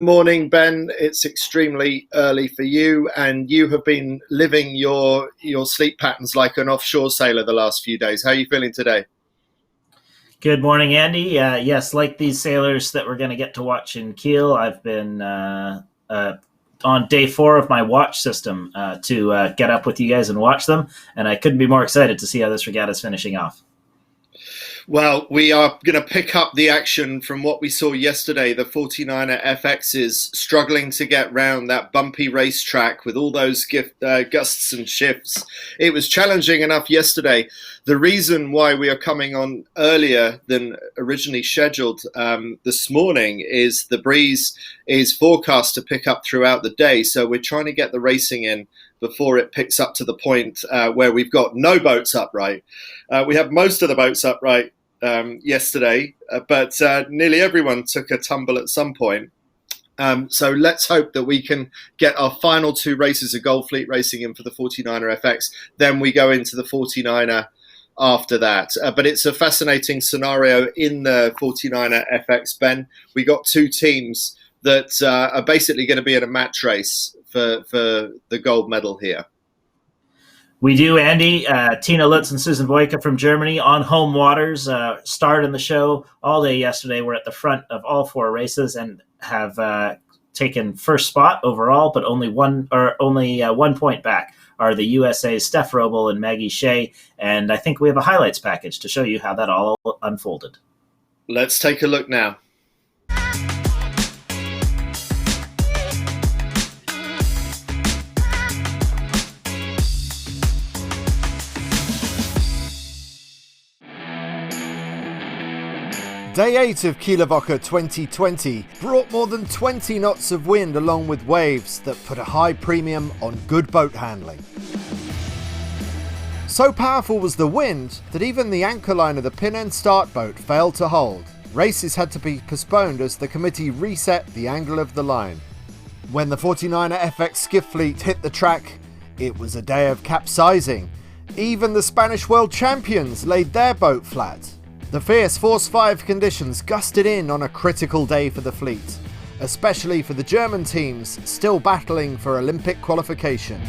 Morning, Ben. It's extremely early for you, and you have been living your sleep patterns like an offshore sailor the last few days. How are you feeling today? Good morning, Andy. Yes, like these sailors that we're going to get to watch in Kiel, I've been on day 4 of my watch system to get up with you guys and watch them, and I couldn't be more excited to see how this regatta is finishing off. Well, we are going to pick up the action from what we saw yesterday. The 49er FXs struggling to get round that bumpy racetrack with all those gusts and shifts. It was challenging enough yesterday. The reason why we are coming on earlier than originally scheduled this morning is the breeze is forecast to pick up throughout the day. So we're trying to get the racing in before it picks up to the point where we've got no boats upright. We have most of the boats upright yesterday, but nearly everyone took a tumble at some point. So let's hope that we can get our final 2 races of Gold Fleet racing in for the 49er FX. Then we go into the 49er after that. But it's a fascinating scenario in the 49er FX, Ben. We got 2 teams that are basically going to be in a match race for the gold medal here. We do, Andy. Tina Lutz and Susan Woche from Germany on home waters starred in the show all day yesterday. We're at the front of all 4 races and have taken first spot overall, but only one point back are the USA's Steph Roble and Maggie Shea. And I think we have a highlights package to show you how that all unfolded. Let's take a look now. Day 8 of Kieler Woche 2020 brought more than 20 knots of wind along with waves that put a high premium on good boat handling. So powerful was the wind that even the anchor line of the pin and start boat failed to hold. Races had to be postponed as the committee reset the angle of the line. When the 49er FX skiff fleet hit the track, it was a day of capsizing. Even the Spanish world champions laid their boat flat. The fierce Force 5 conditions gusted in on a critical day for the fleet, especially for the German teams still battling for Olympic qualification.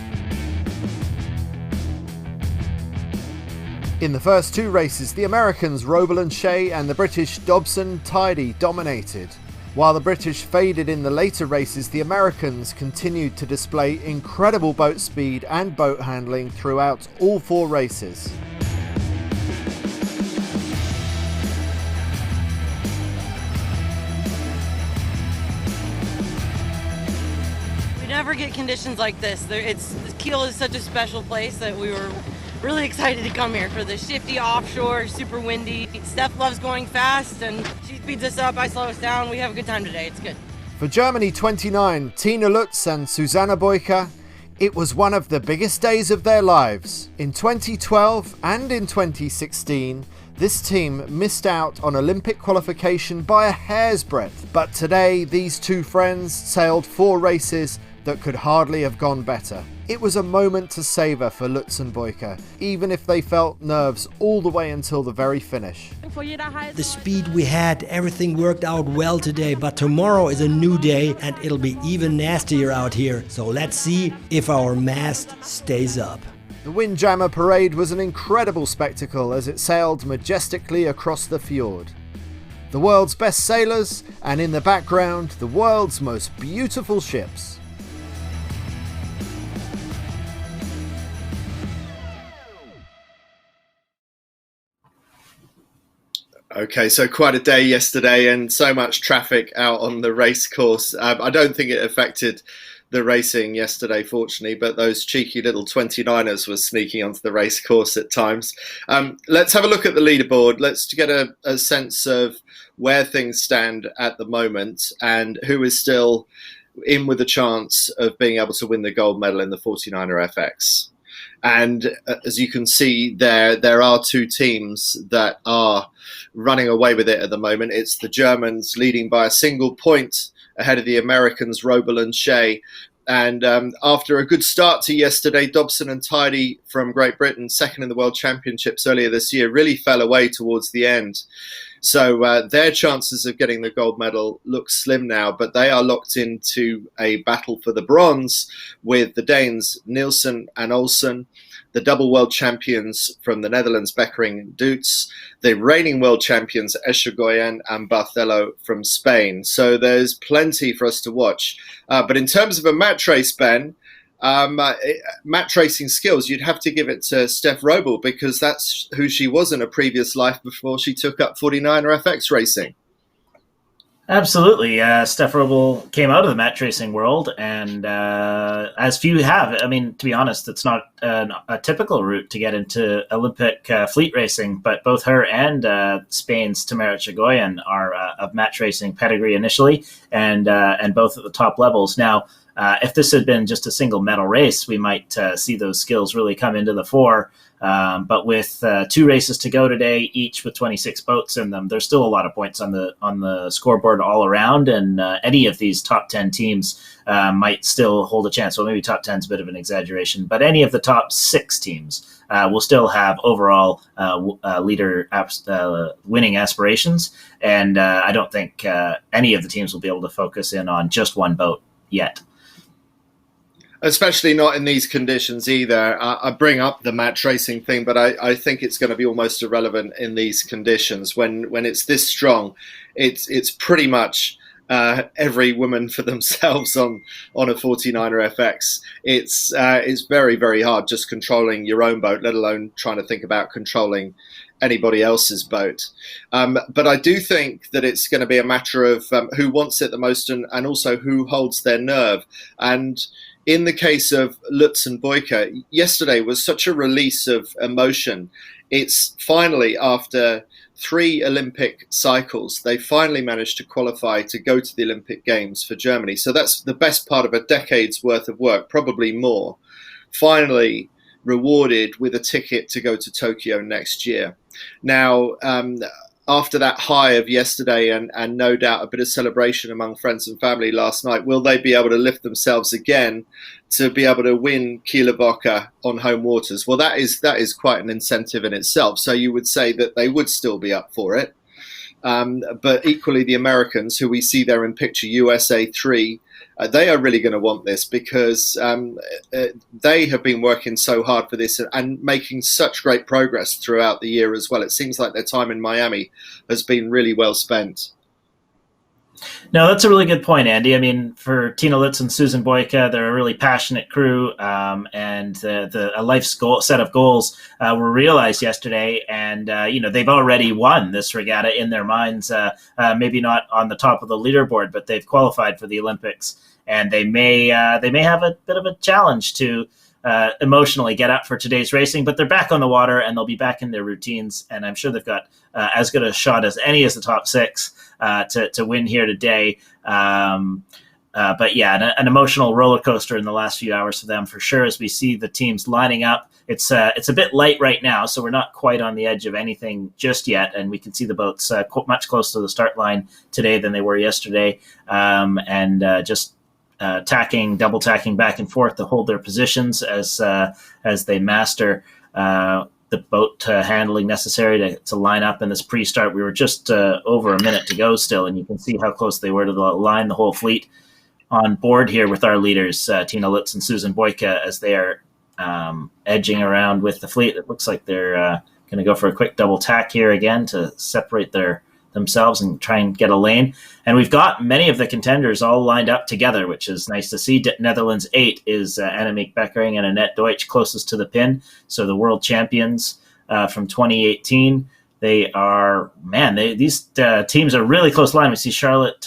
In the first 2 races, the Americans Roble and Shea and the British Dobson Tidy dominated. While the British faded in the later races, the Americans continued to display incredible boat speed and boat handling throughout all 4 races. Never get conditions like this. Kiel is such a special place that we were really excited to come here for the shifty offshore, super windy. Steph loves going fast and she speeds us up, I slow us down. We have a good time today. It's good. For Germany 29, Tina Lutz and Susanna Woche, it was one of the biggest days of their lives. In 2012 and in 2016, this team missed out on Olympic qualification by a hair's breadth. But today, these 2 friends sailed 4 races that could hardly have gone better. It was a moment to savour for Lutz and Woche, even if they felt nerves all the way until the very finish. The speed we had, everything worked out well today, but tomorrow is a new day and it'll be even nastier out here. So let's see if our mast stays up. The Windjammer Parade was an incredible spectacle as it sailed majestically across the fjord. The world's best sailors, and in the background, the world's most beautiful ships. Okay, so quite a day yesterday and so much traffic out on the race course. I don't think it affected the racing yesterday, fortunately, but those cheeky little 29ers were sneaking onto the race course at times. Let's have a look at the leaderboard. Let's get a sense of where things stand at the moment and who is still in with a chance of being able to win the gold medal in the 49er FX. And as you can see there are 2 teams that are running away with it at the moment. It's the Germans leading by a single point ahead of the Americans, Roble and Shea. And after a good start to yesterday, Dobson and Tidy from Great Britain, second in the World Championships earlier this year, really fell away towards the end. So their chances of getting the gold medal look slim now, but they are locked into a battle for the bronze with the Danes Nielsen and Olsen, the double world champions from the Netherlands, Beckering and Dutz, the reigning world champions Echegoyen and Barthelo from Spain. So there's plenty for us to watch. But in terms of a match race, Ben, match racing skills, you'd have to give it to Steph Roble, because that's who she was in a previous life before she took up 49er FX racing. Absolutely. Steph Roble came out of the match racing world, and as few have. I mean, to be honest, it's not a typical route to get into Olympic fleet racing, but both her and Spain's Tamara Chagoyan are of match racing pedigree initially, and both at the top levels. Now, if this had been just a single medal race, we might see those skills really come into the fore. But with 2 races to go today, each with 26 boats in them, there's still a lot of points on the scoreboard all around, and any of these top 10 teams might still hold a chance. Well, maybe top 10 is a bit of an exaggeration, but any of the top 6 teams will still have overall leader winning aspirations, and I don't think any of the teams will be able to focus in on just one boat yet. Especially not in these conditions either. I bring up the match racing thing, but I think it's going to be almost irrelevant in these conditions. When it's this strong, it's pretty much every woman for themselves on a 49er FX. It's very, very hard just controlling your own boat, let alone trying to think about controlling anybody else's boat. But I do think that it's going to be a matter of who wants it the most, and also who holds their nerve. And in the case of Lutz and Boyka, yesterday was such a release of emotion. It's finally, after 3 Olympic cycles, they finally managed to qualify to go to the Olympic Games for Germany. So that's the best part of a decade's worth of work, probably more. Finally rewarded with a ticket to go to Tokyo next year. Now, after that high of yesterday and no doubt a bit of celebration among friends and family last night, will they be able to lift themselves again to be able to win Kieler Woche on home waters? Well, that is quite an incentive in itself. So you would say that they would still be up for it. But equally, the Americans, who we see there in picture, USA 3, they are really going to want this, because they have been working so hard for this and making such great progress throughout the year as well. It seems like their time in Miami has been really well spent. No, that's a really good point, Andy. I mean, for Tina Lutz and Susan Boyka, they're a really passionate crew, and a life's set of goals were realized yesterday. And they've already won this regatta in their minds. Maybe not on the top of the leaderboard, but they've qualified for the Olympics, and they may have a bit of a challenge to emotionally get up for today's racing. But they're back on the water, and they'll be back in their routines. And I'm sure they've got as good a shot as any as the top 6 to win here today. But yeah, an emotional roller coaster in the last few hours for them, for sure, as we see the teams lining up. It's a bit light right now, so we're not quite on the edge of anything just yet, and we can see the boats much closer to the start line today than they were yesterday, and just double tacking back and forth to hold their positions as they master the boat handling necessary to line up in this pre-start. We were just over a minute to go still, and you can see how close they were to the line, the whole fleet on board here with our leaders, Tina Lutz and Susan Boyka, as they are edging around with the fleet. It looks like they're going to go for a quick double tack here again to separate themselves and try and get a lane. And we've got many of the contenders all lined up together, which is nice to see. Netherlands 8 is Annemiek Beckering and Annette Deutsch closest to the pin. So the world champions from 2018. They are, these teams are really close line. We see Charlotte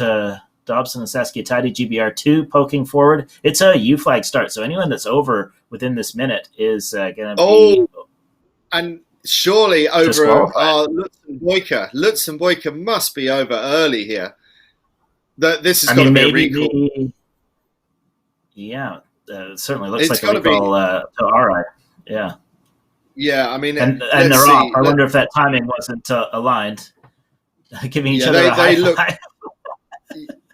Dobson and Saskia Tidy, GBR2, poking forward. It's a U flag start, so anyone that's over within this minute is going to be... and surely over Lutz and Boyka. Lutz and Boyka must be over early here. This is going to be a recall. It certainly looks like a recall to our eye. Yeah. Yeah, I mean... And they're off. I wonder if that timing wasn't aligned, giving each other a high five.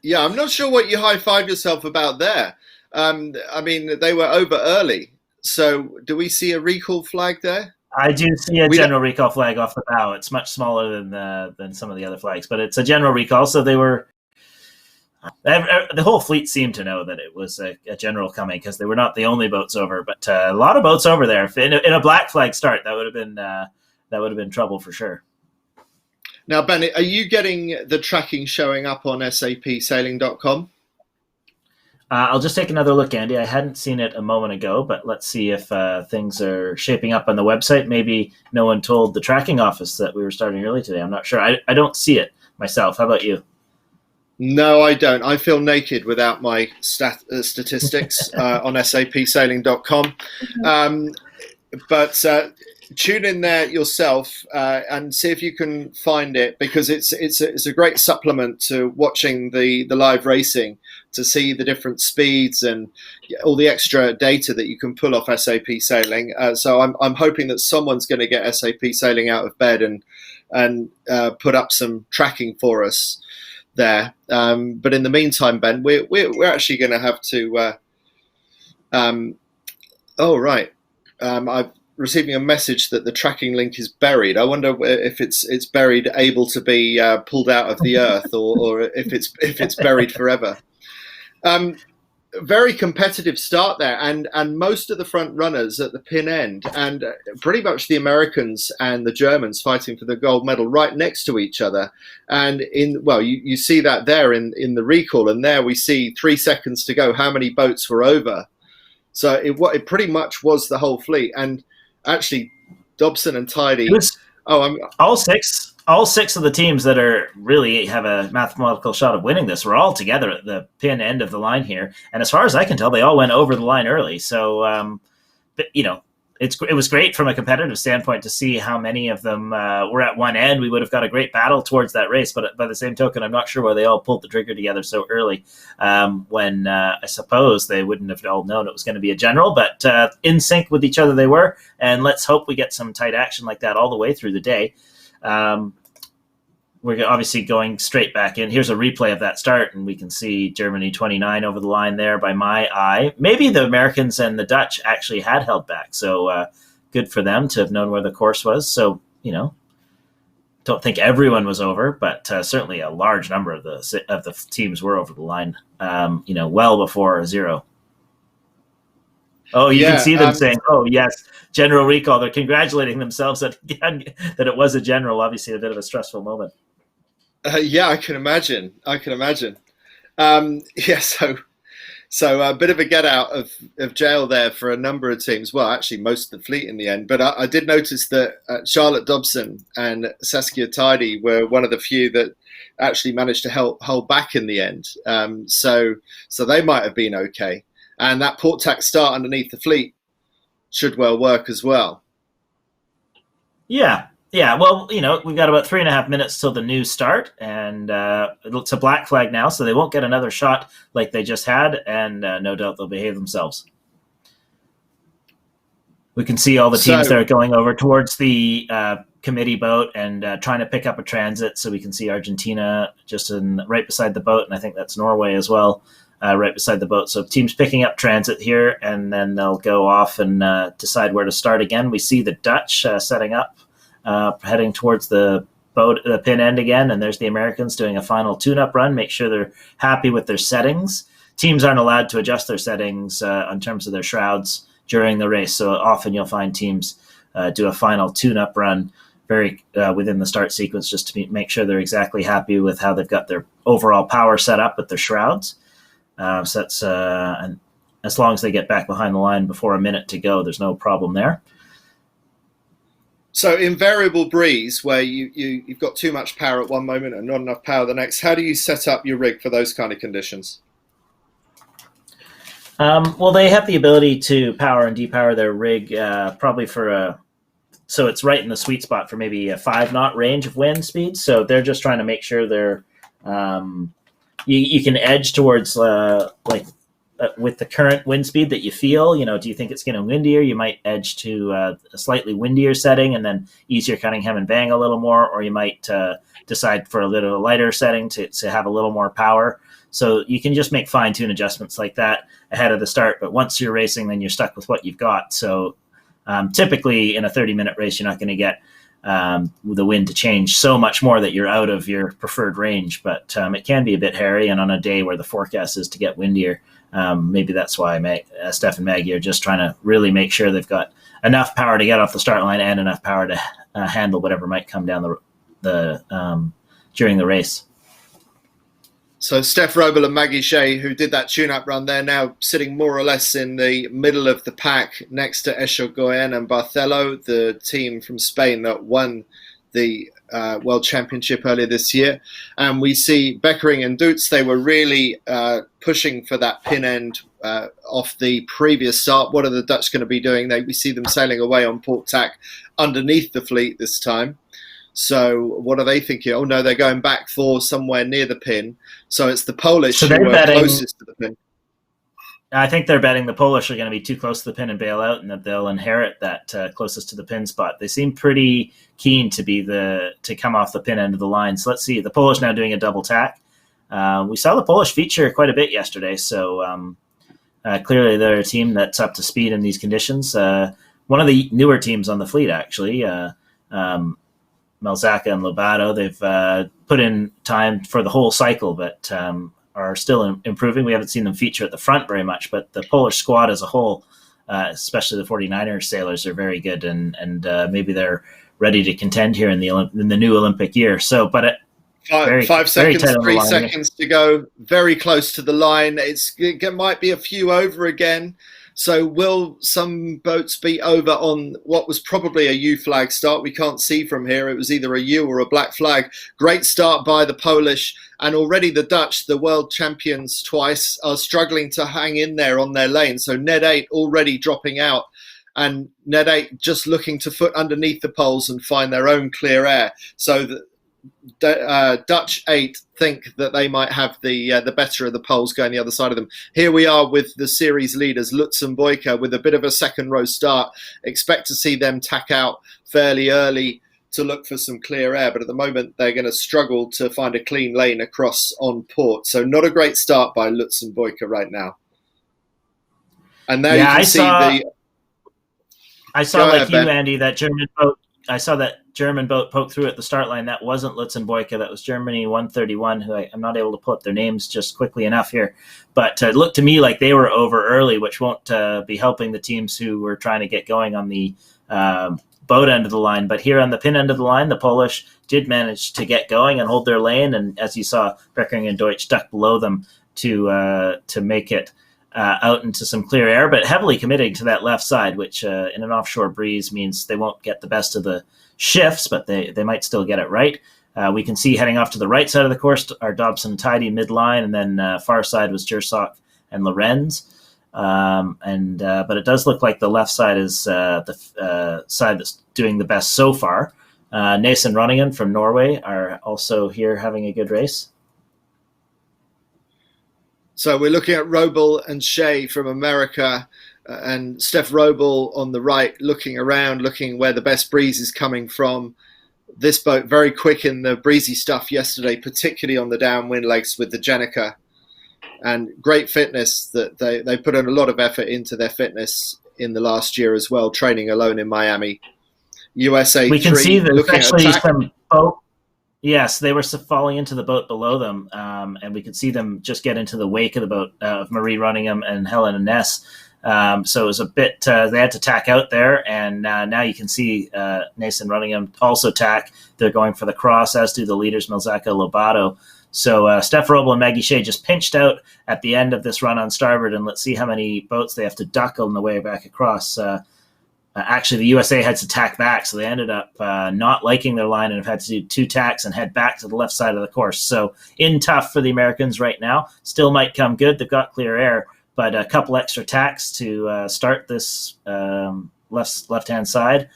Yeah, I'm not sure what you high-five yourself about there. I mean, they were over early. So do we see a recall flag there? I do see a general recall flag off the bow. It's much smaller than some of the other flags, but it's a general recall. So they were the whole fleet seemed to know that it was a general coming because they were not the only boats over, but a lot of boats over there. If in a black flag start, that would have been trouble for sure. Now, Ben, are you getting the tracking showing up on sapsailing.com? I'll just take another look, Andy. I hadn't seen it a moment ago, but let's see if things are shaping up on the website. Maybe no one told the tracking office that we were starting early today. I'm not sure. I don't see it myself. How about you? No, I don't. I feel naked without my statistics on sapsailing.com. But tune in there yourself and see if you can find it, because it's a great supplement to watching the live racing, to see the different speeds and all the extra data that you can pull off SAP Sailing. So I'm hoping that someone's going to get SAP Sailing out of bed and put up some tracking for us there. But in the meantime, Ben, we're actually going to have to. I'm receiving a message that the tracking link is buried. I wonder if it's buried, able to be pulled out of the earth, or if it's buried forever. Very competitive start there, and most of the front runners at the pin end, and pretty much the Americans and the Germans fighting for the gold medal right next to each other. And you see that there in the recall, and there we see 3 seconds to go how many boats were over. So it pretty much was the whole fleet. And actually, Dobson and Tidy. All six of the teams that are really have a mathematical shot of winning this were all together at the pin end of the line here. And as far as I can tell, they all went over the line early. So, it was great from a competitive standpoint to see how many of them were at one end. We would have got a great battle towards that race. But by the same token, I'm not sure why they all pulled the trigger together so early when I suppose they wouldn't have all known it was going to be a general. But in sync with each other they were. And let's hope we get some tight action like that all the way through the day. We're obviously going straight back in. Here's a replay of that start, and we can see Germany 29 over the line there by my eye. Maybe the Americans and the Dutch actually had held back, so good for them to have known where the course was. So, don't think everyone was over, but certainly a large number of the teams were over the line, well before zero. Oh, you can see them saying, "Oh, yes, general recall." They're congratulating themselves that it was a general. Obviously, a bit of a stressful moment. I can imagine. So a bit of a get out of jail there for a number of teams. Well, actually, most of the fleet in the end. But I did notice that Charlotte Dobson and Saskia Tidy were one of the few that actually managed to hold back in the end. So they might have been okay. And that port tack start underneath the fleet should well work as well. Yeah. Well, we've got about 3.5 minutes till the new start, and it's a black flag now, so they won't get another shot like they just had, and no doubt they'll behave themselves. We can see all the teams that are going over towards the committee boat and trying to pick up a transit, so we can see Argentina just right beside the boat, and I think that's Norway as well. Right beside the boat. So teams picking up transit here, and then they'll go off and decide where to start again. We see the Dutch setting up, heading towards the boat, the pin end again, and there's the Americans doing a final tune-up run, make sure they're happy with their settings. Teams aren't allowed to adjust their settings in terms of their shrouds during the race, so often you'll find teams do a final tune-up run very within the start sequence just to make sure they're exactly happy with how they've got their overall power set up with their shrouds. So that's and as long as they get back behind the line before a minute to go, there's no problem there. So in variable breeze, where you've got too much power at one moment and not enough power the next, how do you set up your rig for those kind of conditions? Well, they have the ability to power and depower their rig probably so it's right in the sweet spot for maybe a 5-knot range of wind speed. So they're just trying to make sure they're you can edge towards with the current wind speed that you feel. Do you think it's getting windier? You might edge to a slightly windier setting and then easier cutting hem and bang a little more, or you might decide for a little lighter setting to have a little more power. So you can just make fine-tune adjustments like that ahead of the start. But once you're racing, then you're stuck with what you've got. So typically in a 30-minute race, you're not going to get the wind to change so much more that you're out of your preferred range. But it can be a bit hairy. And on a day where the forecast is to get windier, maybe that's why Steph and Maggie are just trying to really make sure they've got enough power to get off the start line and enough power to handle whatever might come down the during the race. So Steph Roble and Maggie Shea, who did that tune-up run, they're now sitting more or less in the middle of the pack next to Echegoyen and Barthelo, the team from Spain that won the World Championship earlier this year. And we see Beckering and Dutz, they were really pushing for that pin end off the previous start. What are the Dutch going to be doing? We see them sailing away on port tack underneath the fleet this time. So what are they thinking? Oh no, they're going back for somewhere near the pin. So it's the Polish who are closest to the pin. I think they're betting the Polish are going to be too close to the pin and bail out, and that they'll inherit that closest to the pin spot. They seem pretty keen to come off the pin end of the line. So let's see. The Polish now doing a double tack. We saw the Polish feature quite a bit yesterday. So clearly they're a team that's up to speed in these conditions. One of the newer teams on the fleet, actually. Melzaka and Lobato, they've put in time for the whole cycle, but are still improving. We haven't seen them feature at the front very much, but the Polish squad as a whole, especially the 49er sailors, are very good, and maybe they're ready to contend here in the new Olympic year. So, but five seconds, 3 seconds to go, very close to the line. It might be a few over again. So will some boats be over on what was probably a U flag start? We can't see from here. It was either a U or a black flag. Great start by the Polish, and already the Dutch, the world champions twice, are struggling to hang in there on their lane. So Ned 8 already dropping out, and Ned 8 just looking to foot underneath the poles and find their own clear air. So the Dutch 8 think that they might have the better of the poles going the other side of them. Here we are with the series leaders, Lutz and Boyka, with a bit of a second row start. Expect to see them tack out fairly early to look for some clear air, but at the moment they're going to struggle to find a clean lane across on port. So not a great start by Lutz and Boyka right now. And there you can see I saw like you, Andy, that German boat. I saw that German boat poke through at the start line. That wasn't Lutz and Boyka. That was Germany 131, who I'm not able to pull up their names just quickly enough here. But it looked to me like they were over early, which won't be helping the teams who were trying to get going on the boat end of the line. But here on the pin end of the line, the Polish did manage to get going and hold their lane. And as you saw, Beckering and Deutsch ducked below them to make it out into some clear air, but heavily committing to that left side, which in an offshore breeze means they won't get the best of the shifts, but they might still get it right. We can see heading off to the right side of the course are Dobson and Tidy midline, and then far side was Jersock and Lorenz. But it does look like the left side is the side that's doing the best so far. Nason Runningen from Norway are also here having a good race. So we're looking at Roble and Shea from America, and Steph Roble on the right, looking around, looking where the best breeze is coming from. This boat very quick in the breezy stuff yesterday, particularly on the downwind legs with the Jenica, and great fitness. That they put in a lot of effort into their fitness in the last year as well, training alone in Miami. USA. We can see there's actually some boat. Yes, they were falling into the boat below them, and we could see them just get into the wake of the boat of Marie Runningham and Helen and Ness. So it was a bit, they had to tack out there, and now you can see Nason Runningham also tack. They're going for the cross, as do the leaders, Melzaka, Lobato. So Steph Roble and Maggie Shea just pinched out at the end of this run on starboard, and let's see how many boats they have to duck on the way back across. Actually, the USA had to tack back, so they ended up not liking their line and have had to do 2 tacks and head back to the left side of the course. So in tough for the Americans right now. Still might come good. They've got clear air, but a couple extra tacks to start this left-hand side.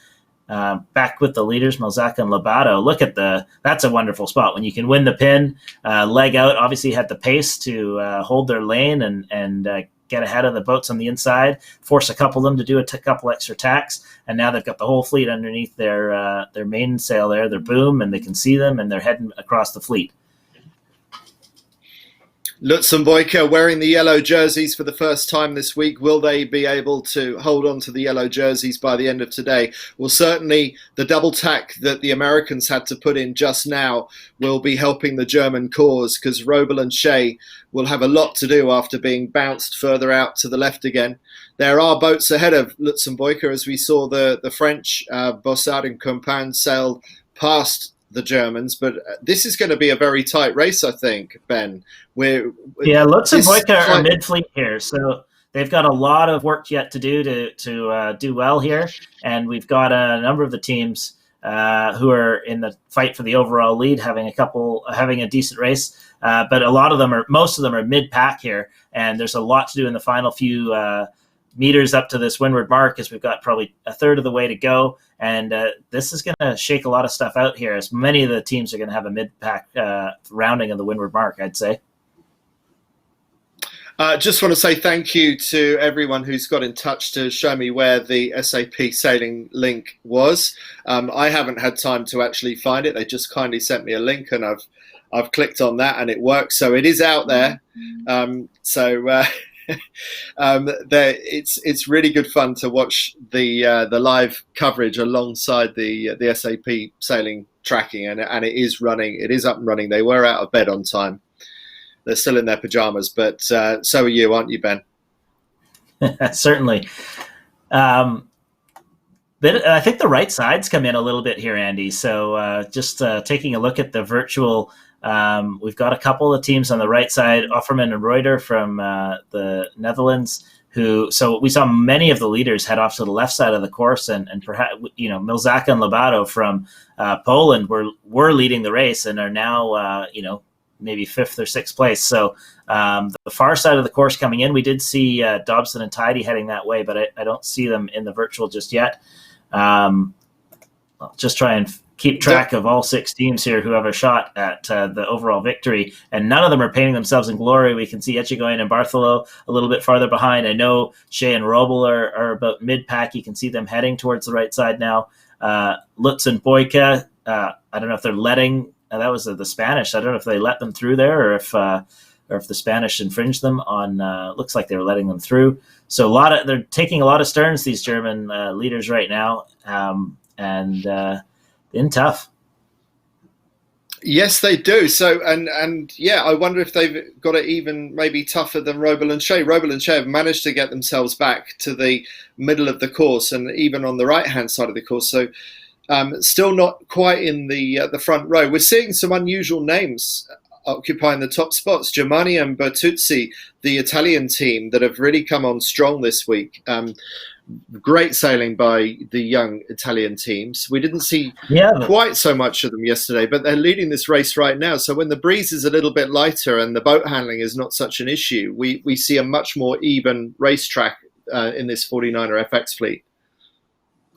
Back with the leaders, Melzaka and Lobato. Look at that's a wonderful spot when you can win the pin, leg out. Obviously had the pace to hold their lane and get ahead of the boats on the inside, force a couple of them to do a couple extra tacks, and now they've got the whole fleet underneath their mainsail there, their boom, and they can see them, and they're heading across the fleet. Lutz and Boyka wearing the yellow jerseys for the first time this week. Will they be able to hold on to the yellow jerseys by the end of today? Well, certainly the double tack that the Americans had to put in just now will be helping the German cause, because Robel and Shea will have a lot to do after being bounced further out to the left again. There are boats ahead of Lutz and Boyka, as we saw the French Bossard and Compain sail past the Germans, but this is going to be a very tight race, I think, Ben. Lutz and Boyka are mid-fleet here, so they've got a lot of work yet to do to do well here, and we've got a number of the teams who are in the fight for the overall lead, having a decent race, but most of them are mid-pack here, and there's a lot to do in the final few meters up to this windward mark, as we've got probably a third of the way to go, and this is going to shake a lot of stuff out here, as many of the teams are going to have a mid-pack rounding of the windward mark, I'd say. Just want to say thank you to everyone who's got in touch to show me where the SAP sailing link was. I haven't had time to actually find it. They just kindly sent me a link, and I've clicked on that and it works. So it is out there. It's really good fun to watch the live coverage alongside the SAP sailing tracking, and it is running. It is up and running. They were out of bed on time. They're still in their pajamas, but so are you, aren't you, Ben? Certainly. But I think the right sides come in a little bit here, Andy. So just taking a look at the virtual, we've got a couple of teams on the right side, Offerman and Reuter from the Netherlands, so we saw many of the leaders head off to the left side of the course, and perhaps, Milzaka and Lobato from Poland were leading the race and are now, maybe fifth or sixth place. So the far side of the course coming in, we did see Dobson and Tidy heading that way, but I don't see them in the virtual just yet. I'll just try and keep track of all six teams here who have a shot at the overall victory, and none of them are painting themselves in glory. We can see Echegoyen and Bartholo a little bit farther behind. I know Shea and Robel are about mid-pack. You can see them heading towards the right side now. Lutz and Boyka, I don't know if they're letting that was the Spanish. I don't know if they let them through there, or if the Spanish infringed them on. Looks like they were letting them through. So they're taking a lot of sterns, these German leaders right now, and in tough. Yes, they do. So and yeah, I wonder if they've got it even maybe tougher than Robel and Shea. Robel and Shea have managed to get themselves back to the middle of the course, and even on the right hand side of the course. So. Still not quite in the front row. We're seeing some unusual names occupying the top spots. Germani and Bertuzzi, the Italian team that have really come on strong this week. Great sailing by the young Italian teams. We didn't see quite so much of them yesterday, but they're leading this race right now. So when the breeze is a little bit lighter and the boat handling is not such an issue, we see a much more even racetrack in this 49er FX fleet.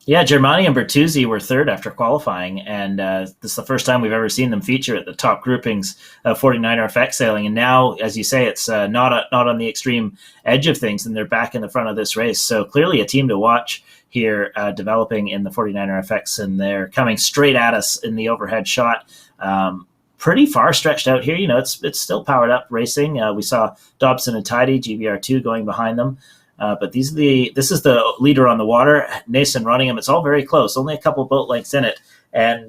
Yeah, Germani and Bertuzzi were third after qualifying, and this is the first time we've ever seen them feature at the top groupings of 49er FX sailing. And now, as you say, it's not on the extreme edge of things, and they're back in the front of this race. So clearly a team to watch here, developing in the 49er FX, and they're coming straight at us in the overhead shot. Pretty far stretched out here. It's still powered up racing. We saw Dobson and Tidy, GBR2, going behind them. But this is the leader on the water, Nason running him. It's all very close, only a couple boat lengths in it. And,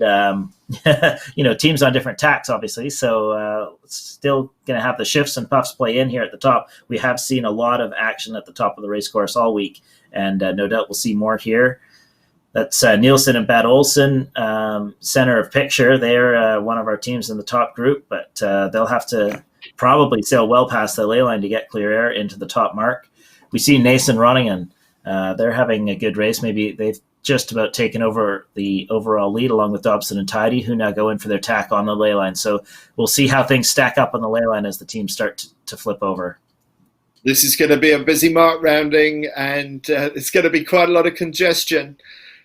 teams on different tacks, obviously. So still going to have the shifts and puffs play in here at the top. We have seen a lot of action at the top of the race course all week. And no doubt we'll see more here. That's Nielsen and Bad Olsen, center of picture. They're one of our teams in the top group, but they'll have to probably sail well past the ley line to get clear air into the top mark. We see Nason running, and they're having a good race. Maybe they've just about taken over the overall lead along with Dobson and Tidy, who now go in for their tack on the ley line. So we'll see how things stack up on the ley line as the teams start to flip over. This is going to be a busy mark rounding, and it's going to be quite a lot of congestion.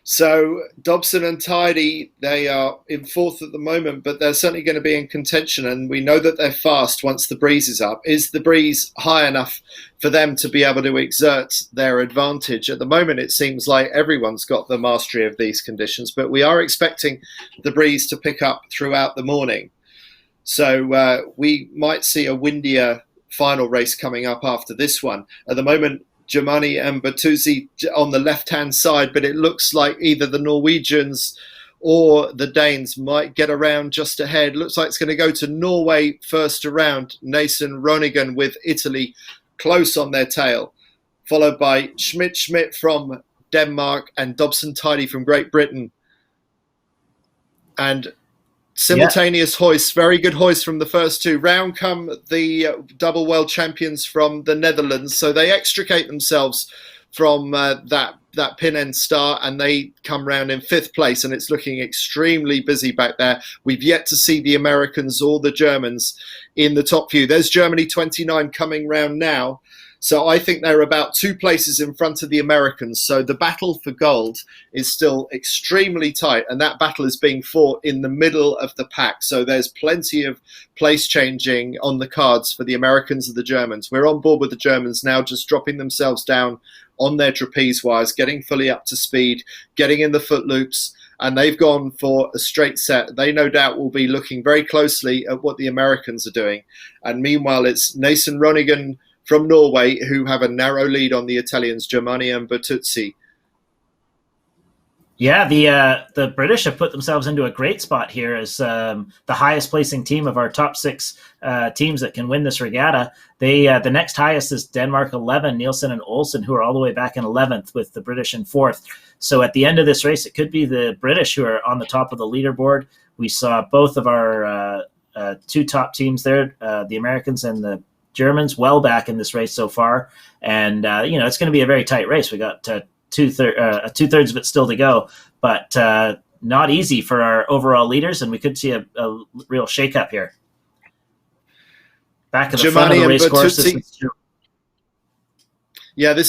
So Dobson and Tidy, they are in fourth at the moment, but they're certainly going to be in contention, and we know that they're fast once the breeze is up. Is the breeze high enough for them to be able to exert their advantage? At the moment, it seems like everyone's got the mastery of these conditions, but we are expecting the breeze to pick up throughout the morning. So we might see a windier final race coming up after this one. At the moment, Germani and Bertuzzi on the left-hand side, but it looks like either the Norwegians or the Danes might get around just ahead. Looks like it's going to go to Norway first around. Nason Ronigan with Italy close on their tail, followed by Schmidt from Denmark and Dobson Tidy from Great Britain. And simultaneous hoists, very good hoist from the first two. Round come the double world champions from the Netherlands. So they extricate themselves from that pin end start, and they come round in 5th place, and it's looking extremely busy back there. We've yet to see the Americans or the Germans in the top few. There's Germany 29 coming round now. So I think they're about 2 places in front of the Americans. So the battle for gold is still extremely tight, and that battle is being fought in the middle of the pack. So there's plenty of place changing on the cards for the Americans and the Germans. We're on board with the Germans now, just dropping themselves down on their trapeze wires, getting fully up to speed, getting in the foot loops, and they've gone for a straight set. They no doubt will be looking very closely at what the Americans are doing. And meanwhile, it's Nason Ronigan from Norway who have a narrow lead on the Italians, Germani and Bertuzzi. Yeah, the British have put themselves into a great spot here as the highest placing team of our top 6 teams that can win this regatta. They the next highest is Denmark 11, Nielsen and Olsen, who are all the way back in 11th, with the British in 4th. So at the end of this race, it could be the British who are on the top of the leaderboard. We saw both of our 2 top teams there, the Americans and the Germans, well back in this race so far. And, it's going to be a very tight race. We got two-thirds of it still to go, but not easy for our overall leaders, and we could see a real shake-up here. Back at the front of the race course. This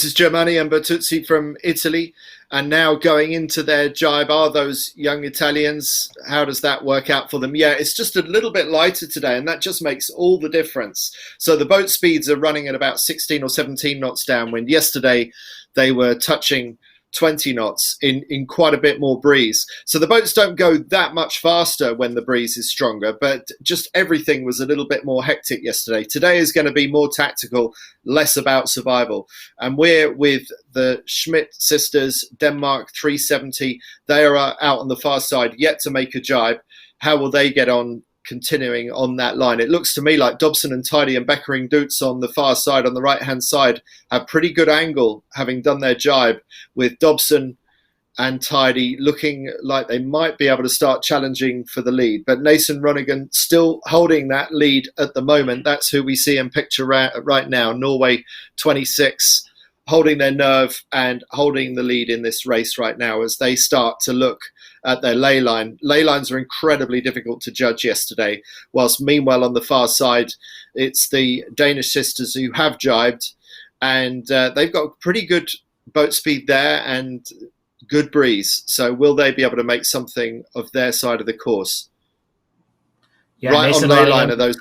is Germani and Bertuzzi from Italy, and now going into their jibe are those young Italians. How does that work out for them? Yeah, it's just a little bit lighter today, and that just makes all the difference. So the boat speeds are running at about 16 or 17 knots downwind. Yesterday, they were touching 20 knots in quite a bit more breeze. So the boats don't go that much faster when the breeze is stronger, but just everything was a little bit more hectic yesterday. Today is going to be more tactical, less about survival. And we're with the Schmidt sisters, Denmark 370. They are out on the far side, yet to make a jibe. How will they get on continuing on that line? It looks to me like Dobson and Tidy and Beckering Doots on the far side, on the right-hand side, have pretty good angle, having done their jibe, with Dobson and Tidy looking like they might be able to start challenging for the lead. But Nason Ronigan still holding that lead at the moment. That's who we see in picture right now. Norway 26, holding their nerve and holding the lead in this race right now as they start to look at their ley line. Ley lines are incredibly difficult to judge yesterday, whilst meanwhile on the far side, it's the Danish sisters who have jibed, and they've got pretty good boat speed there and good breeze. So will they be able to make something of their side of the course? Yeah, right Mason on ley line are those.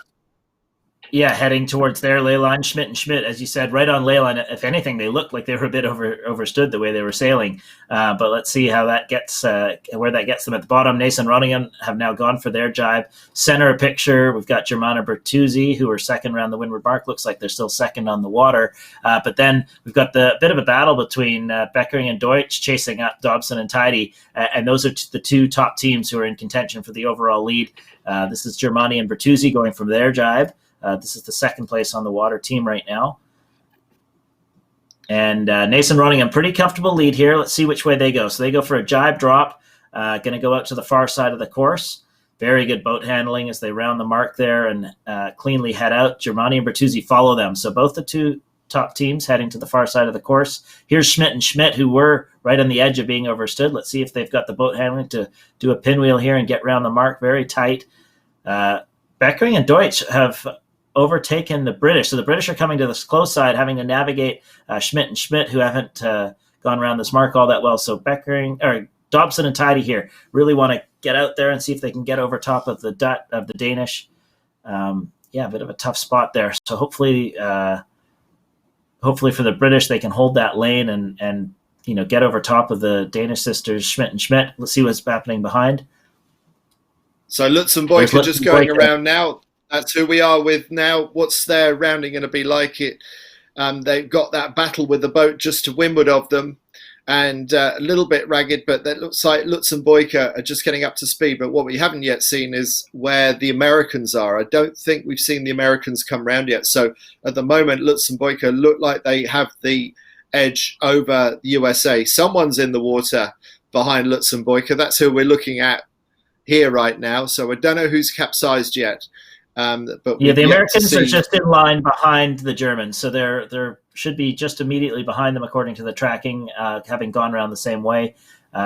Yeah, heading towards their ley line. Schmidt and Schmidt, as you said, right on ley line. If anything, they looked like they were a bit overstood the way they were sailing. But let's see how that gets, where that gets them at the bottom. Nason Ronigan have now gone for their jibe. Center picture, we've got Germana Bertuzzi, who are second around the windward mark. Looks like they're still second on the water. But then we've got the bit of a battle between Beckering and Deutsch chasing up Dobson and Tidy. And those are the 2 top teams who are in contention for the overall lead. This is Germani and Bertuzzi going from their jibe. This is the second place on the water team right now. And Nason Ronigan, pretty comfortable lead here. Let's see which way they go. So they go for a jibe drop, going to go out to the far side of the course. Very good boat handling as they round the mark there and cleanly head out. Germani and Bertuzzi follow them. So both the 2 top teams heading to the far side of the course. Here's Schmidt and Schmidt, who were right on the edge of being overstood. Let's see if they've got the boat handling to do a pinwheel here and get round the mark. Very tight. Beckering and Deutsch have overtaken the British. So the British are coming to this close side, having to navigate Schmidt and Schmidt, who haven't gone around this mark all that well. So Dobson and Tidy here really want to get out there and see if they can get over top of the Danish. A bit of a tough spot there. So hopefully for the British, they can hold that lane and get over top of the Danish sisters, Schmidt and Schmidt. Let's see what's happening behind. So Lutz and Boyka just going around now. That's who we are with now. What's their rounding going to be like? They've got that battle with the boat just to windward of them, and a little bit ragged, but that looks like Lutz and Boyka are just getting up to speed. But what we haven't yet seen is where the Americans are. I don't think we've seen the Americans come round yet. So at the moment, Lutz and Boyka look like they have the edge over the USA. Someone's in the water behind Lutz and Boyka. That's who we're looking at here right now. So I don't know who's capsized yet. But the Americans are just in line behind the Germans, so they're should be just immediately behind them according to the tracking, having gone around the same way.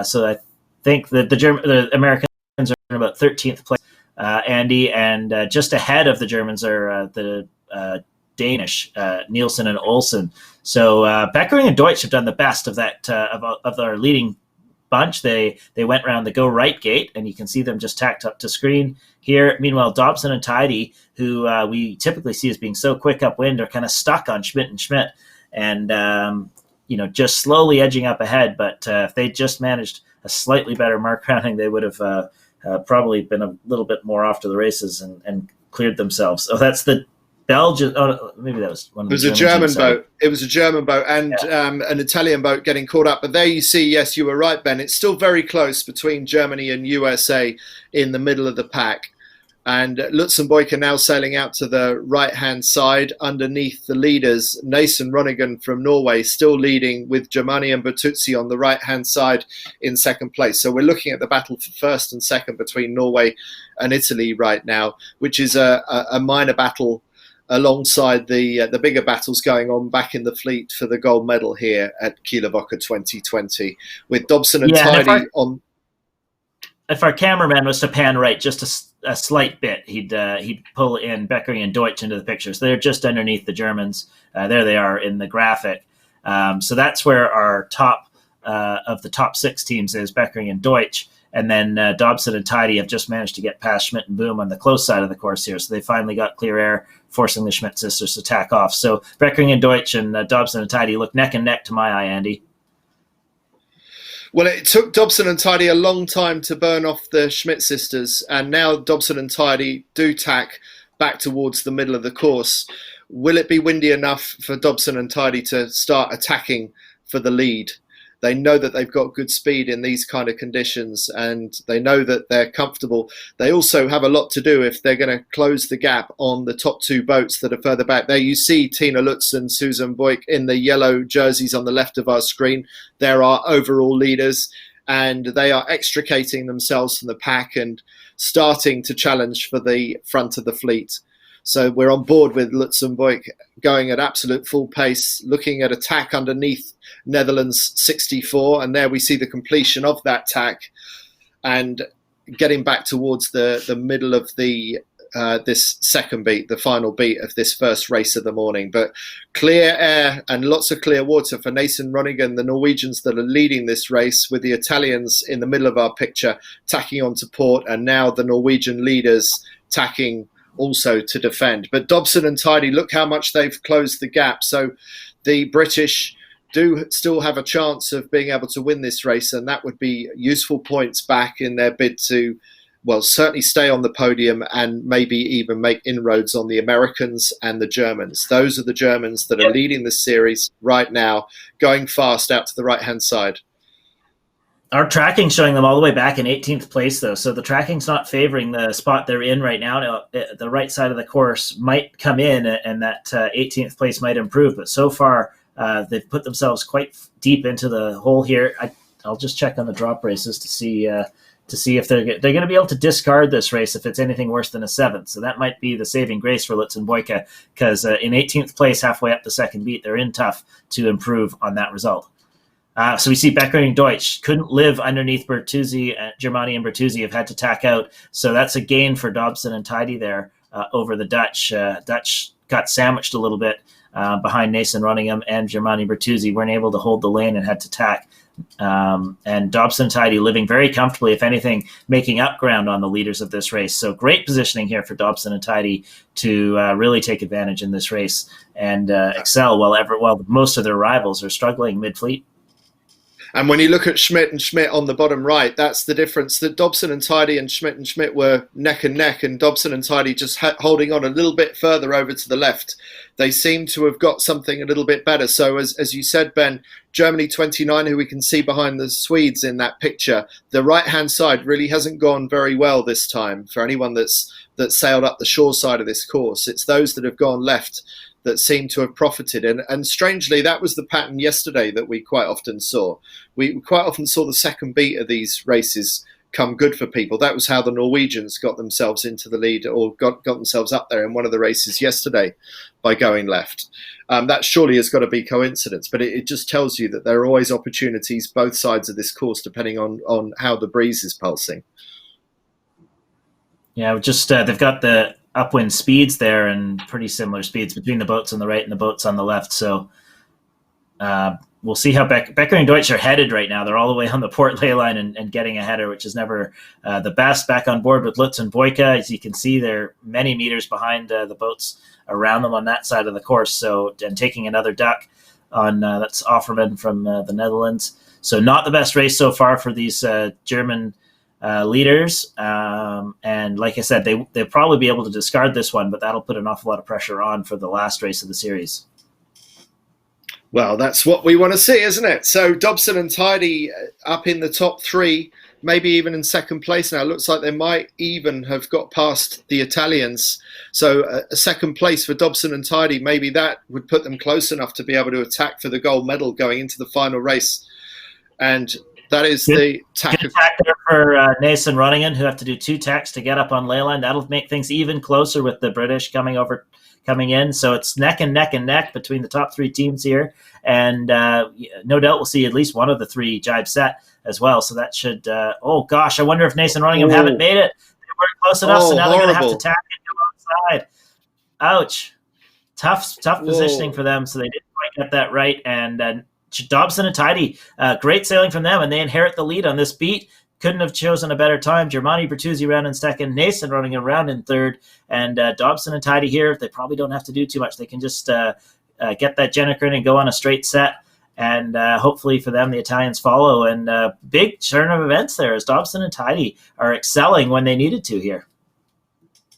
So I think that the Americans are in about 13th place, Andy, and just ahead of the Germans are the Danish, Nielsen and Olsen. So Beckering and Deutsch have done the best of that of our leading bunch. They went around the go right gate, and you can see them just tacked up to screen here. Meanwhile, Dobson and Tidy, who we typically see as being so quick upwind, are kind of stuck on Schmidt and Schmidt, and just slowly edging up ahead. But if they just managed a slightly better mark rounding, they would have probably been a little bit more off to the races and cleared themselves. Oh, that's the Belgian. Oh, maybe that was one of the. It was a German boat. It was a German boat and an Italian boat getting caught up. But there you see, yes, you were right, Ben. It's still very close between Germany and USA in the middle of the pack. And Lutz and Boyka now sailing out to the right-hand side underneath the leaders. Nason Ronigan from Norway still leading with Germani and Bertuzzi on the right-hand side in second place. So we're looking at the battle for first and second between Norway and Italy right now, which is a minor battle alongside the bigger battles going on back in the fleet for the gold medal here at Kieler Woche 2020, with Dobson and Tidy on. If our cameraman was to pan right just a slight bit, he'd pull in Beckering and Deutsch into the picture. So they're just underneath the Germans. There they are in the graphic. So that's where our top of the top six teams is, Beckering and Deutsch. And then Dobson and Tidy have just managed to get past Schmidt and Boom on the close side of the course here. So they finally got clear air, forcing the Schmidt sisters to tack off. So Beckering and Deutsch and Dobson and Tidy look neck and neck to my eye, Andy. Well, it took Dobson and Tidy a long time to burn off the Schmidt sisters, and now Dobson and Tidy do tack back towards the middle of the course. Will it be windy enough for Dobson and Tidy to start attacking for the lead? They know that they've got good speed in these kind of conditions, and they know that they're comfortable. They also have a lot to do if they're going to close the gap on the top two boats that are further back. There you see Tina Lutz and Susan Boyk in the yellow jerseys on the left of our screen. They're our overall leaders, and they are extricating themselves from the pack and starting to challenge for the front of the fleet. So we're on board with Lutz and Boyk going at absolute full pace, looking at a tack underneath Netherlands 64. And there we see the completion of that tack and getting back towards the middle of the this second beat, the final beat of this first race of the morning. But clear air and lots of clear water for Nason Ronigan, the Norwegians that are leading this race, with the Italians in the middle of our picture tacking onto port, and now the Norwegian leaders tacking also to defend. But Dobson and Tidy, look how much they've closed the gap. So the British do still have a chance of being able to win this race, and that would be useful points back in their bid to, well, certainly stay on the podium and maybe even make inroads on the Americans and the Germans. Those are the Germans that are leading this series right now, going fast out to the right-hand side. Our tracking's showing them all the way back in 18th place, though, so the tracking's not favoring the spot they're in right now. Now, the right side of the course might come in, and that 18th place might improve, but so far they've put themselves quite deep into the hole here. I'll just check on the drop races to see if they're going to be able to discard this race if it's anything worse than a 7th. So that might be the saving grace for Lutz and Boyka, because in 18th place, halfway up the second beat, they're in tough to improve on that result. So we see Beckering and Deutsch couldn't live underneath Bertuzzi. Germani and Bertuzzi have had to tack out. So that's a gain for Dobson and Tidy there over the Dutch. Dutch got sandwiched a little bit behind Nason Runningham, and Germani Bertuzzi weren't able to hold the lane and had to tack. And Dobson and Tidy living very comfortably, if anything, making up ground on the leaders of this race. So great positioning here for Dobson and Tidy to really take advantage in this race and excel while most of their rivals are struggling mid-fleet. And when you look at Schmidt and Schmidt on the bottom right, that's the difference. That Dobson and Tidy and Schmidt were neck and neck, and Dobson and Tidy just holding on a little bit further over to the left. They seem to have got something a little bit better. So as you said, Ben, Germany 29, who we can see behind the Swedes in that picture, the right-hand side really hasn't gone very well this time for anyone that sailed up the shore side of this course. It's those that have gone left that seem to have profited. And strangely, that was the pattern yesterday that we quite often saw. We quite often saw the second beat of these races come good for people. That was how the Norwegians got themselves into the lead, or got themselves up there in one of the races yesterday by going left. That surely has got to be coincidence, but it just tells you that there are always opportunities both sides of this course depending on how the breeze is pulsing. Yeah, just they've got the upwind speeds there and pretty similar speeds between the boats on the right and the boats on the left. So we'll see how Becker and Deutsch are headed right now. They're all the way on the port ley line and getting a header, which is never the best. Back on board with Lutz and Boyka. As you can see, they're many meters behind the boats around them on that side of the course. So, and taking another duck on that's Offerman from the Netherlands. So not the best race so far for these German leaders. And like I said, they'll probably be able to discard this one, but that'll put an awful lot of pressure on for the last race of the series. Well, that's what we want to see, isn't it? So Dobson and Tidy up in the top three, maybe even in second place now. It looks like they might even have got past the Italians. So a second place for Dobson and Tidy, maybe that would put them close enough to be able to attack for the gold medal going into the final race. And that is the tack. Good tack there for Nace and Runningen, who have to do 2 tacks to get up on ley line. That'll make things even closer with the British coming in. So it's neck and neck between the top 3 teams here. And no doubt we'll see at least one of the 3 jibe set as well. So that should, oh gosh, I wonder if Nace and Runningen haven't made it. They weren't close enough, so now they're going to have to tack and go outside. Ouch. Tough positioning for them, so they didn't quite get that right. And Dobson and Tidy, great sailing from them, and they inherit the lead on this beat. Couldn't have chosen a better time. Germani Bertuzzi round in second, Nason running around in third, and Dobson and Tidy here. They probably don't have to do too much. They can just get that Jennikern and go on a straight set, and hopefully for them the Italians follow. And big turn of events there as Dobson and Tidy are excelling when they needed to here.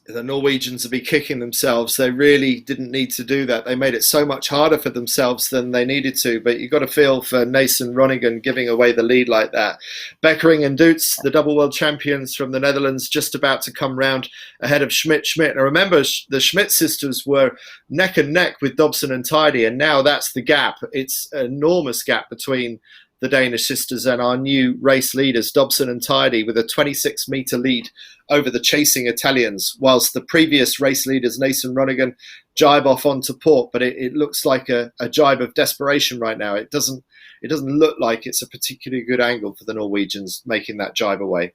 The Norwegians will be kicking themselves. They really didn't need to do that. They made it so much harder for themselves than they needed to. But you've got to feel for Nason Runningen giving away the lead like that. Beckering and Duits, the double world champions from the Netherlands, just about to come round ahead of Schmidt. Now remember, the Schmidt sisters were neck and neck with Dobson and Tidy, and now that's the gap. It's an enormous gap between the Danish sisters and our new race leaders, Dobson and Tidy, with a 26-metre lead over the chasing Italians, whilst the previous race leaders, Nason Runningen, jibe off onto port. But it looks like a jibe of desperation right now. It doesn't look like it's a particularly good angle for the Norwegians making that jibe away.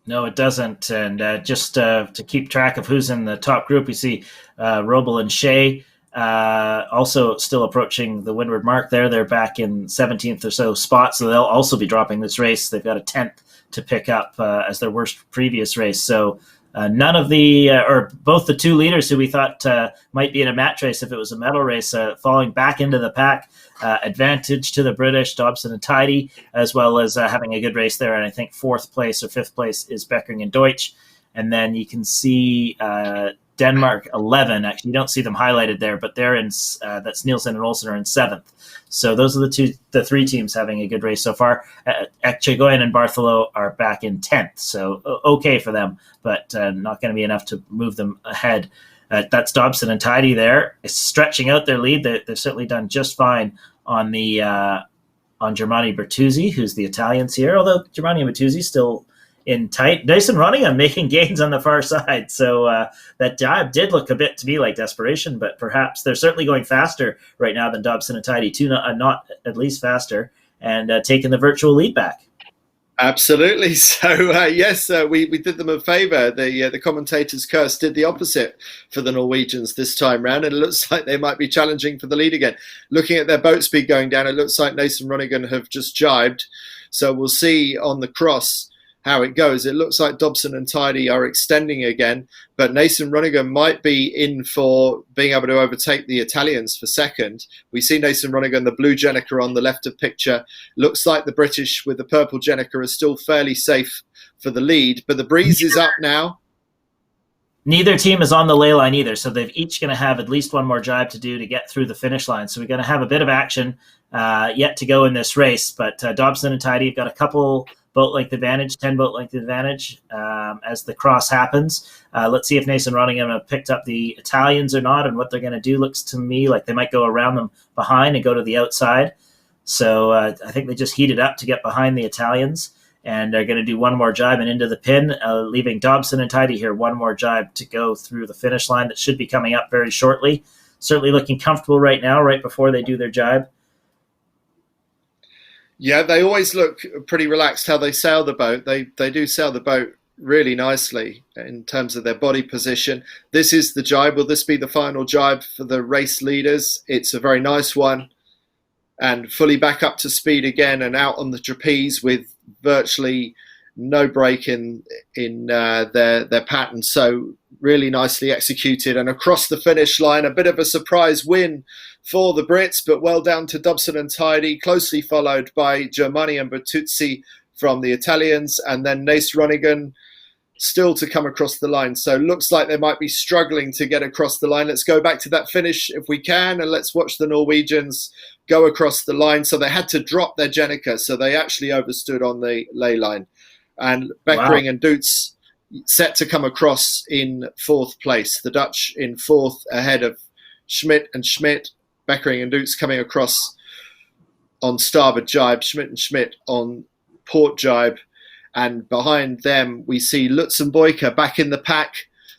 No, it doesn't. And just to keep track of who's in the top group, we see Robel and Shea also still approaching the windward mark there. They're back in 17th or so spot, so they'll also be dropping this race. They've got a 10th to pick up as their worst previous race. So none of the, or both the 2 leaders who we thought might be in a match race if it was a medal race, falling back into the pack. Advantage to the British, Dobson and Tidy, as well as having a good race there. And I think 4th place or 5th place is Beckering and Deutsch. And then you can see Denmark 11. Actually, you don't see them highlighted there, but they're in. That's Nielsen and Olsen are in 7th. So those are the 3 teams having a good race so far. Ekchegoyen and Bartholo are back in 10th, so okay for them, but not going to be enough to move them ahead. That's Dobson and Tidy there. It's stretching out their lead. They've certainly done just fine on the on Germani Bertuzzi, who's the Italians here. Although Germani Bertuzzi still in tight. Dyson Runningen making gains on the far side. So that dive did look a bit to me like desperation, but perhaps they're certainly going faster right now than Dobson and Tidy, not at least faster, and taking the virtual lead back. Absolutely. So, yes, we did them a favour. The commentators' curse did the opposite for the Norwegians this time round, and it looks like they might be challenging for the lead again. Looking at their boat speed going down, it looks like Nason Runningen have just jibed. So we'll see on the cross how it goes. It looks like Dobson and Tidy are extending again, but Nathan Runigan might be in for being able to overtake the Italians for second. We see Nathan Runigan, the blue Jenica on the left of picture. Looks like the British with the purple Jenica are still fairly safe for the lead, but the breeze is up now. Neither team is on the ley line either, so they've each going to have at least one more jibe to do to get through the finish line. So we're going to have a bit of action yet to go in this race, but Dobson and Tidy have got a couple boat length advantage, 10 boat length advantage as the cross happens. Let's see if Nathan Ronigan have picked up the Italians or not, and what they're going to do looks to me like they might go around them behind and go to the outside. So I think they just heated up to get behind the Italians, and they're going to do one more jibe and into the pin, leaving Dobson and Tidy here one more jibe to go through the finish line that should be coming up very shortly. Certainly looking comfortable right now, right before they do their jibe. Yeah, they always look pretty relaxed how they sail the boat. They do sail the boat really nicely in terms of their body position. This is the jibe. Will this be the final jibe for the race leaders? It's a very nice one, and fully back up to speed again and out on the trapeze with virtually no break in their pattern. So really nicely executed, and across the finish line, a bit of a surprise win for the Brits, but well down to Dobson and Tidy, closely followed by Germani and Bertuzzi from the Italians, and then Nace Ronigan still to come across the line. So looks like they might be struggling to get across the line. Let's go back to that finish if we can, and let's watch the Norwegians go across the line. So they had to drop their Jenica, so they actually overstood on the ley line. And Beckering and Dutz set to come across in fourth place. The Dutch in fourth ahead of Schmidt and Schmidt. Beckering and Dutz coming across on starboard jibe, Schmidt and Schmidt on port jibe, and behind them we see Lutzenboyka back in the pack.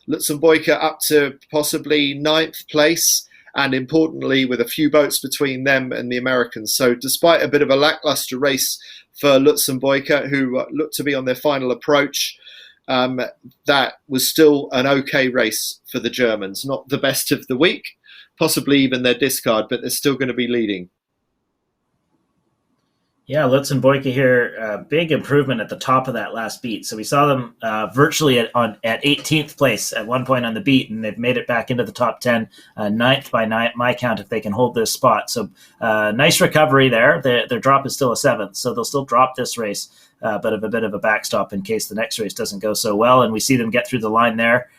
Lutzenboyka up to possibly ninth place, and importantly with a few boats between them and the Americans. So despite a bit of a lackluster race for Lutzenboyka, who looked to be on their final approach, that was still an okay race for the Germans. Not the best of the week, possibly even their discard, but they're still going to be leading. Yeah, Lutz and Boyka here, big improvement at the top of that last beat. So we saw them virtually at 18th place at one point on the beat, and they've made it back into the top 10, ninth by my count if they can hold this spot. So nice recovery there. Their drop is still a seventh, so they'll still drop this race, but have a bit of a backstop in case the next race doesn't go so well. And we see them get through the line there.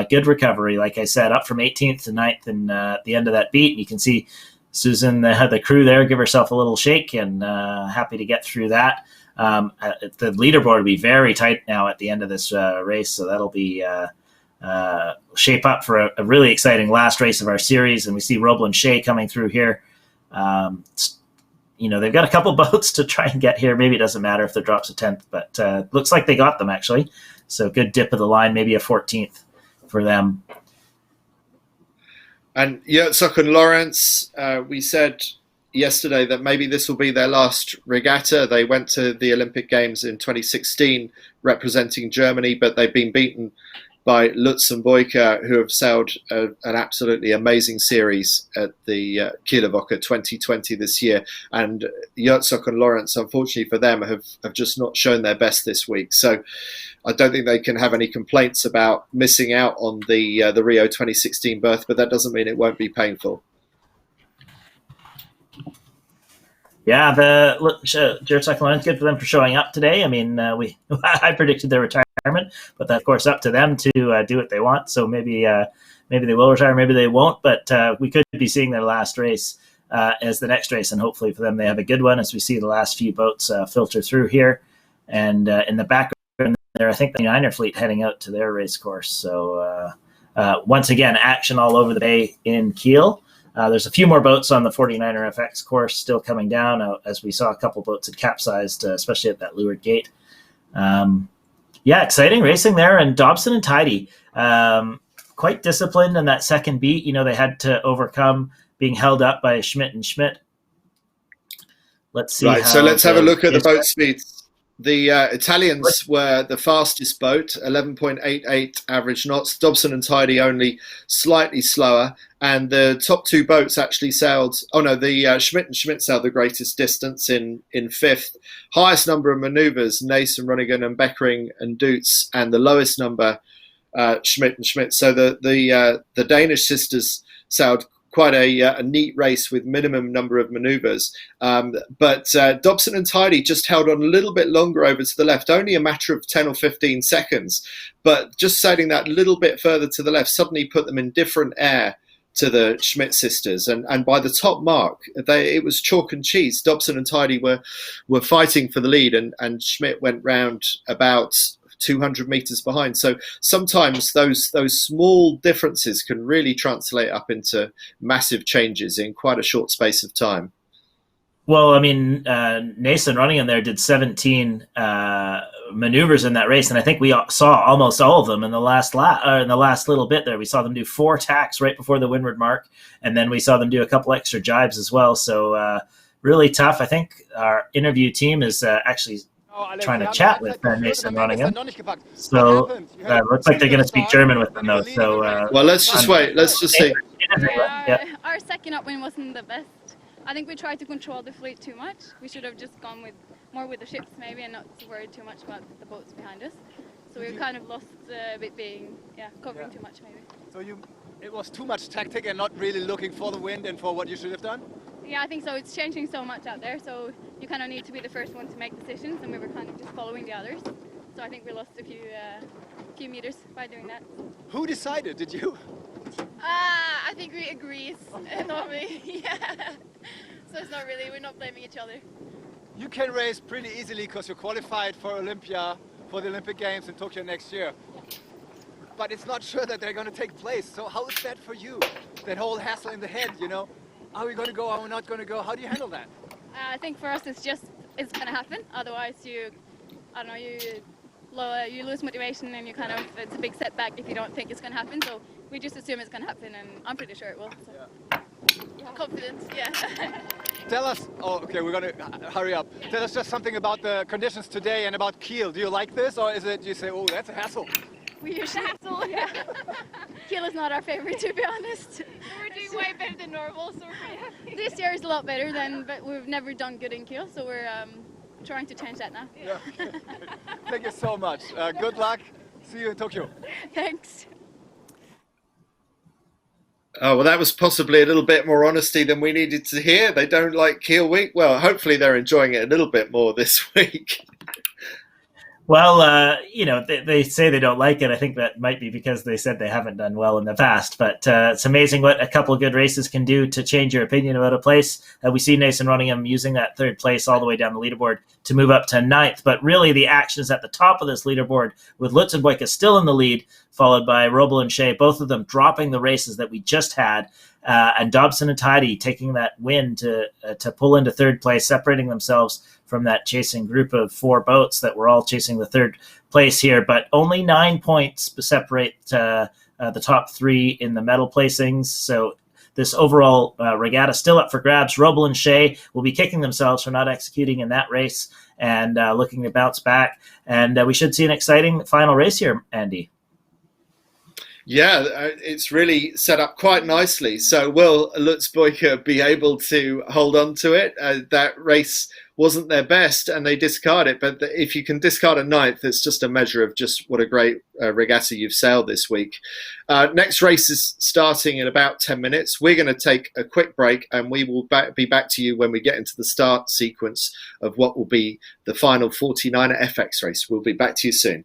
Good recovery, like I said, up from 18th to 9th in the end of that beat. And you can see Susan, the crew there, give herself a little shake, and happy to get through that. The leaderboard will be very tight now at the end of this race, so that'll be shape up for a really exciting last race of our series. And we see Roblin Shea coming through here. They've got a couple boats to try and get here. Maybe it doesn't matter if the drops a 10th, but looks like they got them actually. So good dip of the line, maybe a 14th for them. And Yurtzok and Lawrence, we said yesterday that maybe this will be their last regatta. They went to the Olympic Games in 2016 representing Germany, but they've been beaten by Lutz and Boyka, who have sailed an absolutely amazing series at the Kieler Woche 2020 this year. And Yurtzok and Lawrence, unfortunately for them, have just not shown their best this week. So I don't think they can have any complaints about missing out on the Rio 2016 berth, but that doesn't mean it won't be painful. Yeah, the Yurtzok and Lawrence, good for them for showing up today. I mean, I predicted their retirement, but that's of course up to them to do what they want. So maybe they will retire, maybe they won't. But we could be seeing their last race as the next race, and hopefully for them they have a good one as we see the last few boats filter through here. And in the background there, I think the Niner fleet heading out to their race course. So once again, action all over the bay in Kiel. There's a few more boats on the 49er FX course still coming down, as we saw a couple boats had capsized, especially at that leeward gate. Exciting racing there. And Dobson and Tidy, quite disciplined in that second beat. They had to overcome being held up by Schmidt and Schmidt. Let's see. Right, so let's have a look at the boat speeds. The Italians were the fastest boat, 11.88 average knots. Dobson and Tidy only slightly slower. And the top two boats actually sailed. Oh no, the Schmidt and Schmidt sailed the greatest distance in fifth. Highest number of manoeuvres, Nace and Ronigan and Beckering and Dutz, and the lowest number, Schmidt and Schmidt. So the Danish sisters sailed quite a neat race with minimum number of manoeuvres. But Dobson and Tidy just held on a little bit longer over to the left, only a matter of 10 or 15 seconds. But just sailing that little bit further to the left suddenly put them in different air to the Schmidt sisters. And by the top mark, it was chalk and cheese. Dobson and Tidy were fighting for the lead, and Schmidt went round about 200 meters behind. So sometimes those small differences can really translate up into massive changes in quite a short space of time. Well, I mean, Nathan running in there did 17 maneuvers in that race, and I think we saw almost all of them in the last little bit there. We saw them do 4 tacks right before the windward mark, and then we saw them do a couple extra jibes as well. So really tough. I think our interview team is actually trying to chat with Nathan Runningham. So looks like they're going to speak German with them, though. So well, let's just wait. Let's just see. Our second upwind wasn't the best. I think we tried to control the fleet too much. We should have just gone more with the ships maybe and not worried too much about the boats behind us. So we kind of lost a bit being covering too much maybe. So it was too much tactic and not really looking for the wind and for what you should have done? Yeah, I think so. It's changing so much out there, so you kind of need to be the first one to make decisions, and we were kind of just following the others. So I think we lost a few meters by doing that. Who decided? Did you? I think we agree normally. Yeah. So it's not really, we're not blaming each other. You can race pretty easily because you're qualified for Olympia, for the Olympic Games in Tokyo next year. Yeah. But it's not sure that they're going to take place. So how is that for you? That whole hassle in the head, you know? Are we going to go? Are we not going to go? How do you handle that? I think for us it's going to happen. Otherwise you lose motivation and it's a big setback if you don't think it's going to happen. So we just assume it's going to happen, and I'm pretty sure it will. So. Yeah. Confidence, yeah. Tell us, okay, we're going to hurry up. Yeah. Tell us just something about the conditions today and about Kiel. Do you like this, or is it you say, oh, that's a hassle? We usually hassle, yeah. Kiel is not our favorite, to be honest. We're doing way better than normal, so we're pretty happy. This year is a lot better but we've never done good in Kiel, so we're trying to change that now. Yeah. Thank you so much. Good luck. See you in Tokyo. Thanks. Oh, well, that was possibly a little bit more honesty than we needed to hear. They don't like Kiel Week. Well, hopefully they're enjoying it a little bit more this week. Well, they say they don't like it. I think that might be because they said they haven't done well in the past. But it's amazing what a couple of good races can do to change your opinion about a place. We see Nathan Runningham using that third place all the way down the leaderboard to move up to ninth. But really, the action is at the top of this leaderboard with Lutz and Boyka still in the lead, followed by Robel and Shea, both of them dropping the races that we just had. And Dobson and Tidy taking that win to pull into third place, separating themselves from that chasing group of 4 boats that were all chasing the third place here. But only 9 points separate the top 3 in the medal placings. So this overall regatta still up for grabs. Robel and Shea will be kicking themselves for not executing in that race and looking to bounce back. And we should see an exciting final race here, Andy. Yeah, it's really set up quite nicely. So will Lutz Boyka be able to hold on to it? That race wasn't their best and they discard it. But if you can discard a ninth, it's just a measure of just what a great regatta you've sailed this week. Next race is starting in about 10 minutes. We're going to take a quick break and we will be back to you when we get into the start sequence of what will be the final 49er FX race. We'll be back to you soon.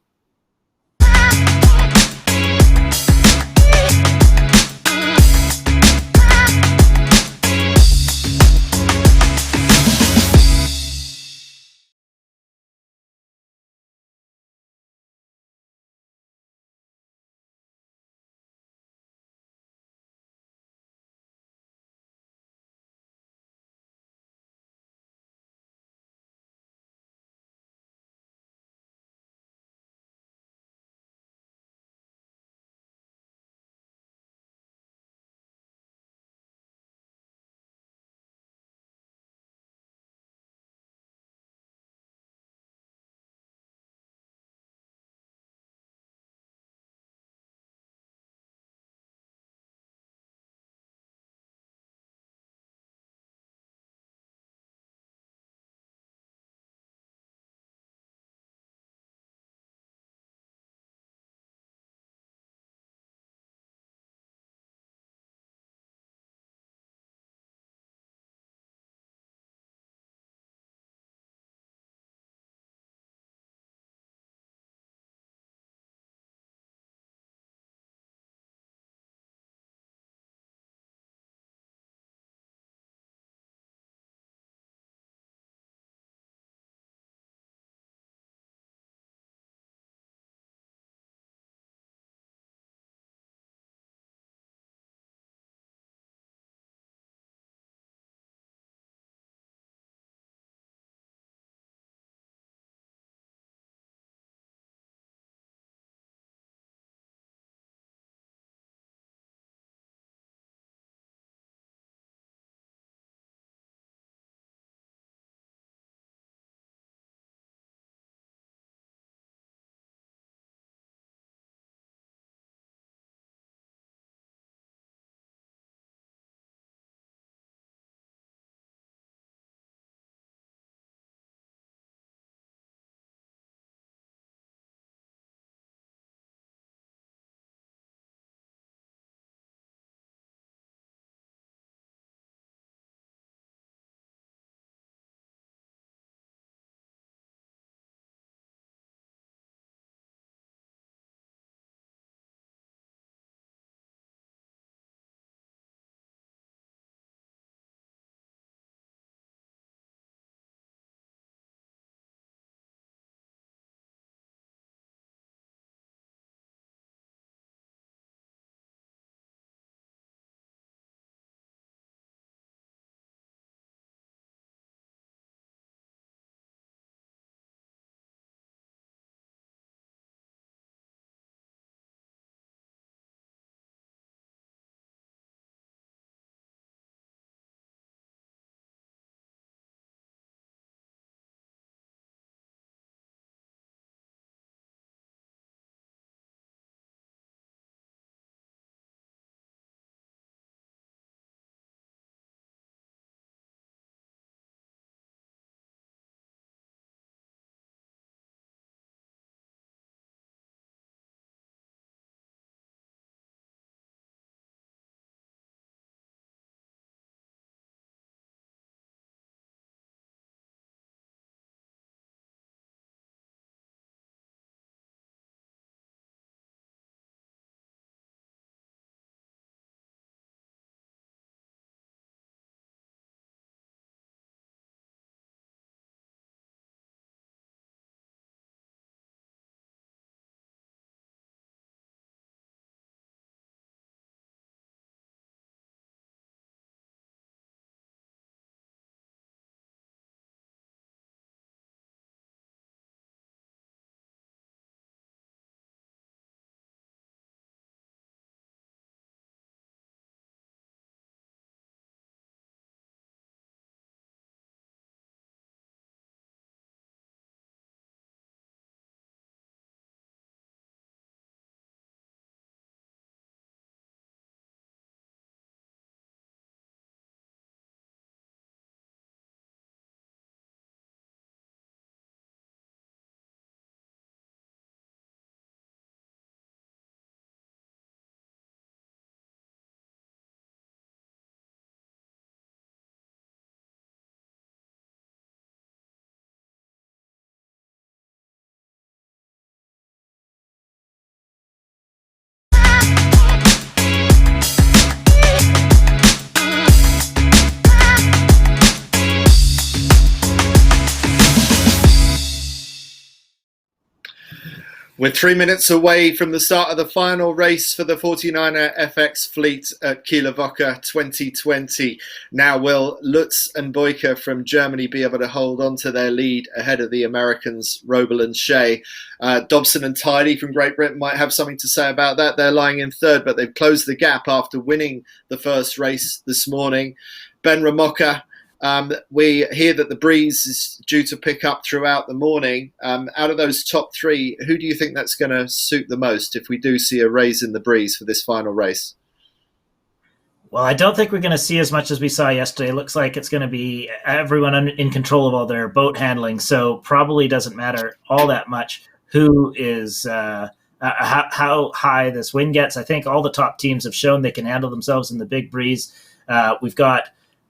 We're 3 minutes away from the start of the final race for the 49er FX fleet at Kieler Woche 2020. Now will Lutz and Boyka from Germany be able to hold on to their lead ahead of the Americans, Robel and Shea? Dobson and Tidy from Great Britain might have something to say about that. They're lying in third, but they've closed the gap after winning the first race this morning. Ben Ramoka, we hear that the breeze is due to pick up throughout the morning. Out of those top three, who do you think that's going to suit the most if we do see a raise in the breeze for this final race? Well, I don't think we're going to see as much as we saw yesterday. It looks like it's going to be everyone in control of all their boat handling, so probably doesn't matter all that much who is how high this wind gets. I think all the top teams have shown they can handle themselves in the big breeze. We've got,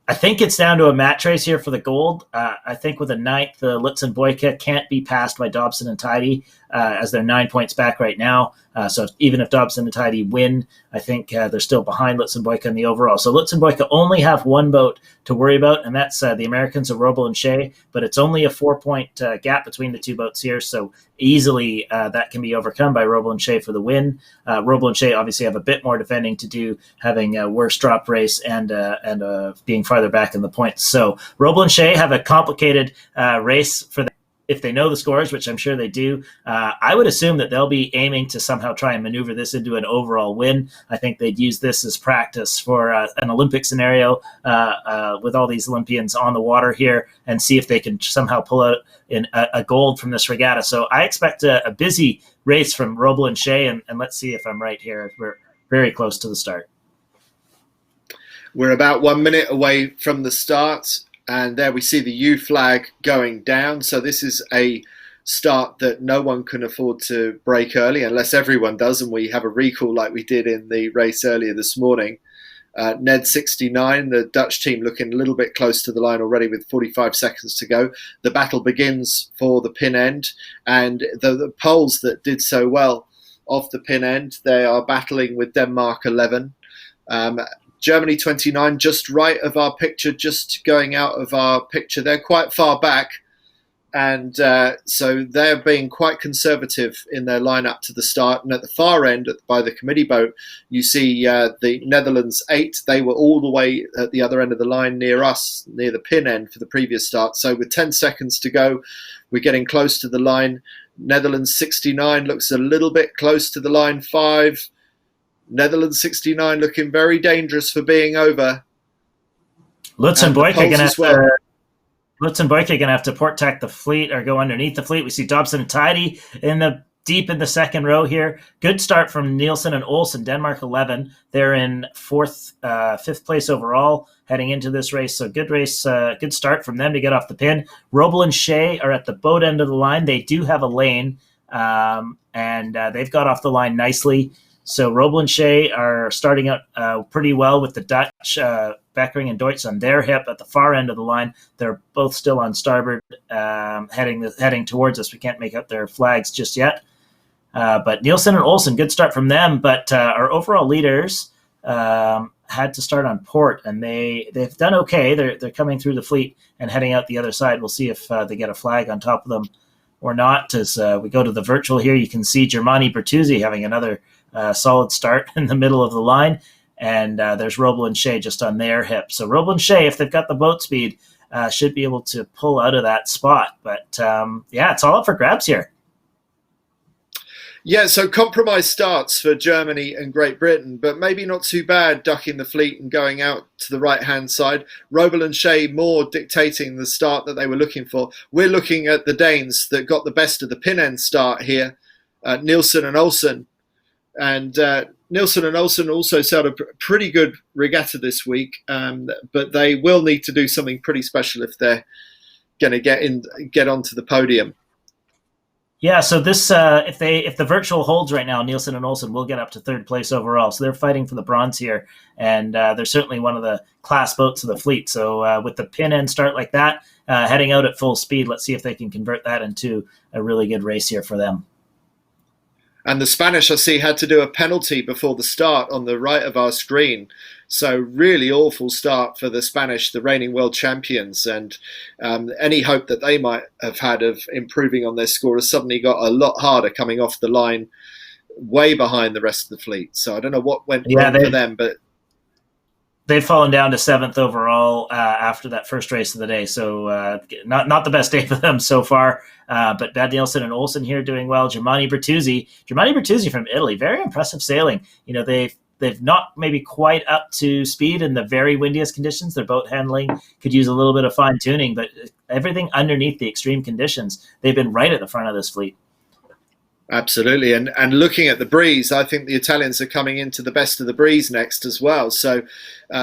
I think it's down to a match race here for the gold. I think with a ninth, the Lutz and Boyka can't be passed by Dobson and Tidy as they're 9 points back right now. So even if Dobson and Tidy win, I think they're still behind Lutz and Boyka in the overall. So Lutz and Boyka only have one boat to worry about, and that's the Americans of Robel and Shea. But it's only a 4-point gap between the two boats here, so easily that can be overcome by Robel and Shea for the win. Robel and Shea obviously have a bit more defending to do, having a worse drop race and being farther back in the points. So Robel and Shea have a complicated race for them. If they know the scores, which I'm sure they do, I would assume that they'll be aiming to somehow try and maneuver this into an overall win. I think they'd use this as practice for an Olympic scenario with all these Olympians on the water here and see if they can somehow pull out a gold from this regatta. So I expect a busy race from Robel and Shea, and let's see if I'm right here. We're very close to the start. We're about 1 minute away from the start. And there we see the U flag going down. So this is a start that no one can afford to break early unless everyone does. And we have a recall like we did in the race earlier this morning. Ned 69, the Dutch team looking a little bit close to the line already with 45 seconds to go. The battle begins for the pin end. And the Poles that did so well off the pin end, they are battling with Denmark 11. Germany 29, just right of our picture, just going out of our picture. They're quite far back. And so they're being quite conservative in their lineup to the start. And at the far end, by the committee boat, you see the Netherlands 8. They were all the way at the other end of the line near us, near the pin end for the previous start. So with 10 seconds to go, we're getting close to the line. Netherlands 69 looks a little bit close to the line 5. Netherlands 69 looking very dangerous for being over. Lutz and Boyka going to have to port tack the fleet or go underneath the fleet. We see Dobson and Tidy deep in the second row here. Good start from Nielsen and Olsen, Denmark 11. They're in fifth place overall heading into this race. So good race, good start from them to get off the pin. Robel and Shea are at the boat end of the line. They do have a lane, and they've got off the line nicely. So Robel and Shea are starting out pretty well with the Dutch, Beckering and Deutsch on their hip at the far end of the line. They're both still on starboard, heading towards us. We can't make out their flags just yet. But Nielsen and Olsen, good start from them. But our overall leaders had to start on port, and they've done okay. They're coming through the fleet and heading out the other side. We'll see if they get a flag on top of them or not. As we go to the virtual here, you can see Germani Bertuzzi having another solid start in the middle of the line, and there's Robel and Shea just on their hip. So Robel and Shea, if they've got the boat speed, should be able to pull out of that spot. But it's all up for grabs here. Yeah, so compromise starts for Germany and Great Britain, but maybe not too bad ducking the fleet and going out to the right-hand side. Robel and Shea more dictating the start that they were looking for. We're looking at the Danes that got the best of the pin end start here, Nielsen and Olsen. And Nielsen and Olsen also sailed a pretty good regatta this week, but they will need to do something pretty special if they're going to get onto the podium. Yeah, so this if the virtual holds right now, Nielsen and Olsen will get up to third place overall. So they're fighting for the bronze here, and they're certainly one of the class boats of the fleet. So with the pin end start like that, heading out at full speed, let's see if they can convert that into a really good race here for them. And the Spanish, I see, had to do a penalty before the start on the right of our screen. So really awful start for the Spanish, the reigning world champions. And any hope that they might have had of improving on their score has suddenly got a lot harder coming off the line, way behind the rest of the fleet. So I don't know what went wrong for them, but they've fallen down to 7th overall after that first race of the day. So not the best day for them so far. But Bad Nielsen and Olsen here doing well. Germani Bertuzzi from Italy, very impressive sailing. They've not maybe quite up to speed in the very windiest conditions. Their boat handling could use a little bit of fine tuning, but everything underneath the extreme conditions, they've been right at the front of this fleet. Absolutely. And looking at the breeze, I think the Italians are coming into the best of the breeze next as well. So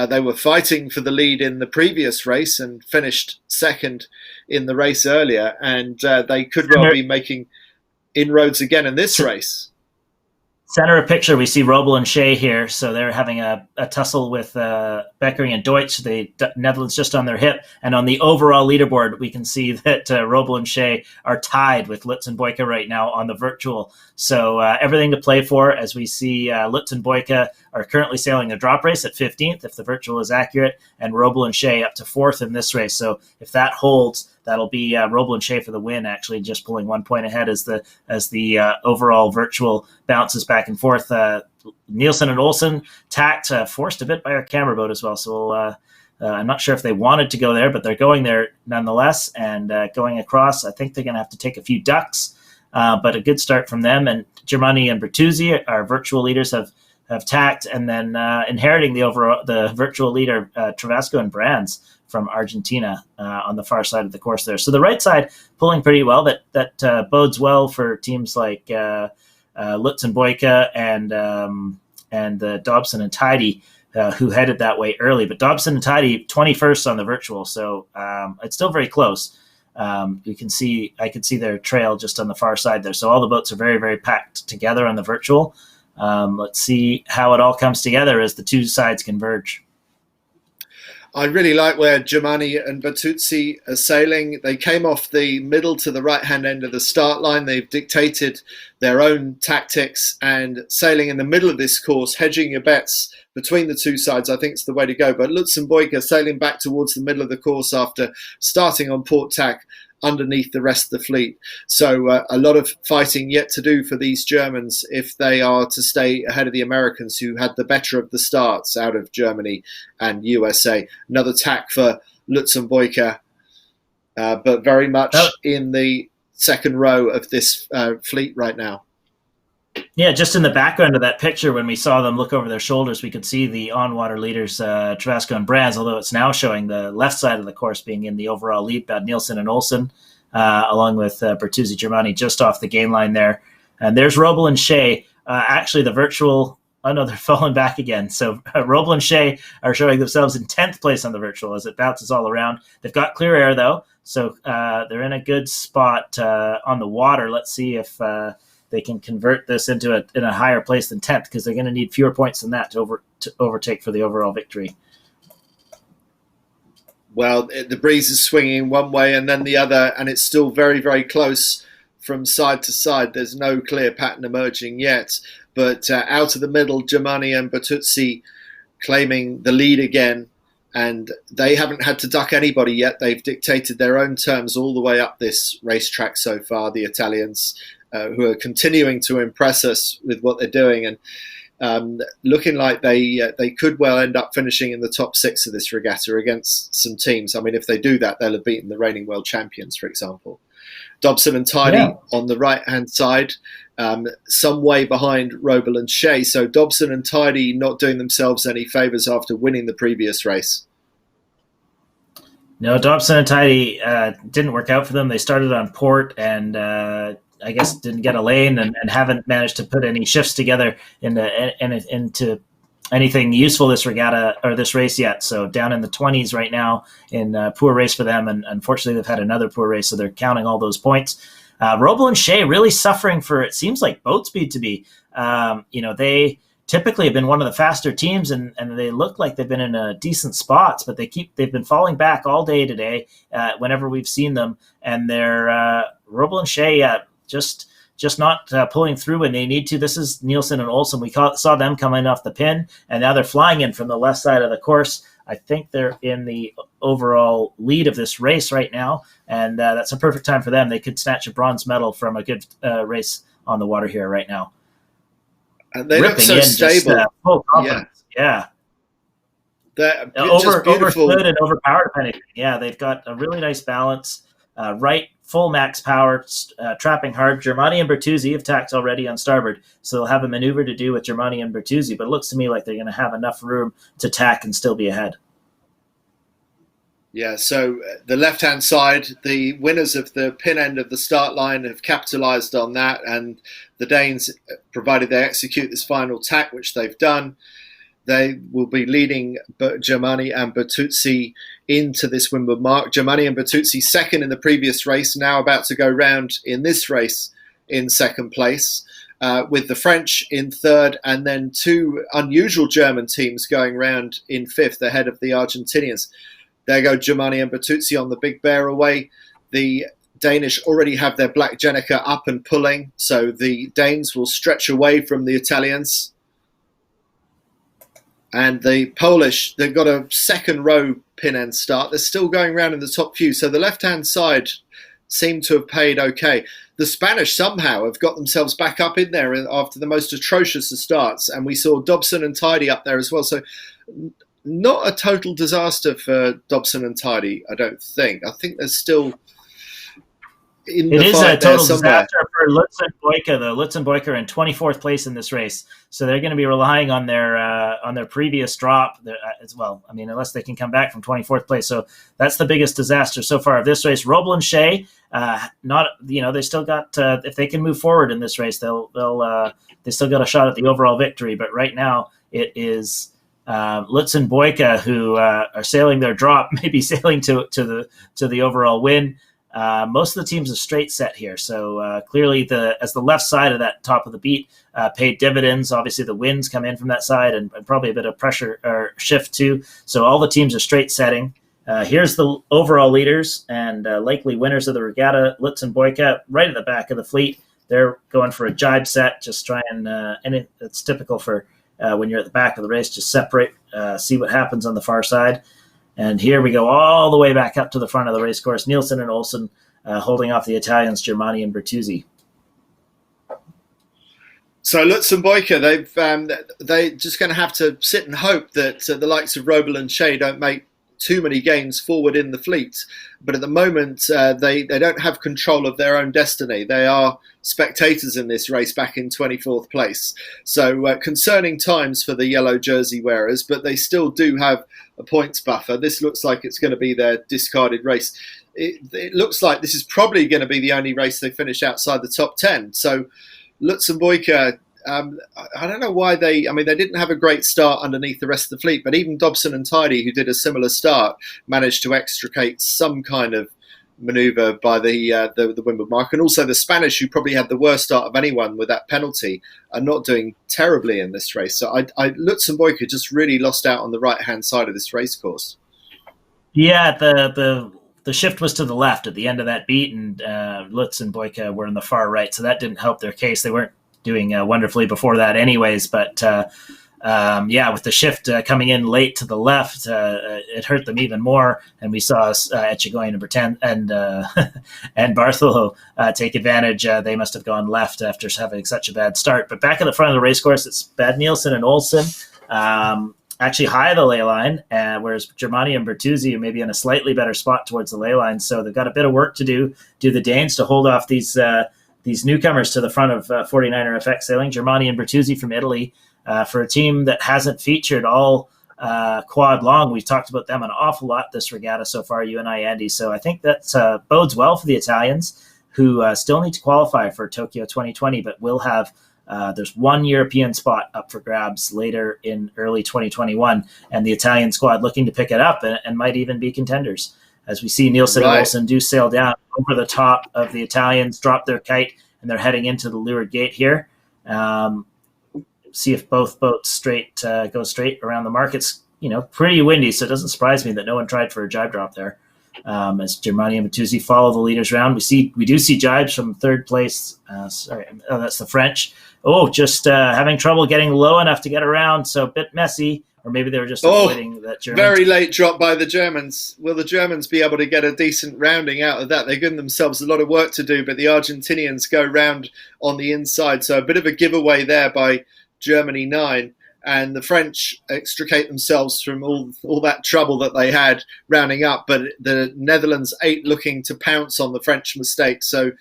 they were fighting for the lead in the previous race and finished second in the race earlier. And they could well be making inroads again in this race. Center of picture, we see Robel and Shea here. So they're having a tussle with Beckering and Deutsch, the Netherlands just on their hip. And on the overall leaderboard, we can see that Robel and Shea are tied with Lutz and Boyka right now on the virtual. So everything to play for, as we see Lutz and Boyka are currently sailing a drop race at 15th, if the virtual is accurate, and Robel and Shea up to 4th in this race. So if that holds, that'll be Robel and Shea for the win, actually, just pulling 1 point ahead as the overall virtual bounces back and forth. Nielsen and Olsen tacked, forced a bit by our camera boat as well. So I'm not sure if they wanted to go there, but they're going there nonetheless. And going across, I think they're going to have to take a few ducks, but a good start from them. And Germani and Bertuzzi, our virtual leaders, have tacked, and then inheriting the virtual leader, Travasco and Brands from Argentina on the far side of the course there. So the right side pulling pretty well. That bodes well for teams like Lutz and Boyka and Dobson and Tidy, who headed that way early. But Dobson and Tidy 21st on the virtual, so it's still very close. I could see their trail just on the far side there. So all the boats are very, very packed together on the virtual. Let's see how it all comes together as the two sides converge. I really like where Germani and Bertuzzi are sailing. They came off the middle to the right-hand end of the start line. They've dictated their own tactics, and sailing in the middle of this course, hedging your bets between the two sides, I think it's the way to go. But Lutz and Boyka sailing back towards the middle of the course after starting on port tack underneath the rest of the fleet. So a lot of fighting yet to do for these Germans if they are to stay ahead of the Americans, who had the better of the starts out of Germany and USA. Another tack for Lutz and Boyka, but very much in the second row of this fleet right now. Yeah, just in the background of that picture, when we saw them look over their shoulders, we could see the on-water leaders, Travasco and Brands, although it's now showing the left side of the course being in the overall lead, Bad Nielsen and Olsen, along with Bertuzzi Germani just off the gain line there. And there's Robel and Shea. Actually, the virtual... Oh, no, they're falling back again. So Robel and Shea are showing themselves in 10th place on the virtual as it bounces all around. They've got clear air, though, so they're in a good spot on the water. Let's see if... they can convert this in a higher place than 10th, because they're going to need fewer points than that to overtake for the overall victory. Well, the breeze is swinging one way and then the other, and it's still very, very close from side to side. There's no clear pattern emerging yet, but out of the middle, Germani and Bertuzzi claiming the lead again, and they haven't had to duck anybody yet. They've dictated their own terms all the way up this racetrack so far, the Italians, who are continuing to impress us with what they're doing, and looking like they could well end up finishing in the top 6 of this regatta against some teams. I mean, if they do that, they'll have beaten the reigning world champions, for example. Dobson and Tidy on the right-hand side, some way behind Robel and Shea. So Dobson and Tidy not doing themselves any favours after winning the previous race. No, Dobson and Tidy didn't work out for them. They started on port and I guess didn't get a lane and haven't managed to put any shifts together into anything useful this regatta or this race yet. So down in the 20s right now in poor race for them, and unfortunately they've had another poor race, so they're counting all those points. Robel and Shea really suffering for, it seems like, boat speed to be. They typically have been one of the faster teams, and they look like they've been in a decent spots, but they've been falling back all day today whenever we've seen them, and they're Robel and Shea just just not pulling through when they need to. This is Nielsen and Olsen. We saw them coming off the pin, and now they're flying in from the left side of the course. I think they're in the overall lead of this race right now, and that's a perfect time for them. They could snatch a bronze medal from a good race on the water here right now. And they look so stable. Full confidence. Yeah. They're just beautiful. Overstood and overpowered, if anything. Yeah, they've got a really nice balance. Right, full max power, trapping hard. Germani and Bertuzzi have tacked already on starboard, so they'll have a maneuver to do with Germani and Bertuzzi, but it looks to me like they're going to have enough room to tack and still be ahead. Yeah, so the left-hand side, the winners of the pin end of the start line have capitalized on that, and the Danes, provided they execute this final tack, which they've done, they will be leading Germani and Bertuzzi into this windward mark. Germani and Bertuzzi second in the previous race, now about to go round in this race in second place, with the French in third, and then two unusual German teams going round in fifth ahead of the Argentinians. There go Germani and Bertuzzi on the Big Bear away. The Danish already have their Black Jenica up and pulling, so the Danes will stretch away from the Italians. And the Polish, they've got a second row pin end start. They're still going around in the top few. So the left-hand side seem to have paid okay. The Spanish somehow have got themselves back up in there after the most atrocious of starts. And we saw Dobson and Tidy up there as well. So not a total disaster for Dobson and Tidy, I don't think. I think there's still... It is a total disaster for Lutz and Boyka, though. Lutz and Boyka are in 24th place in this race, so they're going to be relying on their previous drop as well. I mean, unless they can come back from 24th place, so that's the biggest disaster so far of this race. Roble and Shea, they still got if they can move forward in this race, they still got a shot at the overall victory. But right now, it is Lutz and Boyka who are sailing their drop, maybe sailing to the overall win. Most of the teams are straight set here, so clearly as the left side of that top of the beat paid dividends. Obviously, the winds come in from that side, and probably a bit of pressure or shift too. So all the teams are straight setting. Here's the overall leaders and likely winners of the regatta. Lutz and Boyka right at the back of the fleet. They're going for a jibe set, just try and it's typical for when you're at the back of the race, just separate, see what happens on the far side. And here we go all the way back up to the front of the race course. Nielsen and Olsen holding off the Italians, Germani and Bertuzzi. So Lutz and Boyka, they're just going to have to sit and hope that the likes of Roble and Shea don't make too many gains forward in the fleet. But at the moment, they don't have control of their own destiny. They are spectators in this race back in 24th place. So concerning times for the yellow jersey wearers, but they still do have a points buffer. This looks like it's going to be their discarded race. It looks like this is probably going to be the only race they finish outside the top 10. So Lutz and Boyka, I don't know why they didn't have a great start underneath the rest of the fleet, but even Dobson and Tidy, who did a similar start, managed to extricate some kind of maneuver by the windward mark. And also the Spanish, who probably had the worst start of anyone with that penalty, are not doing terribly in this race. So Lutz and Boyka just really lost out on the right-hand side of this race course. Yeah, the shift was to the left at the end of that beat, and Lutz and Boyka were in the far right, so that didn't help their case. They weren't doing wonderfully before that anyways, but with the shift coming in late to the left, it hurt them even more, and we saw Echegoyen and Bartholomew take advantage. They must have gone left after having such a bad start. But back at the front of the race course, it's Bad Nielsen and Olsen actually high of the ley line, whereas Germani and Bertuzzi are maybe in a slightly better spot towards the ley line, so they've got a bit of work to do the Danes to hold off these newcomers to the front of 49er FX sailing. Germani and Bertuzzi from Italy, for a team that hasn't featured all quad long. We've talked about them an awful lot this regatta so far, you and I, Andy. So I think that bodes well for the Italians, who still need to qualify for Tokyo 2020, but will have there's one European spot up for grabs later in early 2021, and the Italian squad looking to pick it up and might even be contenders. As we see Nielsen and Olsen do sail down over the top of the Italians, drop their kite, and they're heading into the leeward gate here. See if both boats go straight around the mark. It's pretty windy, so it doesn't surprise me that no one tried for a jibe drop there. as Germani and Matuzzi follow the leaders around. We do see jibes from third place. That's the French. Just having trouble getting low enough to get around, so a bit messy. Or maybe they were just avoiding that German. Very late drop by the Germans. Will the Germans be able to get a decent rounding out of that? They've given themselves a lot of work to do, but the Argentinians go round on the inside. So a bit of a giveaway there by Germany 9. And the French extricate themselves from all that trouble that they had rounding up. But the Netherlands 8 looking to pounce on the French mistake. So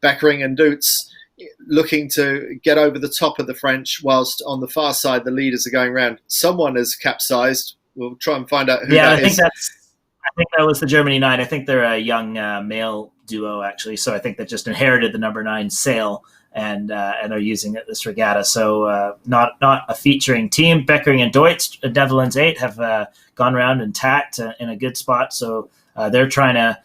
Beckering and Dutz looking to get over the top of the French, whilst on the far side the leaders are going around. Someone has capsized. We'll try and find out who that is. I think that was the Germany 9. I think they're a young male duo, actually. So I think they just inherited the number 9 sail and are using it this regatta. So not a featuring team. Beckering and Deutsch, Netherlands 8, have gone around and tacked in a good spot. So they're trying to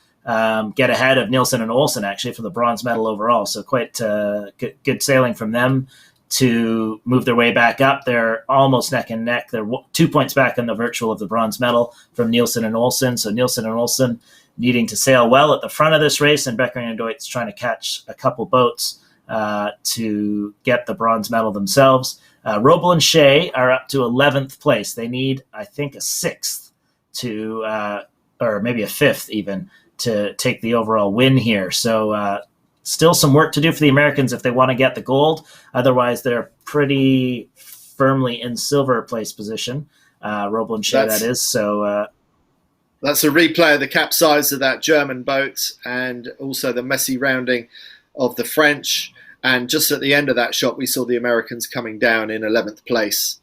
get ahead of Nielsen and Olsen, actually, for the bronze medal overall. So quite good sailing from them to move their way back up. They're almost neck and neck. They're 2 points back on the virtual of the bronze medal from Nielsen and Olsen. So Nielsen and Olsen needing to sail well at the front of this race, and Beckering and Deutsch trying to catch a couple boats to get the bronze medal themselves. Robel and Shea are up to 11th place. They need, I think, a 6th or maybe a 5th even, to take the overall win here. So still some work to do for the Americans if they want to get the gold. Otherwise, they're pretty firmly in silver place position. Robel and Shea, that is. So that's a replay of the capsize of that German boat and also the messy rounding of the French. And just at the end of that shot, we saw the Americans coming down in 11th place.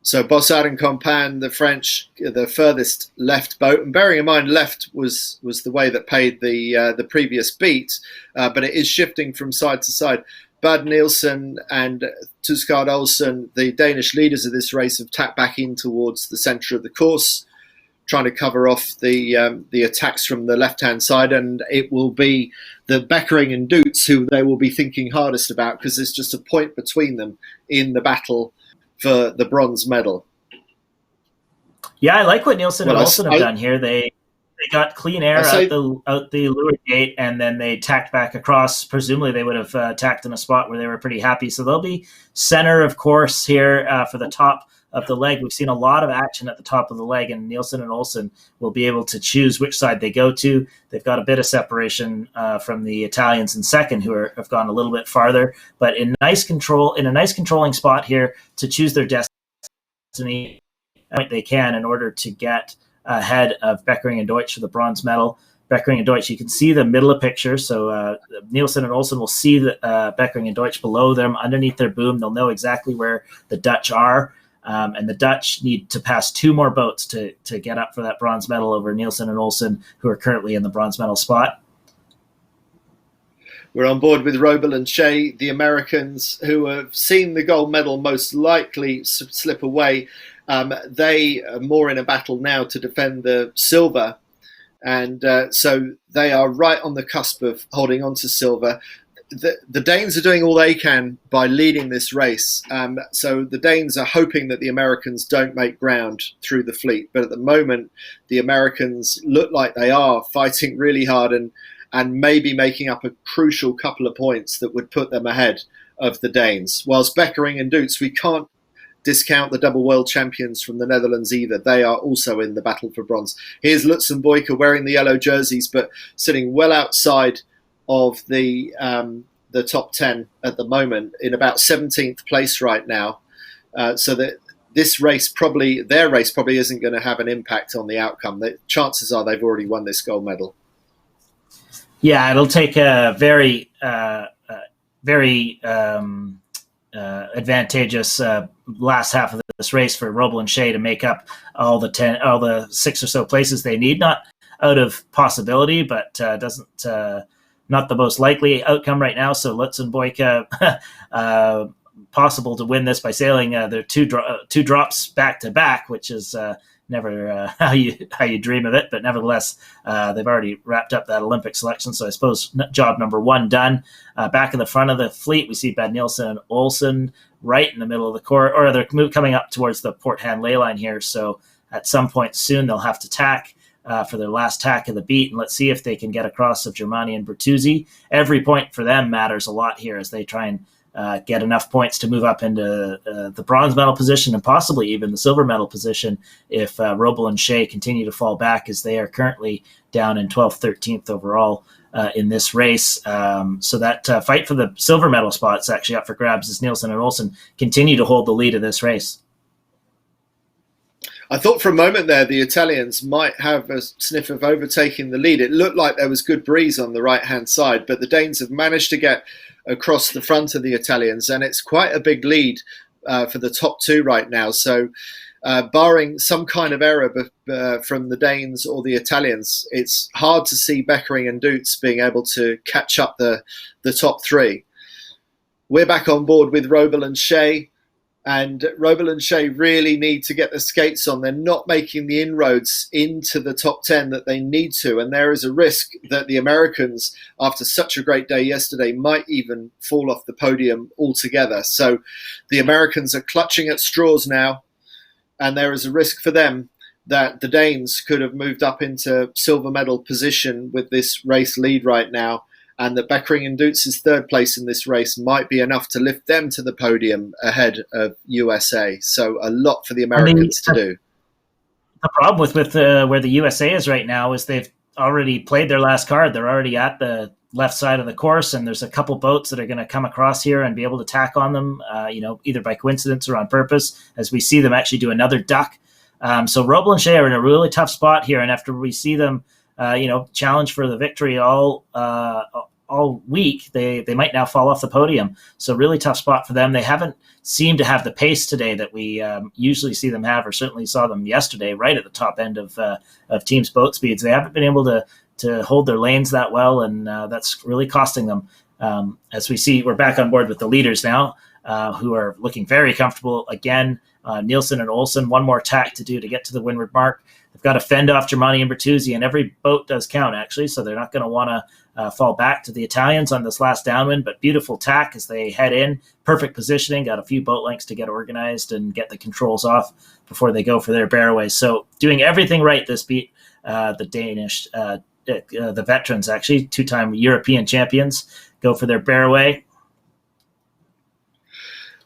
So Bossard and Compagne, the French, the furthest left boat. And bearing in mind, left was the way that paid the previous beat, but it is shifting from side to side. Bad Nielsen and Tuskard Olsen, the Danish leaders of this race, have tapped back in towards the centre of the course, trying to cover off the attacks from the left-hand side. And it will be the Beckering and Dutz who they will be thinking hardest about, because there's just a point between them in the battle for the bronze medal. Yeah, I like what Nielsen and Olsen have done here. They got clean air out the leeward gate, and then they tacked back across. Presumably they would have tacked in a spot where they were pretty happy. So they'll be center of course here for the top of the leg. We've seen a lot of action at the top of the leg, and Nielsen and Olsen will be able to choose which side they go to. They've got a bit of separation from the Italians in second, who have gone a little bit farther, but in a nice controlling spot here to choose their destiny they can in order to get ahead of Beckering and Deutsch for the bronze medal. Beckering and Deutsch, you can see the middle of picture. So Nielsen and Olsen will see the Beckering and Deutsch below them, underneath their boom. They'll know exactly where the Dutch are. And the Dutch need to pass 2 more boats to get up for that bronze medal over Nielsen and Olsen, who are currently in the bronze medal spot. We're on board with Robel and Shea, the Americans, who have seen the gold medal most likely slip away. They are more in a battle now to defend the silver. And so they are right on the cusp of holding on to silver. The Danes are doing all they can by leading this race. So the Danes are hoping that the Americans don't make ground through the fleet. But at the moment, the Americans look like they are fighting really hard and maybe making up a crucial couple of points that would put them ahead of the Danes. Whilst Beckering and Dutz, we can't discount the double world champions from the Netherlands either. They are also in the battle for bronze. Here's Lutz and Boyka wearing the yellow jerseys, but sitting well outside of the top 10 at the moment, in about 17th place right now. So that their race probably isn't going to have an impact on the outcome. The chances are they've already won this gold medal. Yeah, it'll take a very advantageous last half of this race for Robel and Shea to make up all the 6 or so places they need. Not out of possibility, but doesn't not the most likely outcome right now. So Lutz and Boyka possible to win this by sailing their two drops back to back, which is never how you dream of it. But nevertheless, they've already wrapped up that Olympic selection. So I suppose job number 1 done. Back in the front of the fleet, we see Bad Nielsen and Olsen right in the middle of the court, or they're coming up towards the port hand ley line here. So at some point soon, they'll have to tack. for their last tack of the beat. And let's see if they can get across of Germani and Bertuzzi. Every point for them matters a lot here as they try and get enough points to move up into the bronze medal position and possibly even the silver medal position if Robel and Shea continue to fall back, as they are currently down in 12th, 13th overall in this race. So that fight for the silver medal spot is actually up for grabs as Nielsen and Olsen continue to hold the lead of this race. I thought for a moment there the Italians might have a sniff of overtaking the lead. It looked like there was good breeze on the right-hand side, but the Danes have managed to get across the front of the Italians, and it's quite a big lead for the top two right now. So barring some kind of error from the Danes or the Italians, it's hard to see Beckering and Dutz being able to catch up the top three. We're back on board with Robel and Shea. And Robel and Shea really need to get the skates on. They're not making the inroads into the top 10 that they need to. And there is a risk that the Americans, after such a great day yesterday, might even fall off the podium altogether. So the Americans are clutching at straws now. And there is a risk for them that the Danes could have moved up into silver medal position with this race lead right now. And that Beckering and Dutz's third place in this race might be enough to lift them to the podium ahead of USA. So a lot for the Americans to do. The problem with where the USA is right now is they've already played their last card. They're already at the left side of the course, and there's a couple boats that are going to come across here and be able to tack on them, either by coincidence or on purpose, as we see them actually do another duck. So Robel and Shea are in a really tough spot here, and after we see them challenge for the victory all week, they might now fall off the podium. So really tough spot for them. They haven't seemed to have the pace today that we usually see them have, or certainly saw them yesterday, right at the top end of teams' boat speeds. They haven't been able to hold their lanes that well, and that's really costing them. As we see, we're back on board with the leaders now, who are looking very comfortable again. Nielsen and Olsen, one more tack to do to get to the windward mark. They've got to fend off Germani and Bertuzzi, and every boat does count, actually, so they're not going to want to fall back to the Italians on this last downwind, but beautiful tack as they head in. Perfect positioning, got a few boat lengths to get organized and get the controls off before they go for their bearaways. So doing everything right this beat, the Danish, the veterans, actually, two-time European champions, go for their bearaway.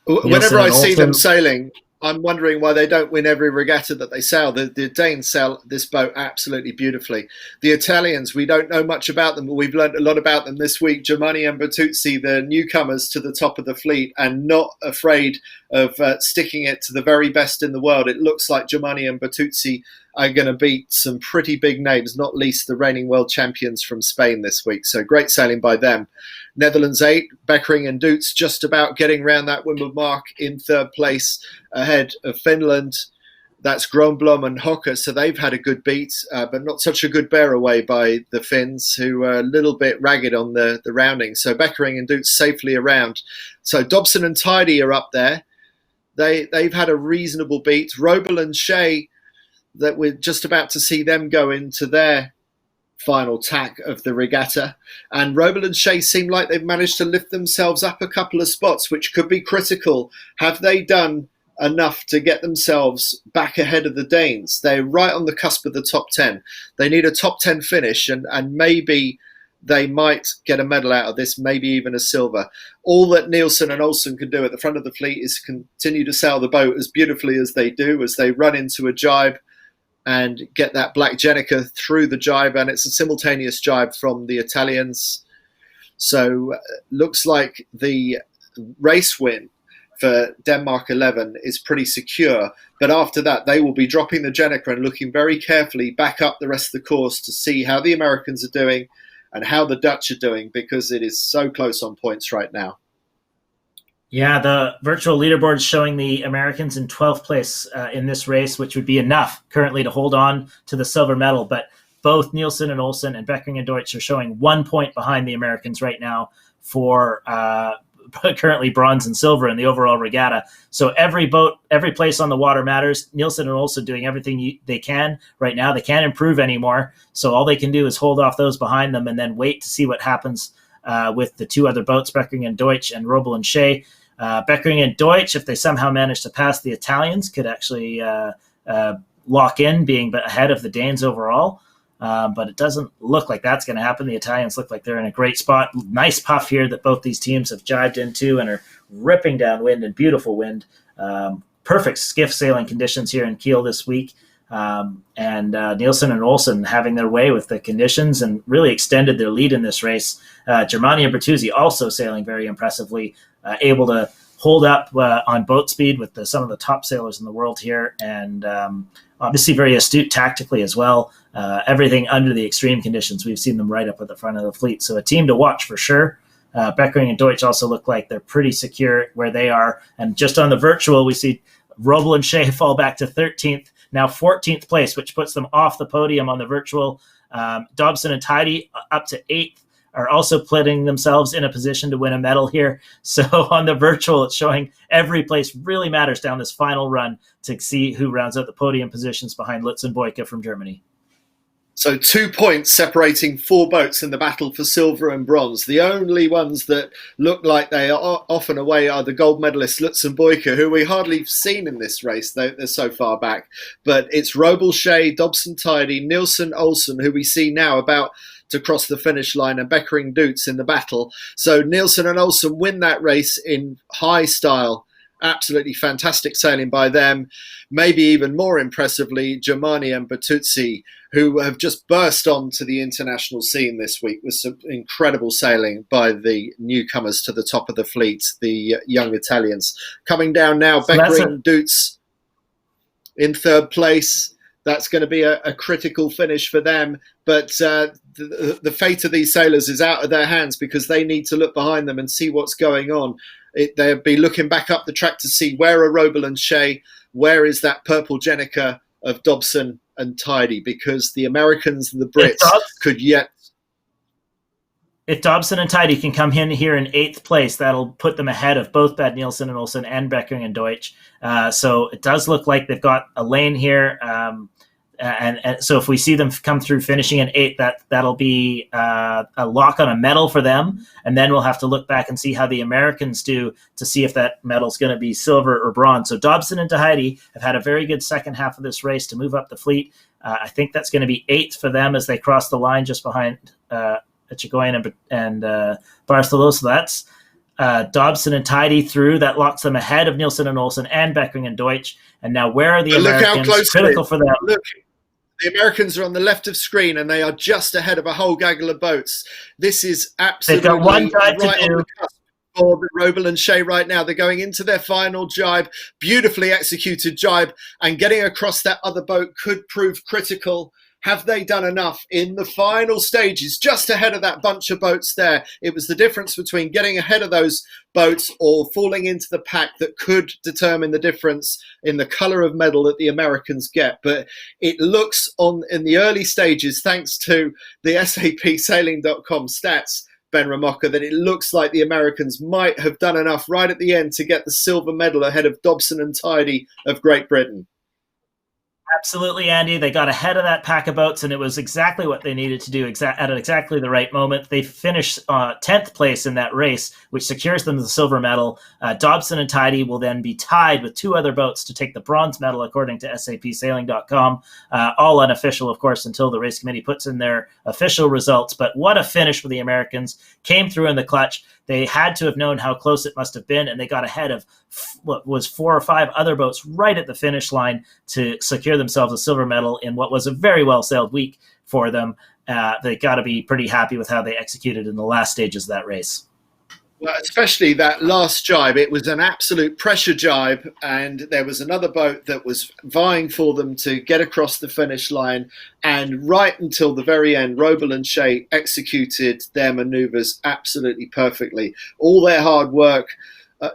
Whenever I see them sailing, I'm wondering why they don't win every regatta that they sail. The Danes sail this boat absolutely beautifully. The Italians, we don't know much about them, but we've learned a lot about them this week. Germani and Bertuzzi, the newcomers to the top of the fleet, and not afraid of sticking it to the very best in the world. It looks like Germani and Bertuzzi are going to beat some pretty big names, not least the reigning world champions from Spain this week. So great sailing by them. Netherlands 8, Beckering and Dutz just about getting round that windward mark in third place ahead of Finland. That's Gronblom and Woche, so they've had a good beat, but not such a good bear away by the Finns, who are a little bit ragged on the rounding. So Beckering and Dutz safely around. So Dobson and Tidy are up there. They've had a reasonable beat. Robel and Shea, that we're just about to see them go into their final tack of the regatta. And Robel and Shea seem like they've managed to lift themselves up a couple of spots, which could be critical. Have they done enough to get themselves back ahead of the Danes? They're right on the cusp of the top 10. They need a top 10 finish, and maybe they might get a medal out of this, maybe even a silver. All that Nielsen and Olsen can do at the front of the fleet is continue to sail the boat as beautifully as they do, as they run into a jibe and get that black Jenica through the jibe, and it's a simultaneous jibe from the Italians. So looks like the race win for Denmark 11 is pretty secure, but after that they will be dropping the Jenica and looking very carefully back up the rest of the course to see how the Americans are doing and how the Dutch are doing, because it is so close on points right now. Yeah, the virtual leaderboard is showing the Americans in 12th place in this race, which would be enough currently to hold on to the silver medal. But both Nielsen and Olsen and Beckering and Deutsch are showing 1 point behind the Americans right now for currently bronze and silver in the overall regatta. So every boat, every place on the water matters. Nielsen and Olsen doing everything they can right now. They can't improve anymore. So all they can do is hold off those behind them and then wait to see what happens with the two other boats, Beckering and Deutsch and Robel and Shea. Beckering and Deutsch, if they somehow manage to pass the Italians, could actually lock in being ahead of the Danes overall. but it doesn't look like that's going to happen. The Italians look like they're in a great spot. Nice puff here that both these teams have jived into and are ripping downwind and beautiful wind. Perfect skiff sailing conditions here in Kiel this week. And Nielsen and Olsen having their way with the conditions and really extended their lead in this race. Germani and Bertuzzi also sailing very impressively, able to hold up on boat speed with some of the top sailors in the world here, and obviously very astute tactically as well. Everything under the extreme conditions, we've seen them right up at the front of the fleet. So a team to watch for sure. Beckering and Deutsch also look like they're pretty secure where they are. And just on the virtual, we see Robel and Shea fall back to 13th, now 14th place, which puts them off the podium on the virtual. Dobson and Tidy up to 8th are also putting themselves in a position to win a medal here. So on the virtual, it's showing every place really matters down this final run to see who rounds out the podium positions behind Lutz and Boyka from Germany. So 2 points separating 4 boats in the battle for silver and bronze. The only ones that look like they are off and away are the gold medalists Lutz and Boyka, who we hardly seen in this race. They're so far back. But it's Robel, Shea, Dobson, Tidy, Nielsen, Olsen, who we see now about to cross the finish line, and Beckering Dutz in the battle. So Nielsen and Olsen win that race in high style. Absolutely fantastic sailing by them. Maybe even more impressively, Germani and Bertuzzi, who have just burst onto the international scene this week with some incredible sailing by the newcomers to the top of the fleet, the young Italians. Coming down now, So Beckering Dutz in 3rd place. That's going to be a critical finish for them. But the fate of these sailors is out of their hands because they need to look behind them and see what's going on. They'll be looking back up the track to see where are Robel and Shea, where is that purple Jenica of Dobson and Tidy, because the Americans and the Brits could yet... If Dobson and Tidy can come in here in 8th place, that'll put them ahead of both Bad Nielsen and Olsen and Beckering and Deutsch. So it does look like they've got a lane here. And so if we see them come through finishing in 8th, that'll be a lock on a medal for them. And then we'll have to look back and see how the Americans do to see if that medal's going to be silver or bronze. So Dobson and Tidy have had a very good second half of this race to move up the fleet. I think that's going to be 8th for them as they cross the line just behind Chigoyan and Bartholo. So that's Dobson and Tidy through. That locks them ahead of Nielsen and Olsen and Beckering and Deutsch. And now where are the Americans? Look how close critical for them. Look, the Americans are on the left of screen and they are just ahead of a whole gaggle of boats. This is absolutely They've got one dive right to do. on the cusp for Robel and Shea right now. They're going into their final jibe, beautifully executed jibe, and getting across that other boat could prove critical. Have they done enough in the final stages, just ahead of that bunch of boats there? It was the difference between getting ahead of those boats or falling into the pack that could determine the difference in the colour of medal that the Americans get. But it looks in the early stages, thanks to the SAPsailing.com stats, Ben Ramoka, that it looks like the Americans might have done enough right at the end to get the silver medal ahead of Dobson and Tidy of Great Britain. Absolutely, Andy. They got ahead of that pack of boats, and it was exactly what they needed to do at exactly the right moment. They finished 10th place in that race, which secures them the silver medal. Dobson and Tidy will then be tied with 2 other boats to take the bronze medal, according to SAPsailing.com. All unofficial, of course, until the race committee puts in their official results. But what a finish for the Americans. Came through in the clutch. They had to have known how close it must have been, and they got ahead of what was 4 or 5 other boats right at the finish line to secure themselves a silver medal in what was a very well-sailed week for them. They got to be pretty happy with how they executed in the last stages of that race. Well, especially that last jibe. It was an absolute pressure jibe, and there was another boat that was vying for them to get across the finish line. And right until the very end, Robel and Shea executed their manoeuvres absolutely perfectly. All their hard work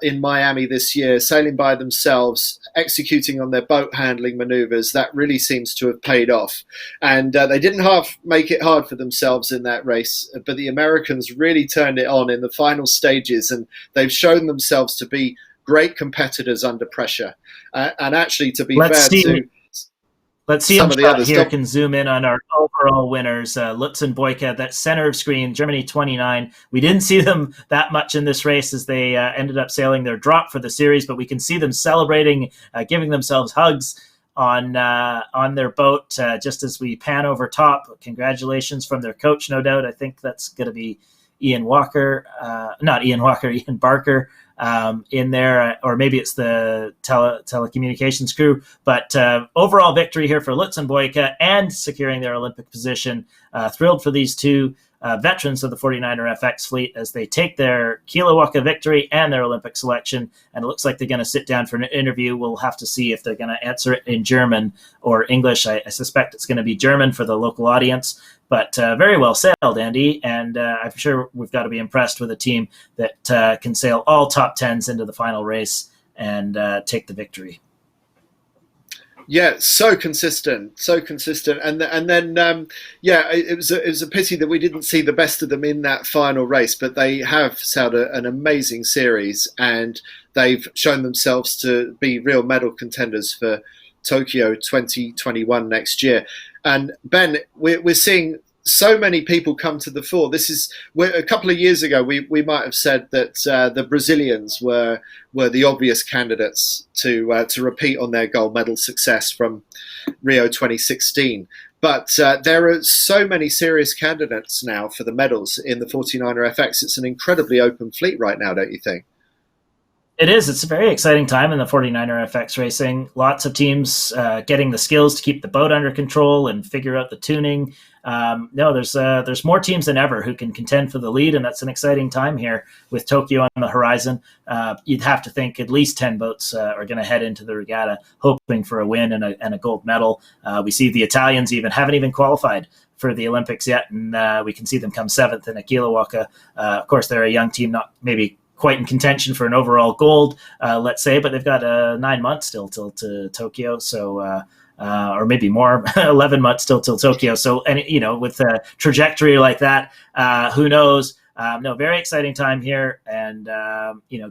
in Miami this year, sailing by themselves, executing on their boat handling manoeuvres, that really seems to have paid off. And they didn't half make it hard for themselves in that race, but the Americans really turned it on in the final stages, and they've shown themselves to be great competitors under pressure. And actually, to be fair to Let's see some them of the others. here. Can zoom in on our overall winners. Lutz and Boyka, that center of screen, Germany 29. We didn't see them that much in this race as they ended up sailing their drop for the series, but we can see them celebrating, giving themselves hugs. on their boat just as we pan over top. Congratulations from their coach, no doubt. I think that's going to be Ian Barker in there, or maybe it's the telecommunications crew. But overall victory here for Lutz and Boyka and securing their Olympic position. Thrilled for these two veterans of the 49er FX fleet as they take their Kieler Woche victory and their Olympic selection. And it looks like they're going to sit down for an interview. We'll have to see if they're going to answer it in German or English. I suspect it's going to be German for the local audience. But very well sailed, Andy. And I'm sure we've got to be impressed with a team that can sail all top tens into the final race and take the victory. Yeah, so consistent, and then it was a pity that we didn't see the best of them in that final race, but they have sailed an amazing series, and they've shown themselves to be real medal contenders for Tokyo 2021 next year. And Ben, we're seeing so many people come to the fore. A couple of years ago, we might have said that the Brazilians were the obvious candidates to repeat on their gold medal success from Rio 2016. But there are so many serious candidates now for the medals in the 49er FX. It's an incredibly open fleet right now, don't you think? It is. It's a very exciting time in the 49er FX racing. Lots of teams getting the skills to keep the boat under control and figure out the tuning. There's more teams than ever who can contend for the lead, and that's an exciting time here with Tokyo on the horizon. You'd have to think at least 10 boats are going to head into the regatta, hoping for a win and a gold medal. We see the Italians haven't even qualified for the Olympics yet, and we can see them come 7th in a Kieler Woche. Of course, they're a young team, not maybe quite in contention for an overall gold, let's say, but they've got 9 months still till to Tokyo, so or maybe more, 11 months still till Tokyo. So, and with a trajectory like that, who knows? Very exciting time here, and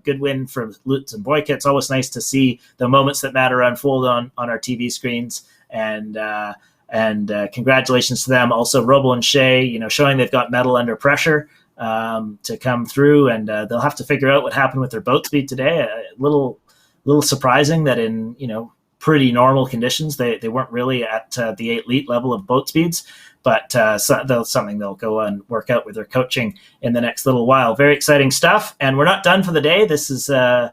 good win for Lutz and Boyka. It's always nice to see the moments that matter unfold on our TV screens, and congratulations to them. Also, Roble and Shea, showing they've got medal under pressure to come through, and they'll have to figure out what happened with their boat speed today. A little surprising that in pretty normal conditions they weren't really at the elite level of boat speeds, but something they'll go and work out with their coaching in the next little while. Very exciting stuff, and we're not done for the day. This is 49er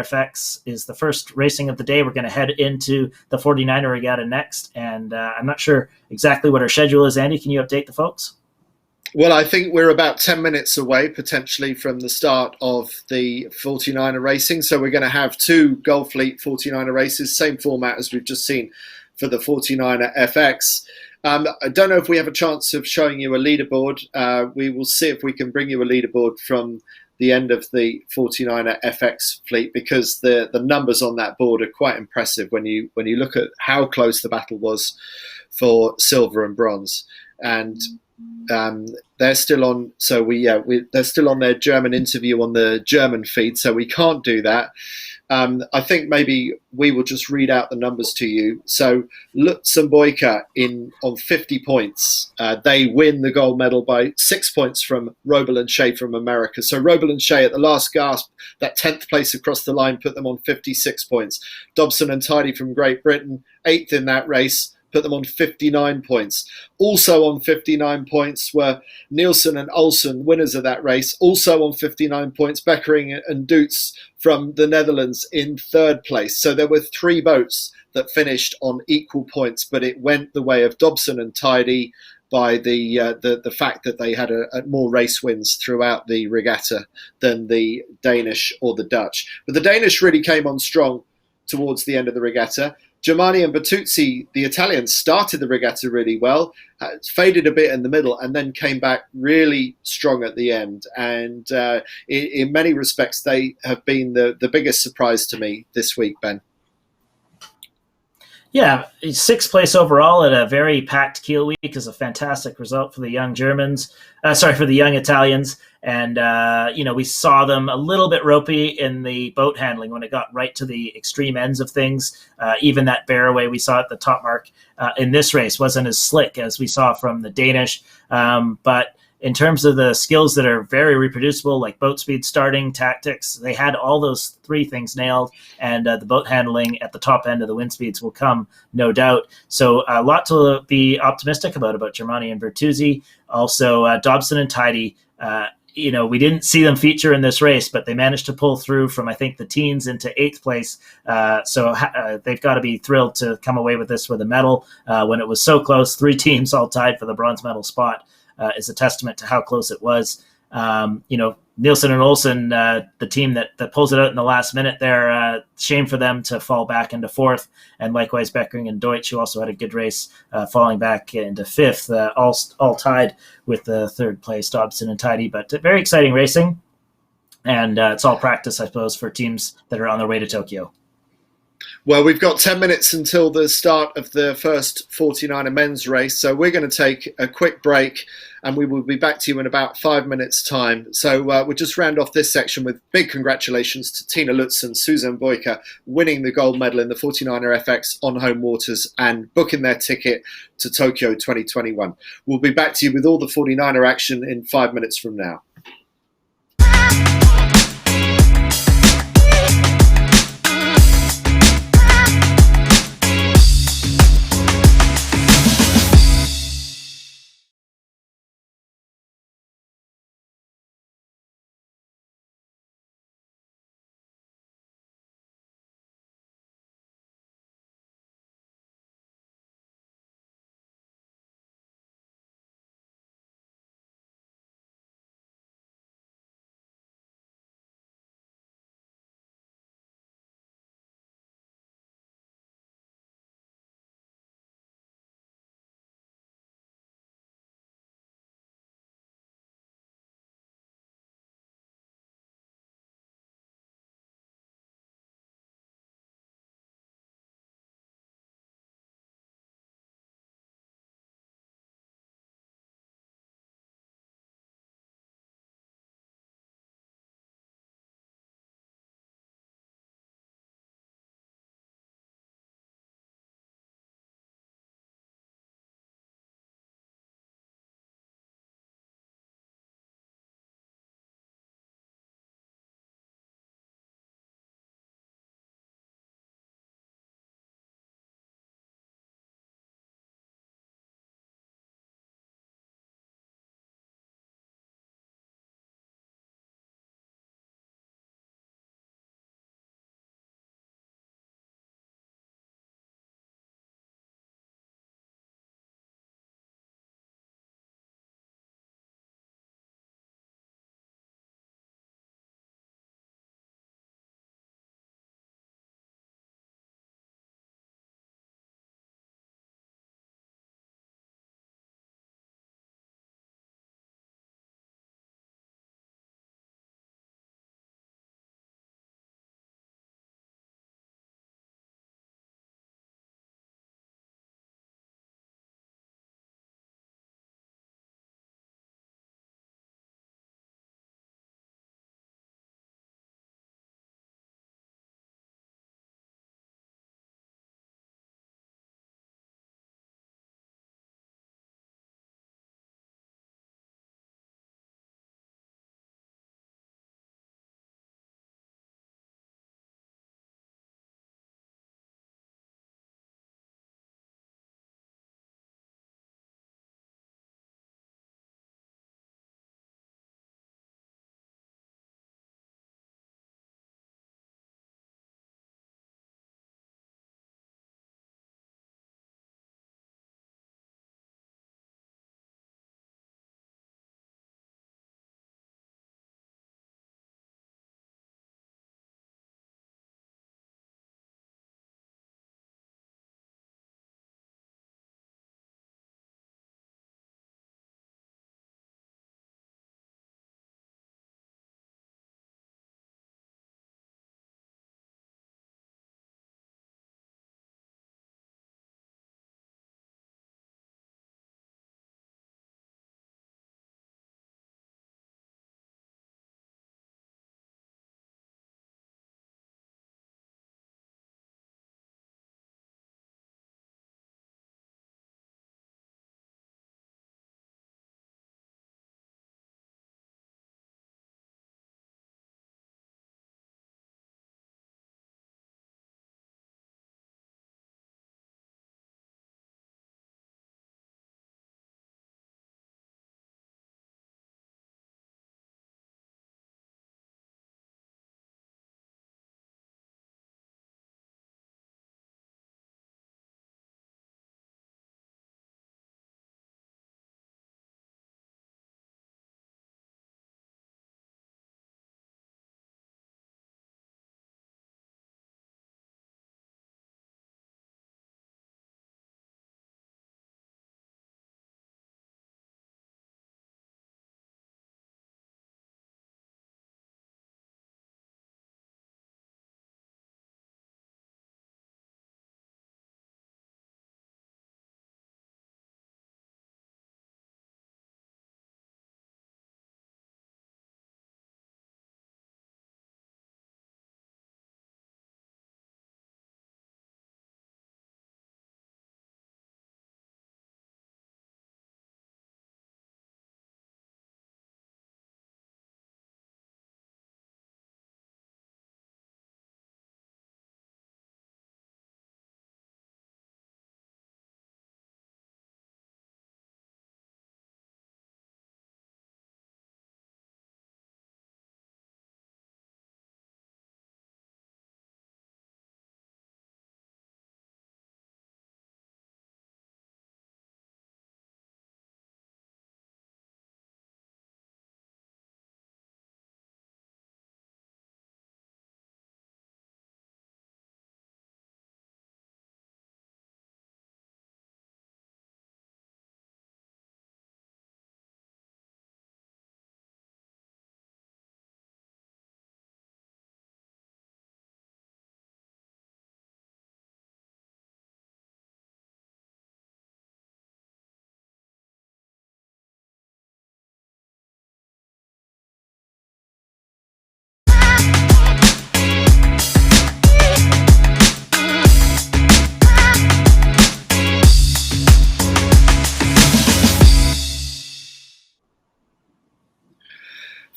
FX is the first racing of the day. We're going to head into the 49er regatta next, and I'm not sure exactly what our schedule is. Andy, can you update the folks? Well, I think we're about 10 minutes away, potentially, from the start of the 49er racing. So we're going to have 2 Gulf Fleet 49er races, same format as we've just seen for the 49er FX. I don't know if we have a chance of showing you a leaderboard. We will see if we can bring you a leaderboard from the end of the 49er FX fleet, because the numbers on that board are quite impressive when you look at how close the battle was for silver and bronze. And they're still on. So they're still on their German interview on the German feed. So we can't do that. I think maybe we will just read out the numbers to you. So Lutz and Boyka on 50 points. They win the gold medal by 6 points from Roble and Shea from America. So Roble and Shea at the last gasp, that 10th place across the line, put them on 56 points. Dobson and Tidy from Great Britain, 8th in that race, put them on 59 points. Also on 59 points were Nielsen and Olsen, winners of that race. Also on 59 points, Beckering and Doets from the Netherlands in 3rd place. So there were 3 boats that finished on equal points, but it went the way of Dobson and Tidy by the fact that they had more race wins throughout the regatta than the Danish or the Dutch. But the Danish really came on strong towards the end of the regatta. Germani and Bertuzzi, the Italians, started the regatta really well, faded a bit in the middle, and then came back really strong at the end. And in many respects, they have been the biggest surprise to me this week, Ben. Yeah, 6th place overall at a very packed Kiel week is a fantastic result for the young for the young Italians. And, we saw them a little bit ropey in the boat handling when it got right to the extreme ends of things. Even that bearaway we saw at the top mark in this race wasn't as slick as we saw from the Danish. But in terms of the skills that are very reproducible, like boat speed, starting, tactics, they had all those three things nailed, and the boat handling at the top end of the wind speeds will come, no doubt. So a lot to be optimistic about Germani and Bertuzzi. Also, Dobson and Tidy. We didn't see them feature in this race, but they managed to pull through from, I think, the teens into 8th place. So they've got to be thrilled to come away with this with a medal when it was so close. 3 teams all tied for the bronze medal spot is a testament to how close it was. Nielsen and Olsen, the team that pulls it out in the last minute there, shame for them to fall back into 4th. And likewise, Beckering and Deutsch, who also had a good race, falling back into 5th, all tied with the 3rd place, Dobson and Tidy. But very exciting racing. And it's all practice, I suppose, for teams that are on their way to Tokyo. Well, we've got 10 minutes until the start of the first 49er men's race. So we're going to take a quick break and we will be back to you in about 5 minutes' time. So we'll just round off this section with big congratulations to Tina Lutz and Susan Boyka winning the gold medal in the 49er FX on home waters and booking their ticket to Tokyo 2021. We'll be back to you with all the 49er action in 5 minutes from now.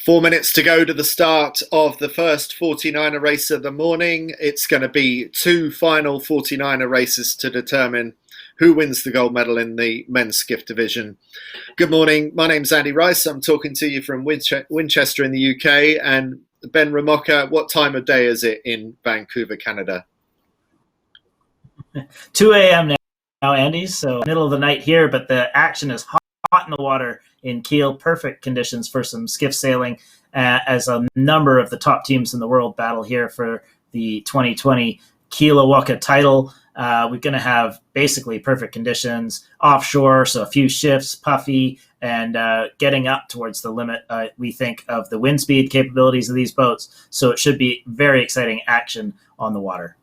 4 minutes to go to the start of the first 49er race of the morning. It's going to be two final 49er races to determine who wins the gold medal in the men's skiff division. Good morning. My name's Andy Rice. I'm talking to you from Winchester in the UK. And Ben Ramoka, what time of day is it in Vancouver, Canada? 2 a.m. now, Andy. So middle of the night here, but the action is hot in the water in Kiel. Perfect conditions for some skiff sailing as a number of the top teams in the world battle here for the 2020 Kieler Woche title. We're going to have basically perfect conditions offshore, so a few shifts, puffy, and getting up towards the limit, we think, of the wind speed capabilities of these boats. So it should be very exciting action on the water.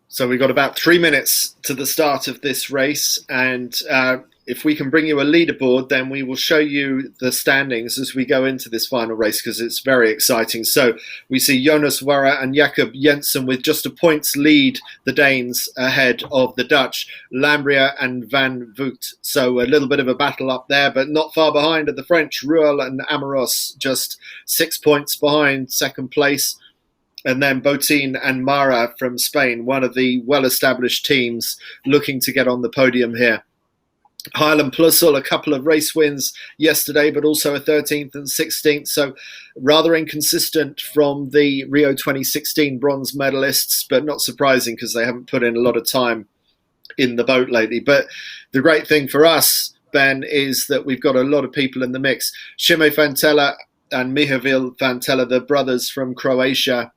So we've got about 3 minutes to the start of this race, and if we can bring you a leaderboard, then we will show you the standings as we go into this final race, because it's very exciting. So we see Jonas Warra and Jakob Jensen with just a points lead, the Danes ahead of the Dutch, Lambria and Van Voot. So a little bit of a battle up there, but not far behind are the French, Ruel and Amoros, just 6 points behind second place. And then Botín and Mara from Spain, one of the well-established teams looking to get on the podium here. Highland Plussel, a couple of race wins yesterday, but also a 13th and 16th. So rather inconsistent from the Rio 2016 bronze medalists, but not surprising because they haven't put in a lot of time in the boat lately. But the great thing for us, Ben, is that we've got a lot of people in the mix. Šime Fantella and Mihavil Fantella, the brothers from Croatia,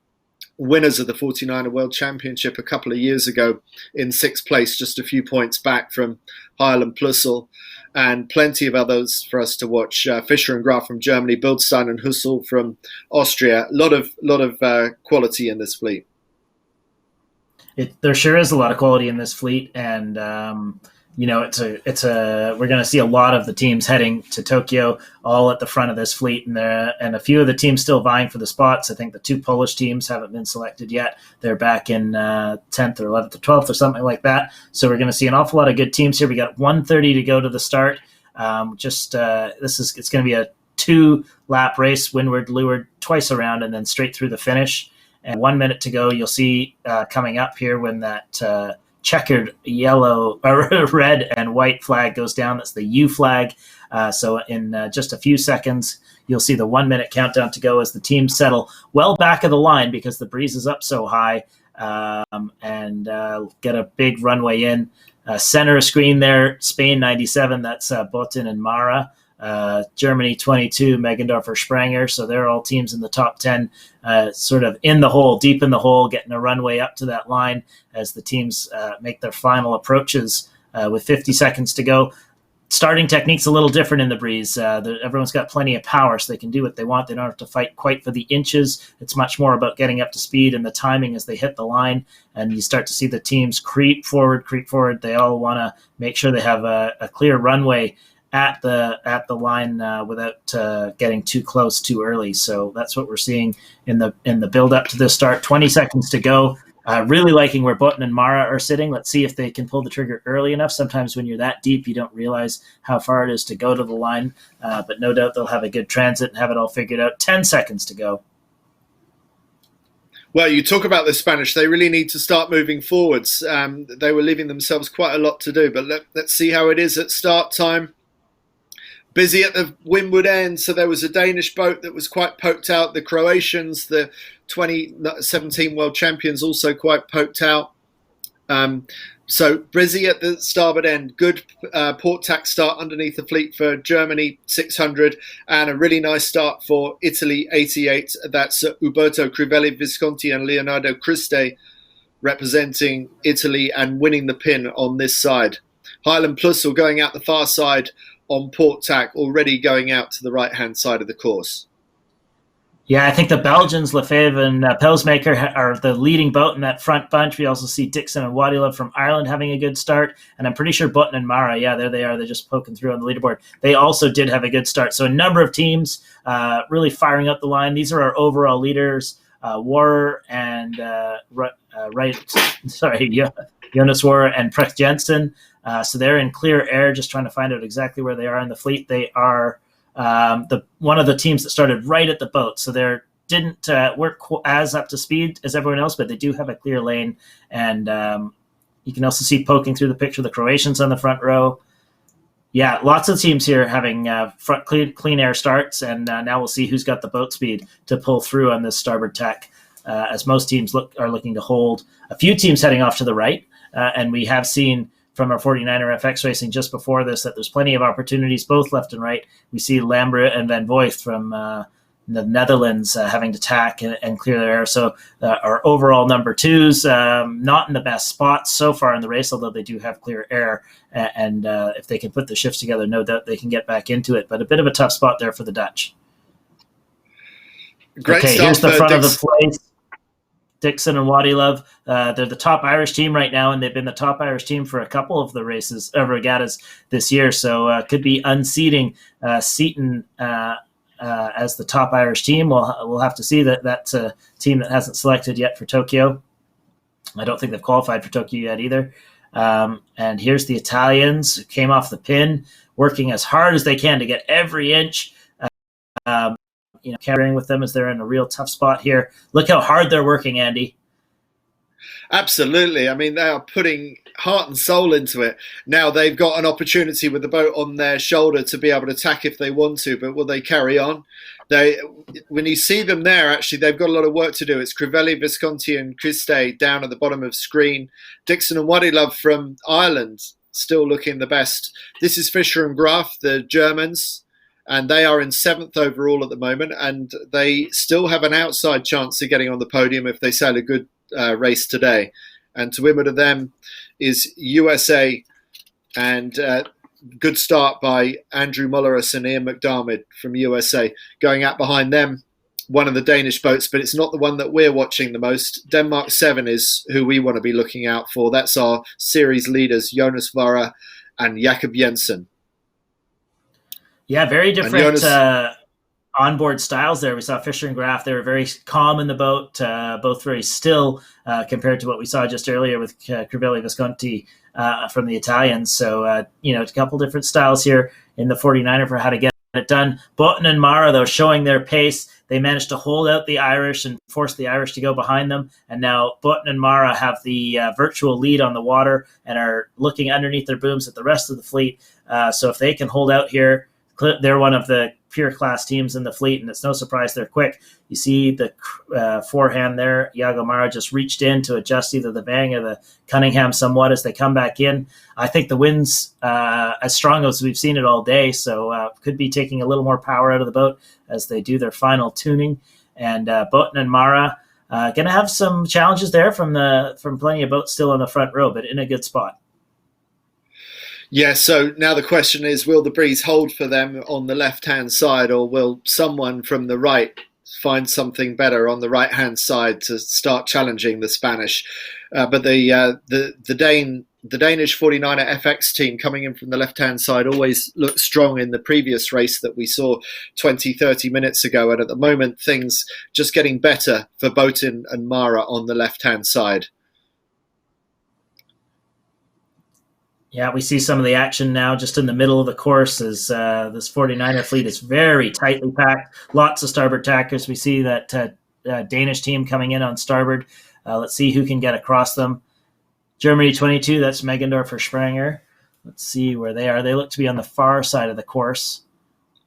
winners of the 49er World Championship a couple of years ago in sixth place, just a few points back from Highland Plussel, and plenty of others for us to watch. Fischer and Graf from Germany, Bildstein and Hussel from Austria. A lot of quality in this fleet. There sure is a lot of quality in this fleet, and we're going to see a lot of the teams heading to Tokyo, all at the front of this fleet, and a few of the teams still vying for the spots. I think the two Polish teams haven't been selected yet. They're back in 10th or 11th or 12th or something like that. So we're going to see an awful lot of good teams here. We got 1:30 to go to the start. It's going to be a 2-lap race, windward, leeward, twice around, and then straight through the finish. And 1 minute to go. You'll see coming up here when that checkered yellow, red and white flag goes down. That's the U flag. So in just a few seconds, you'll see the 1 minute countdown to go as the teams settle well back of the line because the breeze is up so high, and get a big runway in. Center screen there, Spain 97, that's Botín and Mara. Germany 22, Meggendorfer, Spranger. So they're all teams in the top 10, sort of in the hole, deep in the hole, getting a runway up to that line as the teams make their final approaches with 50 seconds to go. Starting technique's a little different in the breeze. Everyone's got plenty of power, so they can do what they want. They don't have to fight quite for the inches. It's much more about getting up to speed and the timing as they hit the line. And you start to see the teams creep forward. They all want to make sure they have a clear runway at the line without getting too close too early. So that's what we're seeing in the build up to this start. 20 seconds to go. Really liking where Botín and Mara are sitting. Let's see if they can pull the trigger early enough. Sometimes when you're that deep, you don't realize how far it is to go to the line. But no doubt they'll have a good transit and have it all figured out. 10 seconds to go. Well, you talk about the Spanish. They really need to start moving forwards. They were leaving themselves quite a lot to do. But let's see how it is at start time. Busy at the windward end, so there was a Danish boat that was quite poked out. The Croatians, the 2017 world champions, also quite poked out. So busy at the starboard end. Good port tack start underneath the fleet for Germany, 600, and a really nice start for Italy, 88. That's Uberto Crivelli Visconti and Leonardo Criste representing Italy and winning the pin on this side. Highland Plussel going out the far side on port tack, already going out to the right-hand side of the course. Yeah, I think the Belgians, Lefebvre and Pelsmaker, are the leading boat in that front bunch. We also see Dixon and Wadilov from Ireland having a good start. And I'm pretty sure Botín and Mara, yeah, there they are. They're just poking through on the leaderboard. They also did have a good start. So a number of teams really firing up the line. These are our overall leaders, Warrer and Jonas Warrer and Precht Jensen. So they're in clear air, just trying to find out exactly where they are in the fleet. They are one of the teams that started right at the boat, so they didn't work as up to speed as everyone else, but they do have a clear lane. And you can also see poking through the picture the Croatians on the front row. Yeah, lots of teams here having front clean air starts, and now we'll see who's got the boat speed to pull through on this starboard tack, as most teams are looking to hold. A few teams heading off to the right, and we have seen from our 49er FX racing just before this that there's plenty of opportunities both left and right. We see Lambert and Van Voigt from the Netherlands having to tack and clear their air. So our overall number twos, not in the best spots so far in the race, although they do have clear air. And if they can put the shifts together, no doubt they can get back into it. But a bit of a tough spot there for the Dutch. Great okay, start here's the front Dix. of the place. Dixon and Wadilove, they're the top Irish team right now, and they've been the top Irish team for a couple of the races, regattas this year. So could be unseating Seaton as the top Irish team. We'll have to see. That's a team that hasn't selected yet for Tokyo. I don't think they've qualified for Tokyo yet either. And here's the Italians who came off the pin, working as hard as they can to get every inch. Carrying with them as they're in a real tough spot here. Look how hard they're working, Andy. Absolutely. I mean, they are putting heart and soul into it. Now they've got an opportunity with the boat on their shoulder to be able to tack if they want to, but will they carry on? When you see them there, actually, they've got a lot of work to do. It's Crivelli, Visconti and Christe down at the bottom of screen. Dixon and Wadilove from Ireland still looking the best. This is Fischer and Graf, the Germans, and they are in 7th overall at the moment, and they still have an outside chance of getting on the podium if they sail a good race today. And to win of them is USA, and good start by Andrew Mulleris and Ian McDermott from USA. Going out behind them, one of the Danish boats, but it's not the one that we're watching the most. Denmark 7 is who we want to be looking out for. That's our series leaders, Jonas Vara and Jakob Jensen. Yeah, very different onboard styles there. We saw Fischer and Graf. They were very calm in the boat, both very still compared to what we saw just earlier with Crivelli Visconti from the Italians. So, a couple different styles here in the 49er for how to get it done. Botten and Mara, though, showing their pace. They managed to hold out the Irish and force the Irish to go behind them. And now Botten and Mara have the virtual lead on the water and are looking underneath their booms at the rest of the fleet. So if they can hold out here, they're one of the pure class teams in the fleet, and it's no surprise they're quick. You see the forehand there. Iago Mara just reached in to adjust either the Bang or the Cunningham somewhat as they come back in. I think the wind's as strong as we've seen it all day, so could be taking a little more power out of the boat as they do their final tuning. And Botten and Mara going to have some challenges there from plenty of boats still on the front row, but in a good spot. Yeah, so now the question is, will the breeze hold for them on the left-hand side, or will someone from the right find something better on the right-hand side to start challenging the Spanish? But the Danish 49er FX team coming in from the left-hand side always looked strong in the previous race that we saw 20, 30 minutes ago. And at the moment, things just getting better for Botten and Mara on the left-hand side. Yeah, we see some of the action now just in the middle of the course as this 49er fleet is very tightly packed. Lots of starboard tackers. We see that Danish team coming in on starboard. Let's see who can get across them. Germany 22, that's Megendorf or Spranger. Let's see where they are. They look to be on the far side of the course,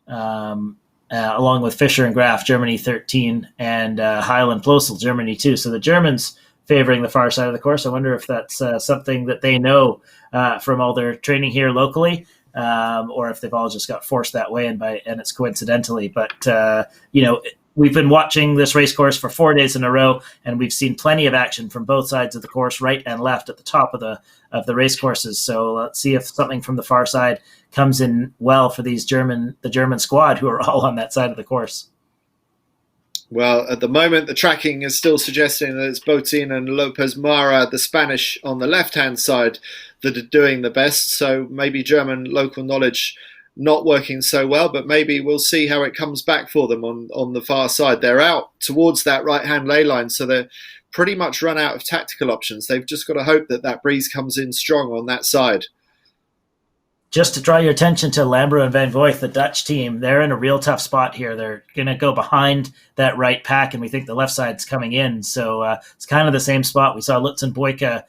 along with Fischer and Graf, Germany 13, and Heil and Plosel, Germany 2. So the Germans favoring the far side of the course. I wonder if that's something that they know from all their training here locally, or if they've all just got forced that way and it's coincidentally. But we've been watching this race course for 4 days in a row, and we've seen plenty of action from both sides of the course, right and left at the top of the race courses. So let's see if something from the far side comes in well for the German squad who are all on that side of the course. Well, at the moment, the tracking is still suggesting that it's Botin and Lopez Mara, the Spanish, on the left-hand side that are doing the best. So maybe German local knowledge not working so well, but maybe we'll see how it comes back for them on the far side. They're out towards that right-hand ley line, so they're pretty much run out of tactical options. They've just got to hope that breeze comes in strong on that side. just to draw your attention to Lambro and Van Voigt, the Dutch team, they're in a real tough spot here. They're going to go behind that right pack, and we think the left side's coming in. So it's kind of the same spot. We saw Lutz and Boyka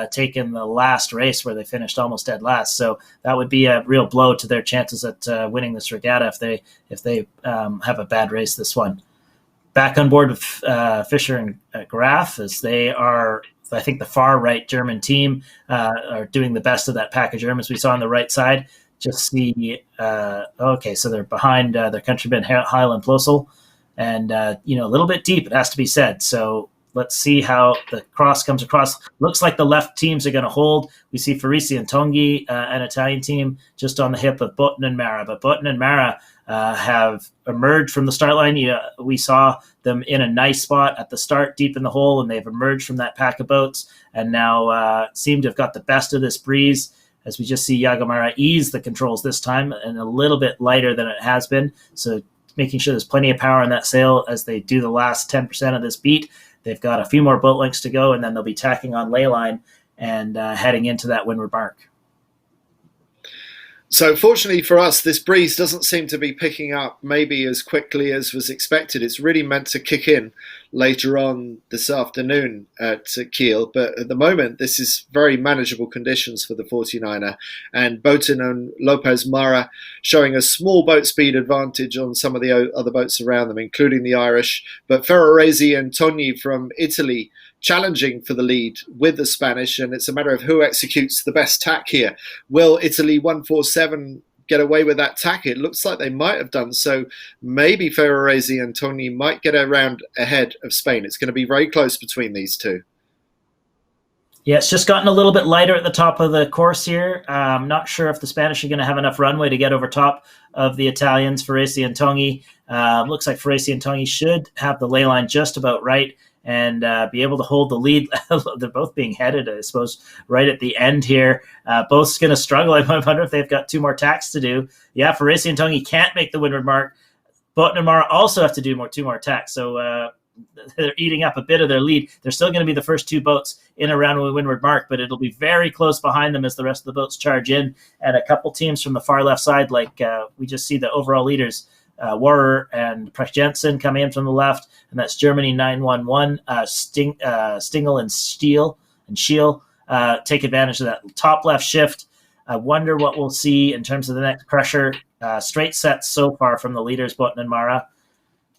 taking the last race where they finished almost dead last. So that would be a real blow to their chances at winning this regatta if they have a bad race this one. Back on board with Fischer and Graf, as they are, I think, the far right German team are doing the best of that pack of Germans we saw on the right side. Just see, okay, so they're behind their countryman Heil and Plosel, and a little bit deep, it has to be said. So let's see how the cross comes across. Looks like the left teams are going to hold. We see Farisi and Tonghi, an Italian team, just on the hip of Button and Mara. But Button and Mara have emerged from the start line. We saw them in a nice spot at the start, deep in the hole, and they've emerged from that pack of boats and now seem to have got the best of this breeze, as we just see Yagomara ease the controls this time and a little bit lighter than it has been. So making sure there's plenty of power in that sail as they do the last 10% of this beat. They've got a few more boat lengths to go, and then they'll be tacking on ley line and heading into that windward mark. So fortunately for us, this breeze doesn't seem to be picking up maybe as quickly as was expected. It's really meant to kick in later on this afternoon at Kiel. But at the moment, this is very manageable conditions for the 49er. And Botin and Lopez Mara showing a small boat speed advantage on some of the other boats around them, including the Irish. But Ferraresi and Togni from Italy challenging for the lead with the Spanish, and it's a matter of who executes the best tack here. Will Italy 147 get away with that tack? It looks like they might have done so. Maybe Ferraresi and Togni might get around ahead of Spain. It's going to be very close between these two. Yeah, it's just gotten a little bit lighter at the top of the course here. I'm not sure if the Spanish are going to have enough runway to get over top of the Italians, Farisi and Togni. Looks like Farisi and Togni should have the ley line just about right and be able to hold the lead. They're both being headed, I suppose, right at the end here. Both's going to struggle. I wonder if they've got two more tacks to do. Yeah, Farisi and Togni can't make the windward mark. Botin and Mara also have to do two more tacks. So they're eating up a bit of their lead. They're still going to be the first two boats in around the windward mark, but it'll be very close behind them as the rest of the boats charge in. And a couple teams from the far left side, like we just see the overall leaders, Warrer and Precht Jensen coming in from the left, and that's Germany 911. Stingel and Schiel take advantage of that top left shift. I wonder what we'll see in terms of the next pressure. Straight sets so far from the leaders, Botin and Mara.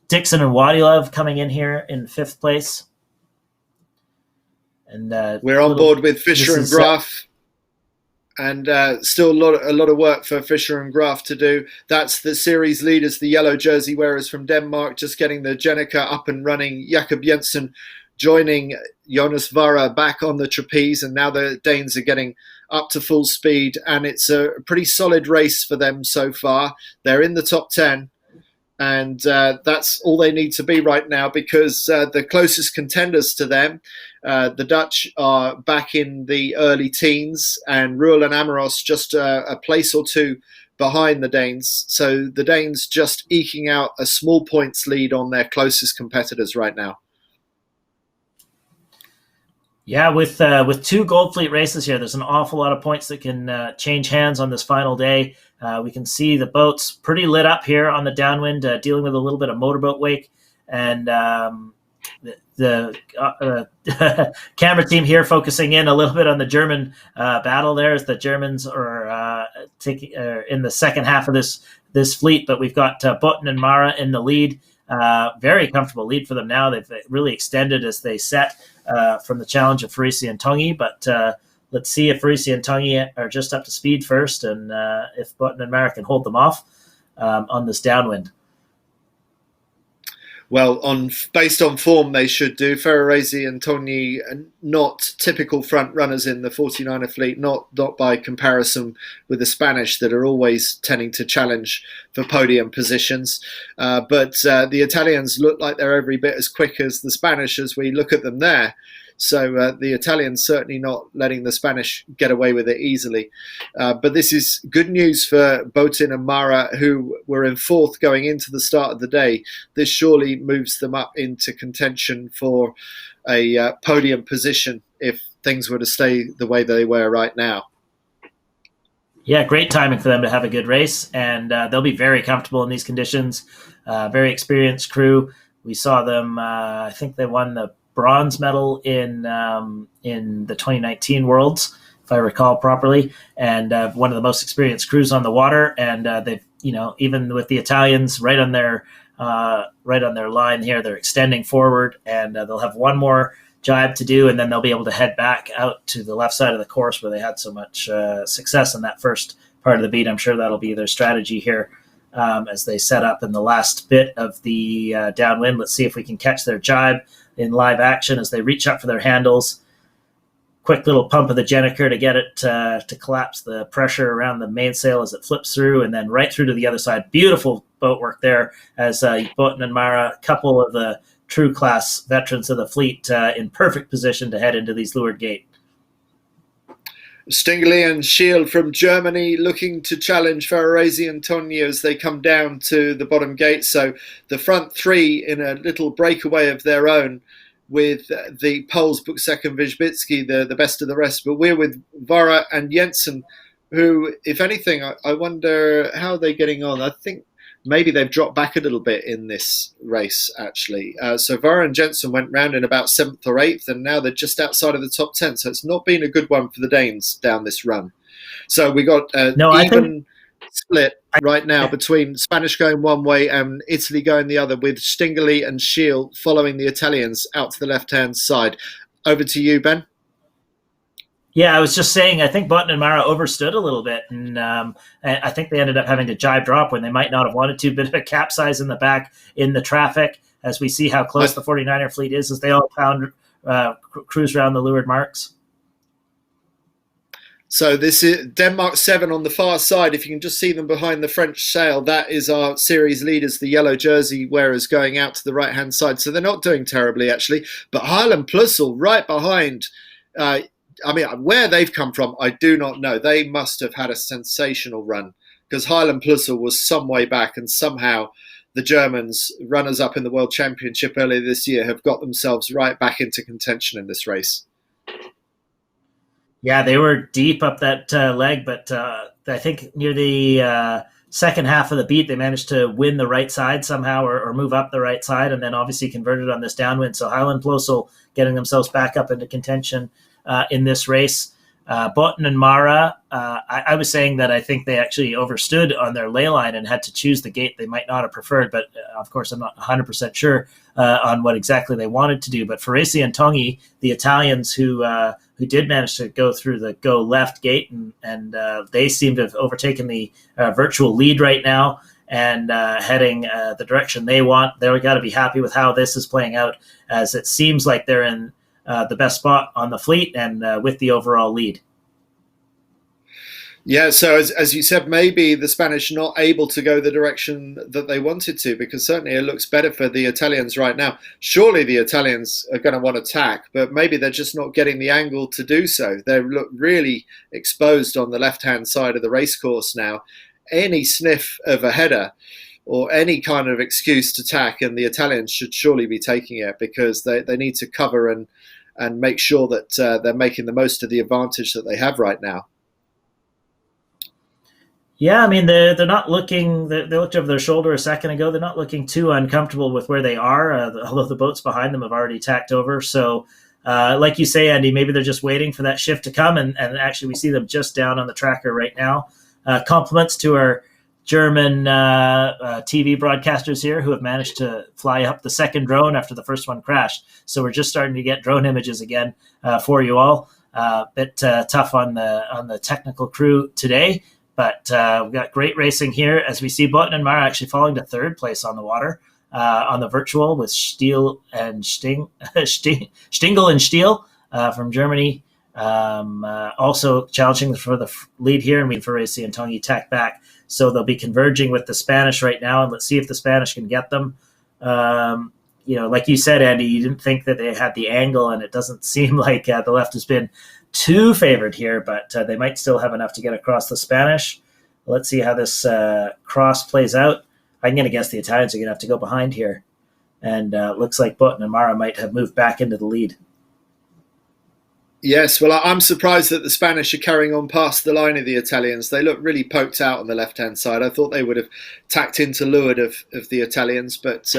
Dixon and Wadilov coming in here in fifth place. And we're on board with Fischer and Graf. And still a lot of work for Fischer and Graf to do. That's the series leaders, the yellow jersey wearers from Denmark, just getting the Jenica up and running. Jakob Jensen joining Jonas Vara back on the trapeze, and now the Danes are getting up to full speed, and it's a pretty solid race for them so far. They're in the top 10, and that's all they need to be right now, because the closest contenders to them, the Dutch, are back in the early teens, and Ruel and Amoros just a place or two behind the Danes. So the Danes just eking out a small points lead on their closest competitors right now. Yeah, with two Gold Fleet races here, there's an awful lot of points that can change hands on this final day. We can see the boats pretty lit up here on the downwind, dealing with a little bit of motorboat wake. And the camera team here focusing in a little bit on the German battle there, as the Germans are in the second half of this fleet. But we've got Botin and Mara in the lead. Very comfortable lead for them now. They've really extended as they set from the challenge of Farisi and Togni, but let's see if Farisi and Togni are just up to speed first, and if Botin and Mara can hold them off on this downwind. Well, based on form, they should do. Ferraresi and Togni are not typical front runners in the 49er fleet, not by comparison with the Spanish that are always tending to challenge for podium positions. But the Italians look like they're every bit as quick as the Spanish as we look at them there. So the Italians certainly not letting the Spanish get away with it easily. But this is good news for Botin and Mara, who were in fourth going into the start of the day. This surely moves them up into contention for a podium position if things were to stay the way they were right now. Yeah, great timing for them to have a good race, and they'll be very comfortable in these conditions. Very experienced crew. We saw them. I think they won the bronze medal in the 2019 Worlds, if I recall properly, and one of the most experienced crews on the water. And they've, even with the Italians right on their line here, they're extending forward, and they'll have one more jibe to do, and then they'll be able to head back out to the left side of the course where they had so much success in that first part of the beat. I'm sure that'll be their strategy here as they set up in the last bit of the downwind. Let's see if we can catch their jibe in live action as they reach up for their handles. Quick little pump of the Jenniker to get it to collapse the pressure around the mainsail as it flips through, and then right through to the other side. Beautiful boat work there as Botten and Mara, a couple of the true class veterans of the fleet, in perfect position to head into these leeward gate. Stingley and Kiel from Germany looking to challenge Ferrarese and Togni as they come down to the bottom gate. So the front three in a little breakaway of their own, with the Poles, Buksek and Wijbicki, the best of the rest. But we're with Vara and Jensen, who, if anything, I wonder how they're getting on. I think maybe they've dropped back a little bit in this race, actually. So Vara and Jensen went round in about 7th or 8th, and now they're just outside of the top 10. So it's not been a good one for the Danes down this run. So we got even split right now between Spanish going one way and Italy going the other, with Stingley and Kiel following the Italians out to the left-hand side. Over to you, Ben. Yeah, I was just saying, I think Botten and Mara overstood a little bit, and I think they ended up having to jibe drop when they might not have wanted to. Bit of a capsize in the back in the traffic, as we see how close the 49er fleet is as they all cruise around the leeward marks. So this is Denmark 7 on the far side. If you can just see them behind the French sail, that is our series leaders, the yellow jersey wearers, going out to the right-hand side. So they're not doing terribly, actually. But Highland Plussel right behind. Where they've come from, I do not know. They must have had a sensational run, because Highland Plussel was some way back, and somehow the Germans, runners-up in the World Championship earlier this year, have got themselves right back into contention in this race. Yeah, they were deep up that leg, but I think near the second half of the beat, they managed to win the right side somehow, or move up the right side, and then obviously converted on this downwind. So Highland Plussel getting themselves back up into contention in this race. Botten and Mara, I was saying that I think they actually overstood on their ley line and had to choose the gate they might not have preferred, but of course I'm not 100% sure on what exactly they wanted to do. But Ferrarese and Togni, the Italians who did manage to go through the go left gate, and they seem to have overtaken the virtual lead right now and heading the direction they want. They've got to be happy with how this is playing out, as it seems like they're in the best spot on the fleet and with the overall lead. Yeah, so as you said, maybe the Spanish not able to go the direction that they wanted to, because certainly it looks better for the Italians right now. Surely the Italians are going to want to attack, but maybe they're just not getting the angle to do so. They look really exposed on the left-hand side of the racecourse now. Any sniff of a header or any kind of excuse to attack, and the Italians should surely be taking it, because they need to cover and make sure that they're making the most of the advantage that they have right now. Yeah, I mean, they're not looking. They looked over their shoulder a second ago. They're not looking too uncomfortable with where they are, although the boats behind them have already tacked over. So, like you say, Andy, maybe they're just waiting for that shift to come, and actually we see them just down on the tracker right now. Compliments to our German TV broadcasters here, who have managed to fly up the second drone after the first one crashed. So we're just starting to get drone images again for you all. Bit tough on the technical crew today. But we've got great racing here, as we see Botten and Mara actually falling to third place on the water on the virtual, with Stiel and Stingel and Stiel from Germany also challenging for the lead here. And Ferrarese and Togni tack back. So they'll be converging with the Spanish right now, and let's see if the Spanish can get them. Like you said, Andy, you didn't think that they had the angle, and it doesn't seem like the left has been too favored here, but they might still have enough to get across the Spanish. Let's see how this cross plays out. I'm going to guess the Italians are going to have to go behind here, and looks like Botten and Mara might have moved back into the lead. Yes, well, I'm surprised that the Spanish are carrying on past the line of the Italians. They look really poked out on the left-hand side. I thought they would have tacked into leeward of the Italians, but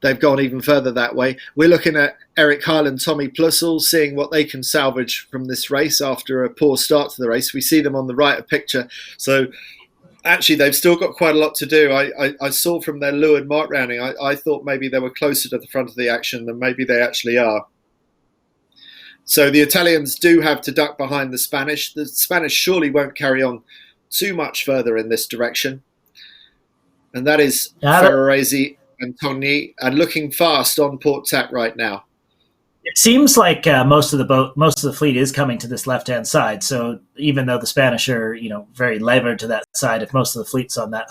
they've gone even further that way. We're looking at Eric Heil and Tommy Plussel, seeing what they can salvage from this race after a poor start to the race. We see them on the right of picture. So actually, they've still got quite a lot to do. I saw from their leeward mark rounding, I thought maybe they were closer to the front of the action than maybe they actually are. So the Italians do have to duck behind the Spanish. The Spanish surely won't carry on too much further in this direction. And that is Ferrarese and Togni, and looking fast on port tack right now. It seems like most of the fleet is coming to this left-hand side. So even though the Spanish are, very levered to that side, if most of the fleet's on that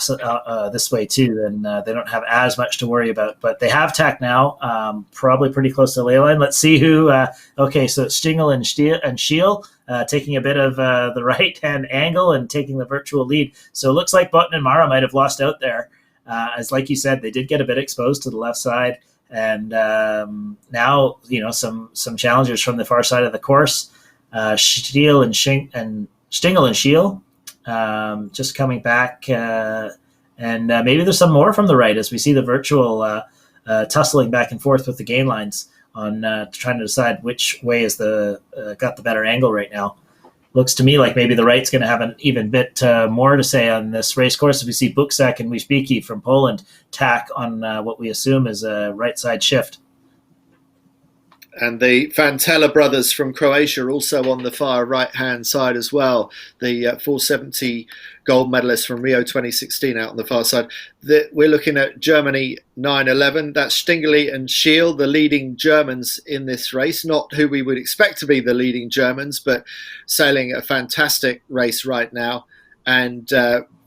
this way too, then they don't have as much to worry about. But they have tack now, probably pretty close to the ley line. Let's see who. Okay, so it's Stingel and Kiel taking a bit of the right-hand angle and taking the virtual lead. So it looks like Button and Mara might have lost out there, as like you said, they did get a bit exposed to the left side. And now, some challengers from the far side of the course, Stingel and Kiel, just coming back, and maybe there's some more from the right as we see the virtual tussling back and forth with the gain lines on trying to decide which way is got the better angle right now. Looks to me like maybe the right's going to have an even bit more to say on this race course. We see Buczek and Wisbicki from Poland tack on what we assume is a right side shift. And the Fantella brothers from Croatia also on the far right-hand side as well. The 470 gold medalists from Rio 2016 out on the far side. We're looking at Germany 9-11. That's Stingeli and Kiel, the leading Germans in this race. Not who we would expect to be the leading Germans, but sailing a fantastic race right now and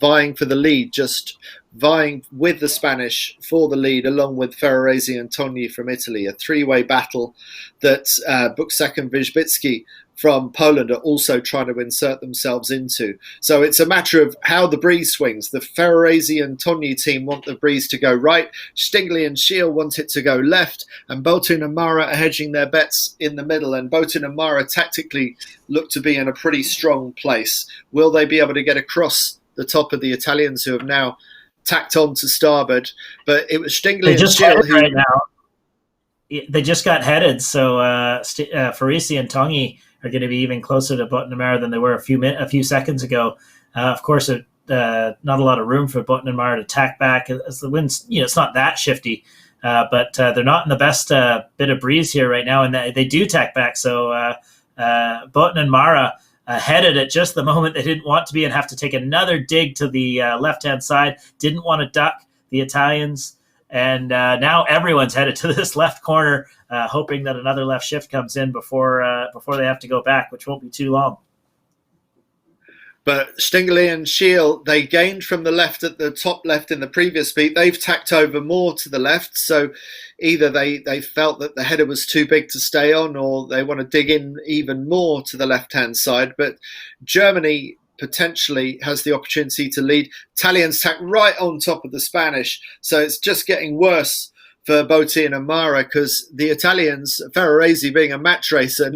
vying for the lead, just vying with the Spanish for the lead, along with Ferrarese and Togni from Italy. A three-way battle that Buczek and Wisbicki from Poland are also trying to insert themselves into. So it's a matter of how the breeze swings. The Ferrarese and Togni team want the breeze to go right. Stingeli and Kiel want it to go left. And Botin and Mara are hedging their bets in the middle. And Botin and Mara tactically look to be in a pretty strong place. Will they be able to get across the top of the Italians who have now tacked on to starboard? But it was Stingeli and Kiel who... Right now. They just got headed, so Ferrarese and Togni are going to be even closer to Button and Mara than they were a few seconds ago. Of course, not a lot of room for Button and Mara to tack back as the wind's, it's not that shifty, but they're not in the best bit of breeze here right now, and they do tack back. So Button and Mara headed at just the moment they didn't want to be and have to take another dig to the left-hand side. Didn't want to duck the Italians. And now everyone's headed to this left corner, hoping that another left shift comes in before they have to go back, which won't be too long. But Stingeli and Kiel, they gained from the left at the top left in the previous speed. They've tacked over more to the left. So either they felt that the header was too big to stay on, or they want to dig in even more to the left-hand side. But Germany potentially has the opportunity to lead. Italians tack right on top of the Spanish. So it's just getting worse for Botin and Mara, because the Italians, Ferrarese being a match racer,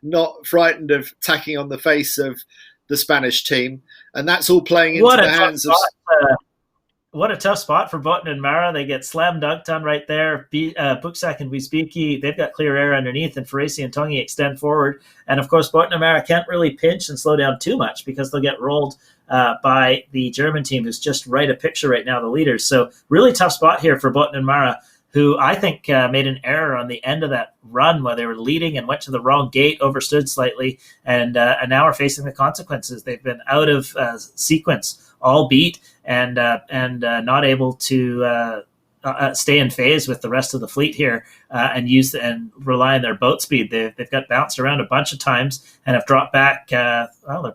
not frightened of tacking on the face of the Spanish team. And that's all playing into the hands of... What a tough spot for Button and Mara. They get slam dunked on right there. Buczek and Wisbicki, they've got clear air underneath, and Ferrarese and Togni extend forward. And of course, Button and Mara can't really pinch and slow down too much because they'll get rolled by the German team, who's just right a picture right now, the leaders. So really tough spot here for Button and Mara, who I think made an error on the end of that run where they were leading and went to the wrong gate, overstood slightly, and now are facing the consequences. They've been out of sequence, all beat, and not able to stay in phase with the rest of the fleet here and rely on their boat speed. They've got bounced around a bunch of times and have dropped back. They're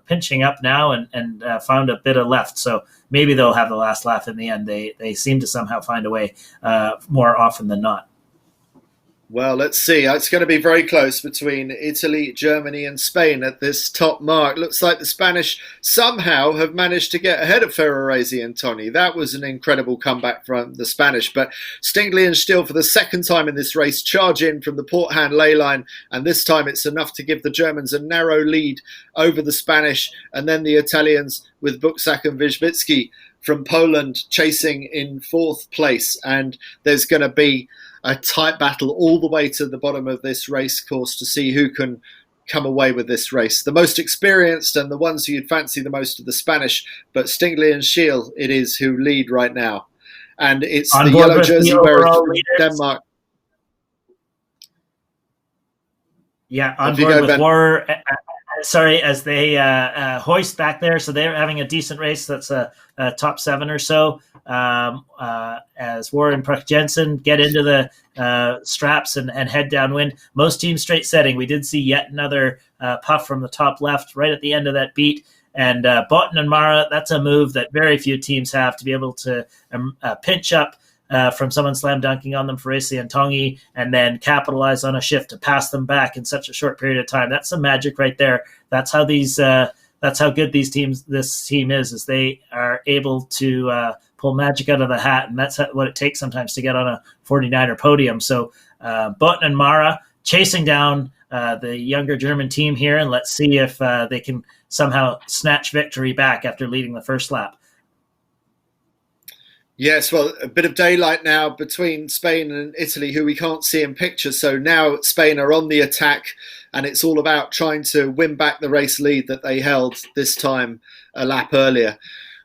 pinching up now and found a bit of left. So maybe they'll have the last laugh in the end. They seem to somehow find a way more often than not. Well, let's see. It's going to be very close between Italy, Germany, and Spain at this top mark. Looks like the Spanish somehow have managed to get ahead of Ferrarese and Toni. That was an incredible comeback from the Spanish. But Stingley and Still, for the second time in this race, charge in from the port hand ley line. And this time it's enough to give the Germans a narrow lead over the Spanish. And then the Italians with Buksak and Wisbicki from Poland chasing in fourth place. And there's going to be a tight battle all the way to the bottom of this race course to see who can come away with this race. The most experienced and the ones who you'd fancy the most are the Spanish, but Stingley and Schiel it is who lead right now. And it's On the board yellow with jersey the wearer overall from leaders. Denmark. Yeah, on Off you board go, with Ben. War. Sorry, as they hoist back there, so they're having a decent race. That's a top 7 or so. As War and Pruck Jensen get into the straps and head downwind. Most teams straight setting. We did see yet another puff from the top left right at the end of that beat. And Botten and Mara, that's a move that very few teams have, to be able to pinch up from someone slam dunking on them for Racing and Tongi, and then capitalize on a shift to pass them back in such a short period of time. That's some magic right there. That's how that's how good this team is they are able to pull magic out of the hat, and that's what it takes sometimes to get on a 49er podium. So Botten and Mara chasing down the younger German team here, and let's see if they can somehow snatch victory back after leading the first lap. Yes, well, a bit of daylight now between Spain and Italy, who we can't see in pictures. So now Spain are on the attack, and it's all about trying to win back the race lead that they held this time a lap earlier.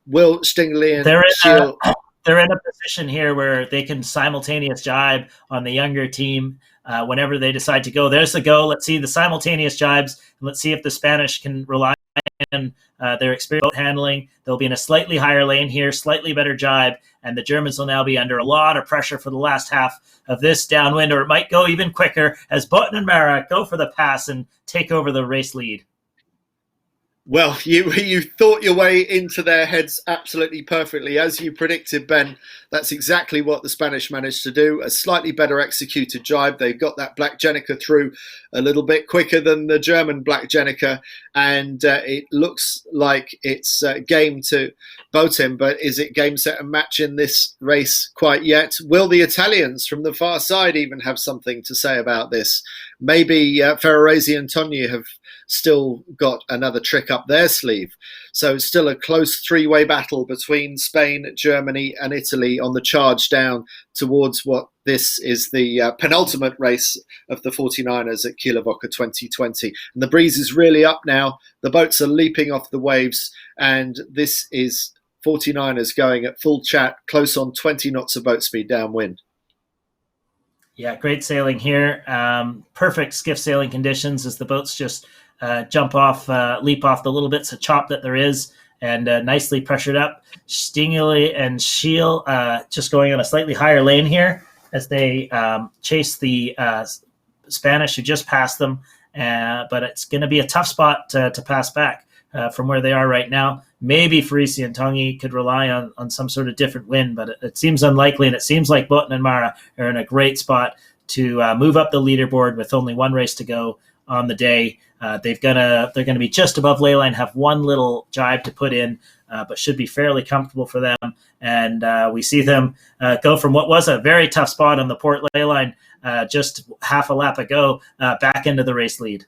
Will Stingley and Schiel... They're in a position here where they can simultaneous jibe on the younger team whenever they decide to go. There's the go. Let's see the simultaneous jibes, and let's see if the Spanish can rely on their experience boat handling. They'll be in a slightly higher lane here, slightly better jibe, and the Germans will now be under a lot of pressure for the last half of this downwind, or it might go even quicker as Botten and Mara go for the pass and take over the race lead. Well, you thought your way into their heads absolutely perfectly. As you predicted, Ben, that's exactly what the Spanish managed to do. A slightly better executed jibe. They got that Black Jenica through a little bit quicker than the German Black Jenica, and it looks like it's game to boat him, but is it game, set and match in this race quite yet? Will the Italians from the far side even have something to say about this? Maybe Ferrarese and Toni have still got another trick up their sleeve. So still a close three-way battle between Spain, Germany and Italy on the charge down towards what this is the penultimate race of the 49ers at Kieler Woche 2020. And the breeze is really up now. The boats are leaping off the waves, and this is 49ers going at full chat, close on 20 knots of boat speed downwind. Yeah, great sailing here. Perfect skiff sailing conditions as the boats just jump off, leap off the little bits of chop that there is, and nicely pressured up. Stingley and Schiel just going on a slightly higher lane here as they chase the Spanish who just passed them. But it's going to be a tough spot to pass back from where they are right now. Maybe Farisi and Tongi could rely on some sort of different wind, but it seems unlikely, and it seems like Botten and Mara are in a great spot to move up the leaderboard with only one race to go on the day. They're gonna be just above ley line, have one little jibe to put in, but should be fairly comfortable for them. And we see them go from what was a very tough spot on the port ley line just half a lap ago back into the race lead.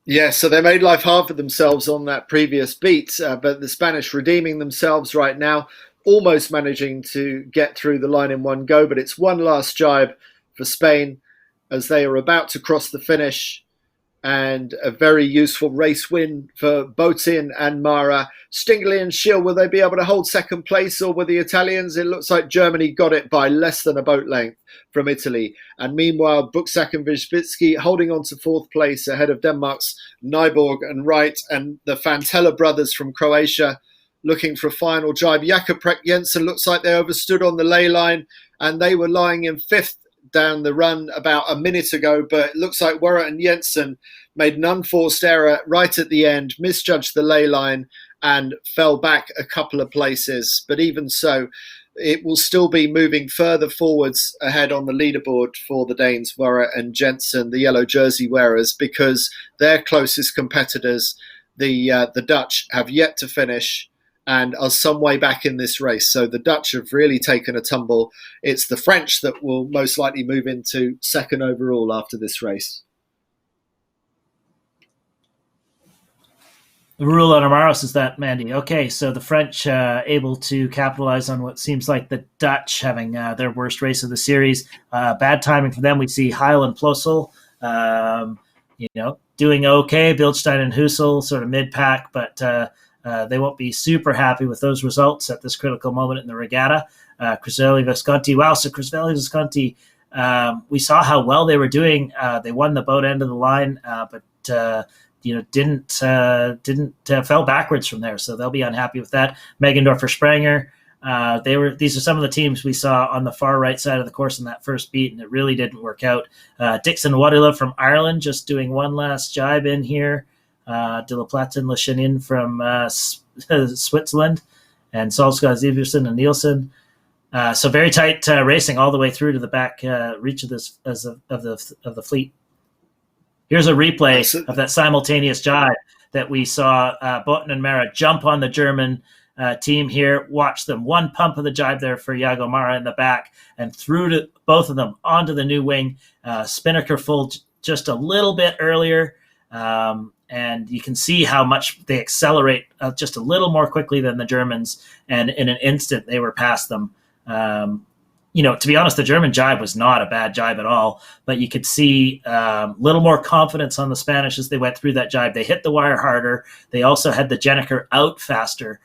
Yeah, so they made life hard for themselves on that previous beat, but the Spanish redeeming themselves right now, almost managing to get through the line in one go, but it's one last jibe for Spain as they are about to cross the finish, and a very useful race win for Botin and Mara. Stingley and Schiel, will they be able to hold second place, or will the Italians? It looks like Germany got it by less than a boat length from Italy. And meanwhile, Buksak and Wisbicki holding on to fourth place ahead of Denmark's Nyborg and Wright, and the Fantella brothers from Croatia looking for a final jibe. Jakob Prek Jensen looks like they overstood on the ley line, and they were lying in fifth down the run about a minute ago, but it looks like Werra and Jensen made an unforced error right at the end, misjudged the ley line and fell back a couple of places. But even so, it will still be moving further forwards ahead on the leaderboard for the Danes, Woche and Jensen, the yellow jersey wearers, because their closest competitors, the Dutch, have yet to finish and are some way back in this race. So the Dutch have really taken a tumble. It's the French that will most likely move into second overall after this race. The rule on Amaros is that, Mandy. Okay, so the French able to capitalize on what seems like the Dutch having their worst race of the series. Bad timing for them. We see Heil and Plössl, doing okay. Bildstein and Husel sort of mid-pack, but they won't be super happy with those results at this critical moment in the regatta. Crisvelli Visconti. Wow, so Crisvelli Visconti, we saw how well they were doing. They won the boat end of the line, but didn't fell backwards from there, so they'll be unhappy with that. Megendorfer Spranger, these are some of the teams we saw on the far right side of the course in that first beat, and it really didn't work out. Dixon Wadula from Ireland just doing one last jibe in here. De La Plata and Le Chenin from Switzerland, and Solskjaer, Iversen, and Nielsen. So very tight racing all the way through to the back reach of the fleet. Here's a replay of that simultaneous jibe that we saw Botten and Mara jump on the German team here. Watch them. One pump of the jibe there for Jago Mara in the back and through to both of them onto the new wing. Spinnaker full just a little bit earlier. And you can see how much they accelerate just a little more quickly than the Germans. And in an instant, they were past them. To be honest, the German jibe was not a bad jibe at all, but you could see a little more confidence on the Spanish as they went through that jibe. They hit the wire harder. They also had the Jenneker out faster,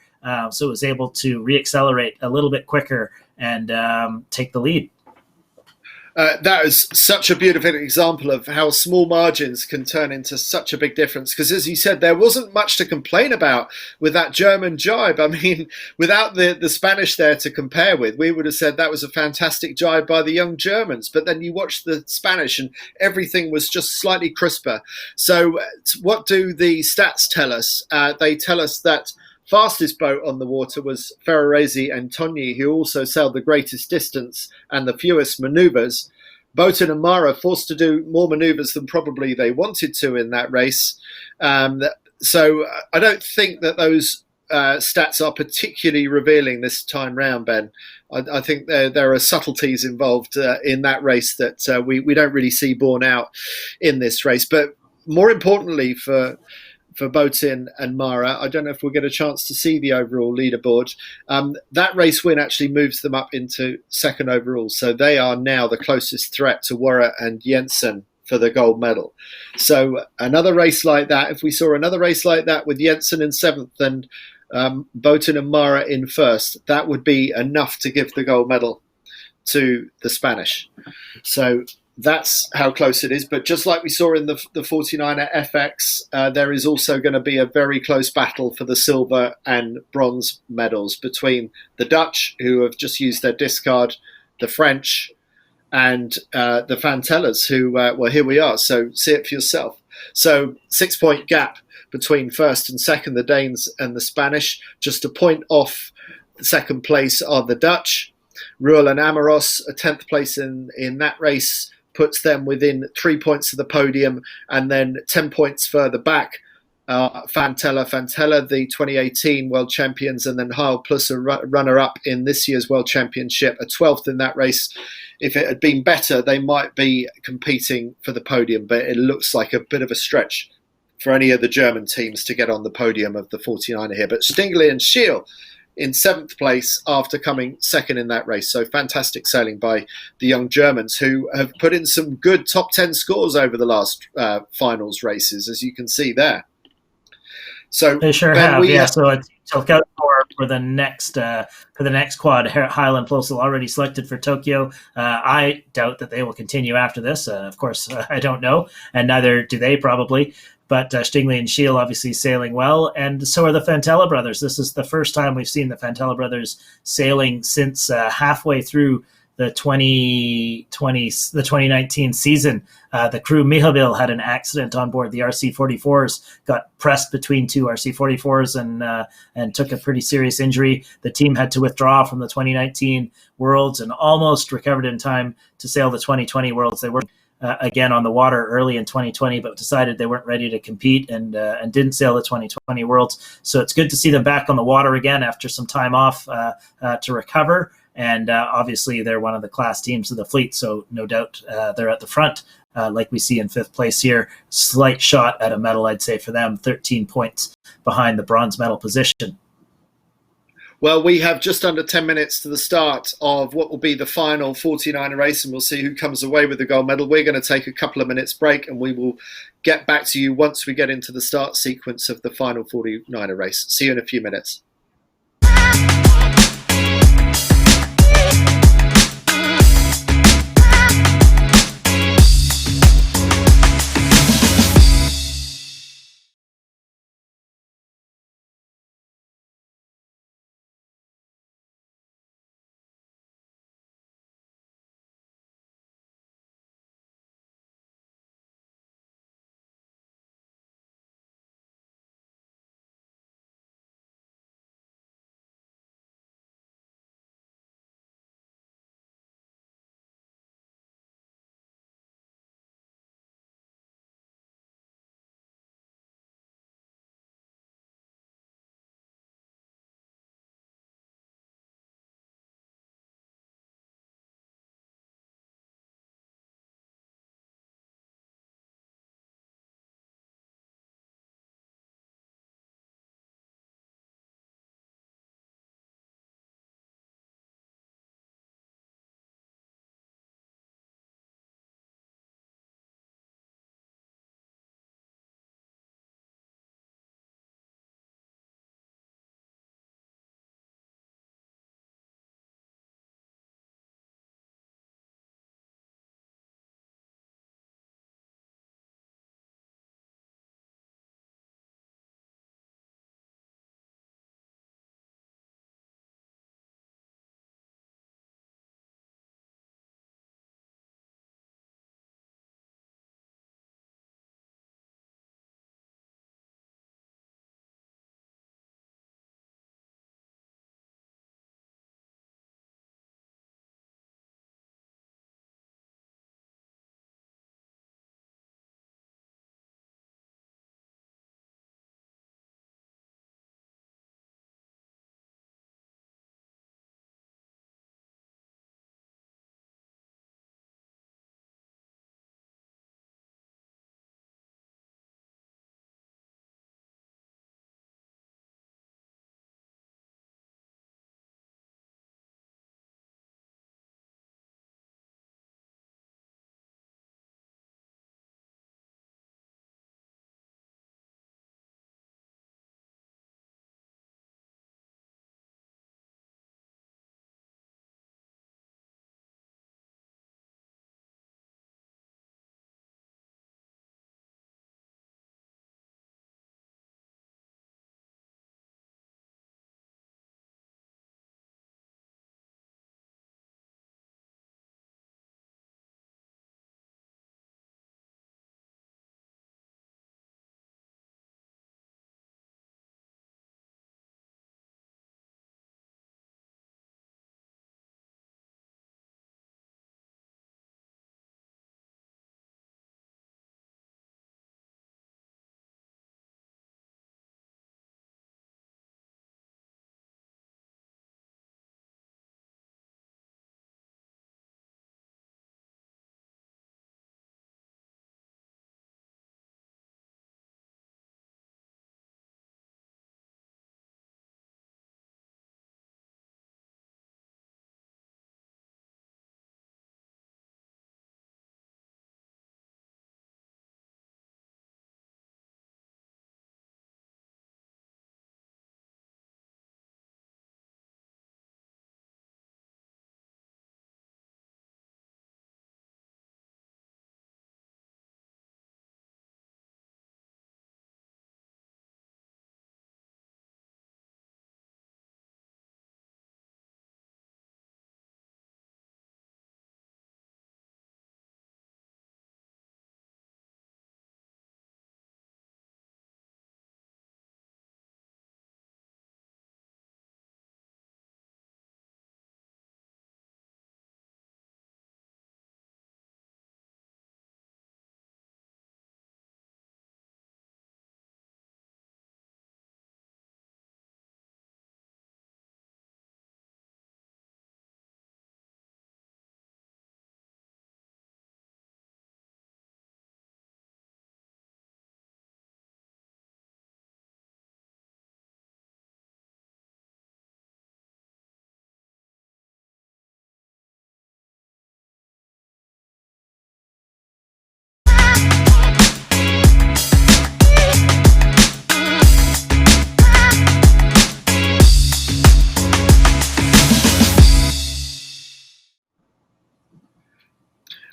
so it was able to reaccelerate a little bit quicker and take the lead. That is such a beautiful example of how small margins can turn into such a big difference. Because as you said, there wasn't much to complain about with that German jibe. I mean, without the Spanish there to compare with, we would have said that was a fantastic jibe by the young Germans. But then you watch the Spanish and everything was just slightly crisper. So what do the stats tell us? They tell us that fastest boat on the water was Ferrarese and Togni, who also sailed the greatest distance and the fewest manoeuvres. Boten and Mara forced to do more manoeuvres than probably they wanted to in that race. So I don't think that those stats are particularly revealing this time round, Ben. I think there are subtleties involved in that race that we don't really see borne out in this race. But more importantly for Botin and Mara, I don't know if we'll get a chance to see the overall leaderboard. That race win actually moves them up into second overall. So they are now the closest threat to Woche and Jensen for the gold medal. So another race like that, if we saw another race like that with Jensen in seventh and Botin and Mara in first, that would be enough to give the gold medal to the Spanish. So that's how close it is. But just like we saw in the 49er FX, there is also going to be a very close battle for the silver and bronze medals between the Dutch, who have just used their discard, the French, and the Fantellas, who, well, here we are. So see it for yourself. So 6-point gap between first and second, the Danes and the Spanish. Just a point off the second place are the Dutch. Ruel and Amaros, a 10th place in that race, puts them within 3 points of the podium, and then 10 points further back, Fantella, the 2018 world champions, and then Heil plus a runner-up in this year's world championship, a 12th in that race. If it had been better, they might be competing for the podium, but it looks like a bit of a stretch for any of the German teams to get on the podium of the 49er here. But Stingley and Kiel in 7th place after coming second in that race. So fantastic sailing by the young Germans, who have put in some good top 10 scores over the last finals races, as you can see there. So they sure have, yeah. So look out for the next quad. Heil and Plössl already selected for Tokyo. I doubt that they will continue after this. Of course, I don't know, and neither do they probably. But Stingley and Kiel obviously sailing well, and so are the Fantella brothers. This is the first time we've seen the Fantella brothers sailing since halfway through the 2019 season. The crew Mihabil had an accident on board the RC-44s, got pressed between two RC-44s and took a pretty serious injury. The team had to withdraw from the 2019 Worlds and almost recovered in time to sail the 2020 Worlds. They were again on the water early in 2020, but decided they weren't ready to compete and didn't sail the 2020 Worlds. So it's good to see them back on the water again after some time off to recover. And obviously, they're one of the class teams of the fleet, so no doubt they're at the front, like we see in 5th place here. Slight shot at a medal, I'd say, for them, 13 points behind the bronze medal position. Well, we have just under 10 minutes to the start of what will be the final 49er race, and we'll see who comes away with the gold medal. We're going to take a couple of minutes break, and we will get back to you once we get into the start sequence of the final 49er race. See you in a few minutes.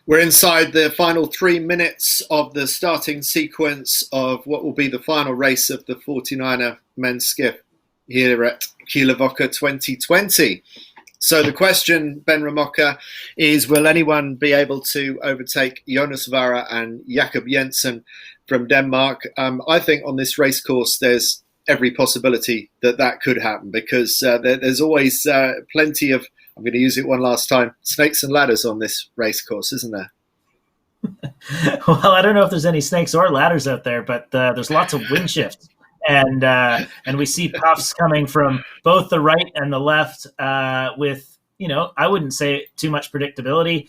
We're inside the final 3 minutes of the starting sequence of what will be the final race of the 49er men's skiff here at Kieler Woche 2020. So the question, Ben Ramoka, is will anyone be able to overtake Jonas Vara and Jakob Jensen from Denmark? I think on this race course there's every possibility that could happen, because there's always plenty of, I'm going to use it one last time, snakes and ladders on this race course, isn't there? Well, I don't know if there's any snakes or ladders out there, but there's lots of wind shifts. And we see puffs coming from both the right and the left with, I wouldn't say too much predictability.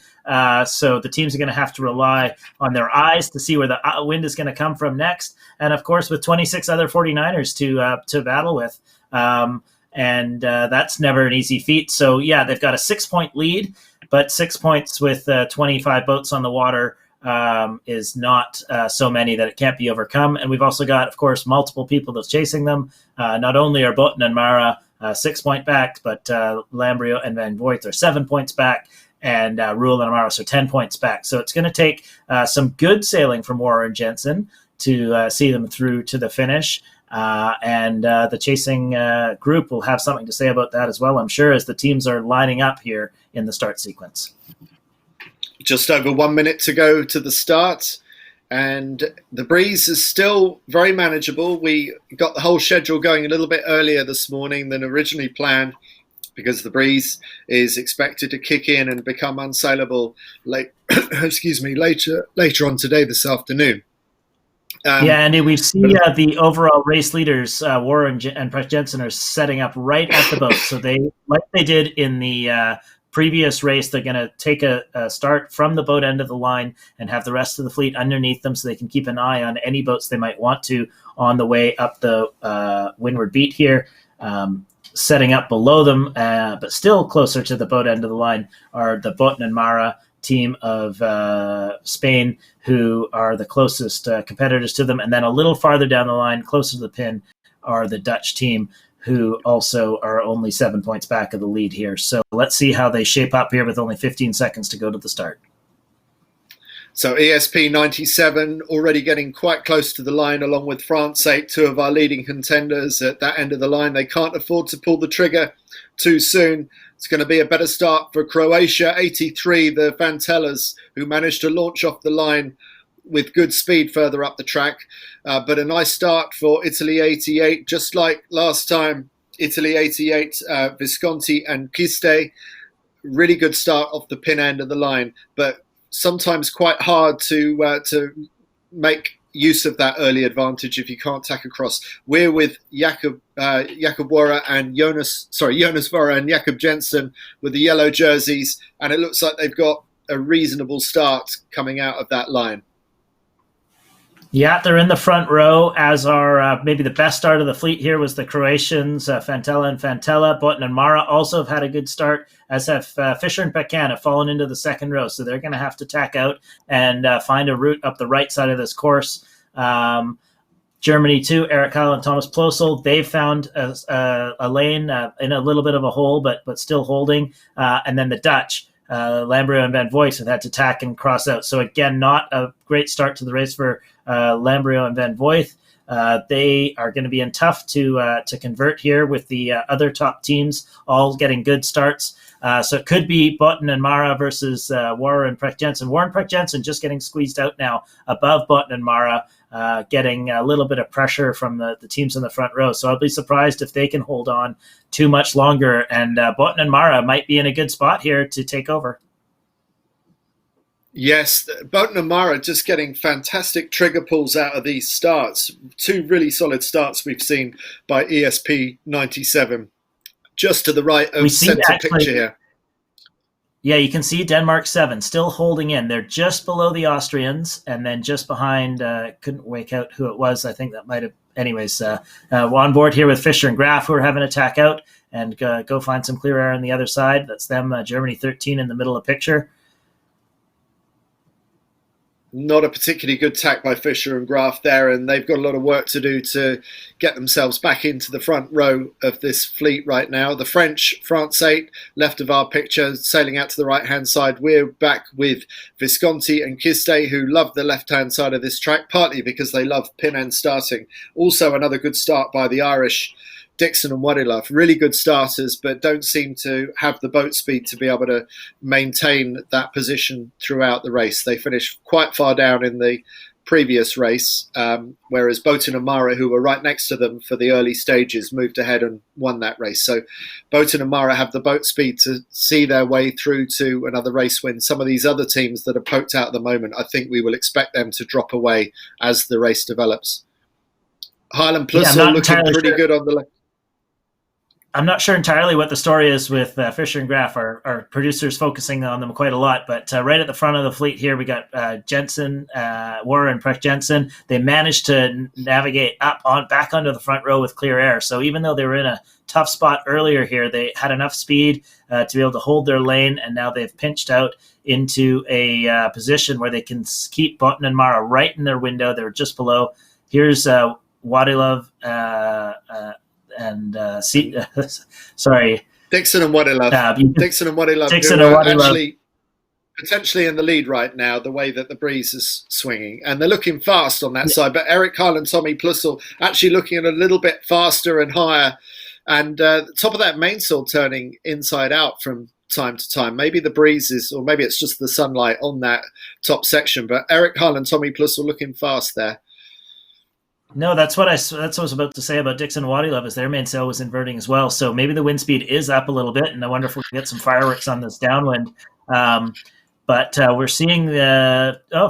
So the teams are going to have to rely on their eyes to see where the wind is going to come from next. And of course, with 26 other 49ers to battle with. And that's never an easy feat. So, yeah, they've got a 6-point lead, but 6 points with 25 boats on the water is not so many that it can't be overcome. And we've also got, of course, multiple people that's chasing them. Not only are Botten and Mara 6 point back, but Lambrio and Van Voigt are 7 points back, and Ruhl and Amaros are 10 points back. So it's going to take some good sailing from Warrer and Jensen to see them through to the finish. And the chasing group will have something to say about that as well, I'm sure, as the teams are lining up here in the start sequence. Just over 1 minute to go to the start, and the breeze is still very manageable. We got the whole schedule going a little bit earlier this morning than originally planned, because the breeze is expected to kick in and become unsaleable later on today, this afternoon. Andy, we see the overall race leaders, Warrer and Precht Jensen, are setting up right at the boat. So they, like they did in the previous race, they're going to take a start from the boat end of the line and have the rest of the fleet underneath them, so they can keep an eye on any boats they might want to on the way up the windward beat here. Setting up below them, but still closer to the boat end of the line, are the Botten and Mara team of Spain, who are the closest competitors to them. And then a little farther down the line, closer to the pin, are the Dutch team, who also are only 7 points back of the lead here. So let's see how they shape up here with only 15 seconds to go to the start. So ESP 97 already getting quite close to the line, along with France 8, two of our leading contenders at that end of the line. They can't afford to pull the trigger too soon. It's going to be a better start for Croatia 83, the Fantellas, who managed to launch off the line with good speed further up the track. But a nice start for Italy 88, just like last time. Italy 88, Visconti and Kiste. Really good start off the pin end of the line, but sometimes quite hard to make use of that early advantage if you can't tack across. We're with Jakob Warrer and Jonas Vara and Jakob Jensen with the yellow jerseys, and it looks like they've got a reasonable start coming out of that line. Yeah, they're in the front row, as are maybe the best start of the fleet here was the Croatians, Fantella and Fantella. Botten and Mara also have had a good start, as have Fischer and Pecan have fallen into the second row. So they're going to have to tack out and find a route up the right side of this course. Germany too, Eric Kyle and Thomas Plosel, they've found a lane in a little bit of a hole, but still holding. And then the Dutch, Lambrio and Van Voigt, have had to tack and cross out. So again, not a great start to the race for Lambrio and Van Voigt. They are going to be in tough to convert here, with the other top teams all getting good starts. So it could be Botten and Mara versus Warrer and Precht Jensen. Warrer and Precht Jensen just getting squeezed out now above Botten and Mara, getting a little bit of pressure from the teams in the front row. So I'll be surprised if they can hold on too much longer. And Botten and Mara might be in a good spot here to take over. Yes, Botten and Mara just getting fantastic trigger pulls out of these starts. Two really solid starts we've seen by ESP 97. Just to the right of center picture here. Yeah, you can see Denmark 7 still holding in. They're just below the Austrians, and then just behind, couldn't wake out who it was. I think that might have, anyways, on board here with Fischer and Graf, who are having a tack out and go find some clear air on the other side. That's them, Germany 13 in the middle of the picture. not a particularly good tack by Fisher and Graf there, and they've got a lot of work to do to get themselves back into the front row of this fleet right now. The French, France 8, left of our picture, sailing out to the right-hand side. We're back with Visconti and Kiste, who love the left-hand side of this track, partly because they love pin end starting. Also another good start by the Irish, Dixon and Wadilov, really good starters, but don't seem to have the boat speed to be able to maintain that position throughout the race. They finished quite far down in the previous race, whereas Botan and Mara, who were right next to them for the early stages, moved ahead and won that race. So Botan and Mara have the boat speed to see their way through to another race win. Some of these other teams that are poked out at the moment, I think we will expect them to drop away as the race develops. Highland Plus are looking pretty good on the left. I'm not sure entirely what the story is with Fisher and Graf. Our producers focusing on them quite a lot, but right at the front of the fleet here, we got Jensen, Warren, Precht Jensen. They managed to navigate back onto the front row with clear air. So even though they were in a tough spot earlier here, they had enough speed to be able to hold their lane, and now they've pinched out into a position where they can keep Botan and Mara right in their window. They're just below. Here's Wadilov and sorry, Dixon and Wadilov. Dixon and Wadilov actually potentially in the lead right now, the way that the breeze is swinging. And they're looking fast on that side. But Eric Kyle and Tommy Plussel actually looking a little bit faster and higher. And top of that mainsail turning inside out from time to time. Maybe the breeze is, or maybe it's just the sunlight on that top section. But Eric Kyle and Tommy Plussel looking fast there. No, that's what I was about to say about Dixon and Wadilov, is their mainsail was inverting as well. So maybe the wind speed is up a little bit, and I wonder if we can get some fireworks on this downwind. But we're seeing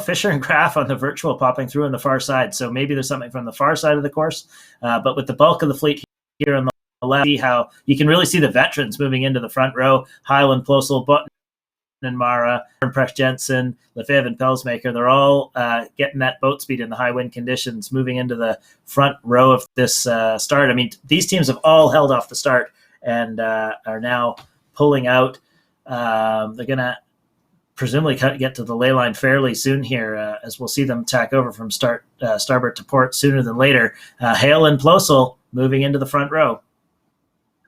Fisher and Graf on the virtual popping through on the far side. So maybe there's something from the far side of the course. But with the bulk of the fleet here on the left, see how you can really see the veterans moving into the front row. Highland, Plosel, Button, and Mara, Precht Jensen, Lefebvre, and Pelsmaker, they're all getting that boat speed in the high wind conditions, moving into the front row of this start. I mean, these teams have all held off the start and are now pulling out. They're going to presumably get to the ley line fairly soon here, as we'll see them tack over from starboard to port sooner than later. Hale and Plosel moving into the front row.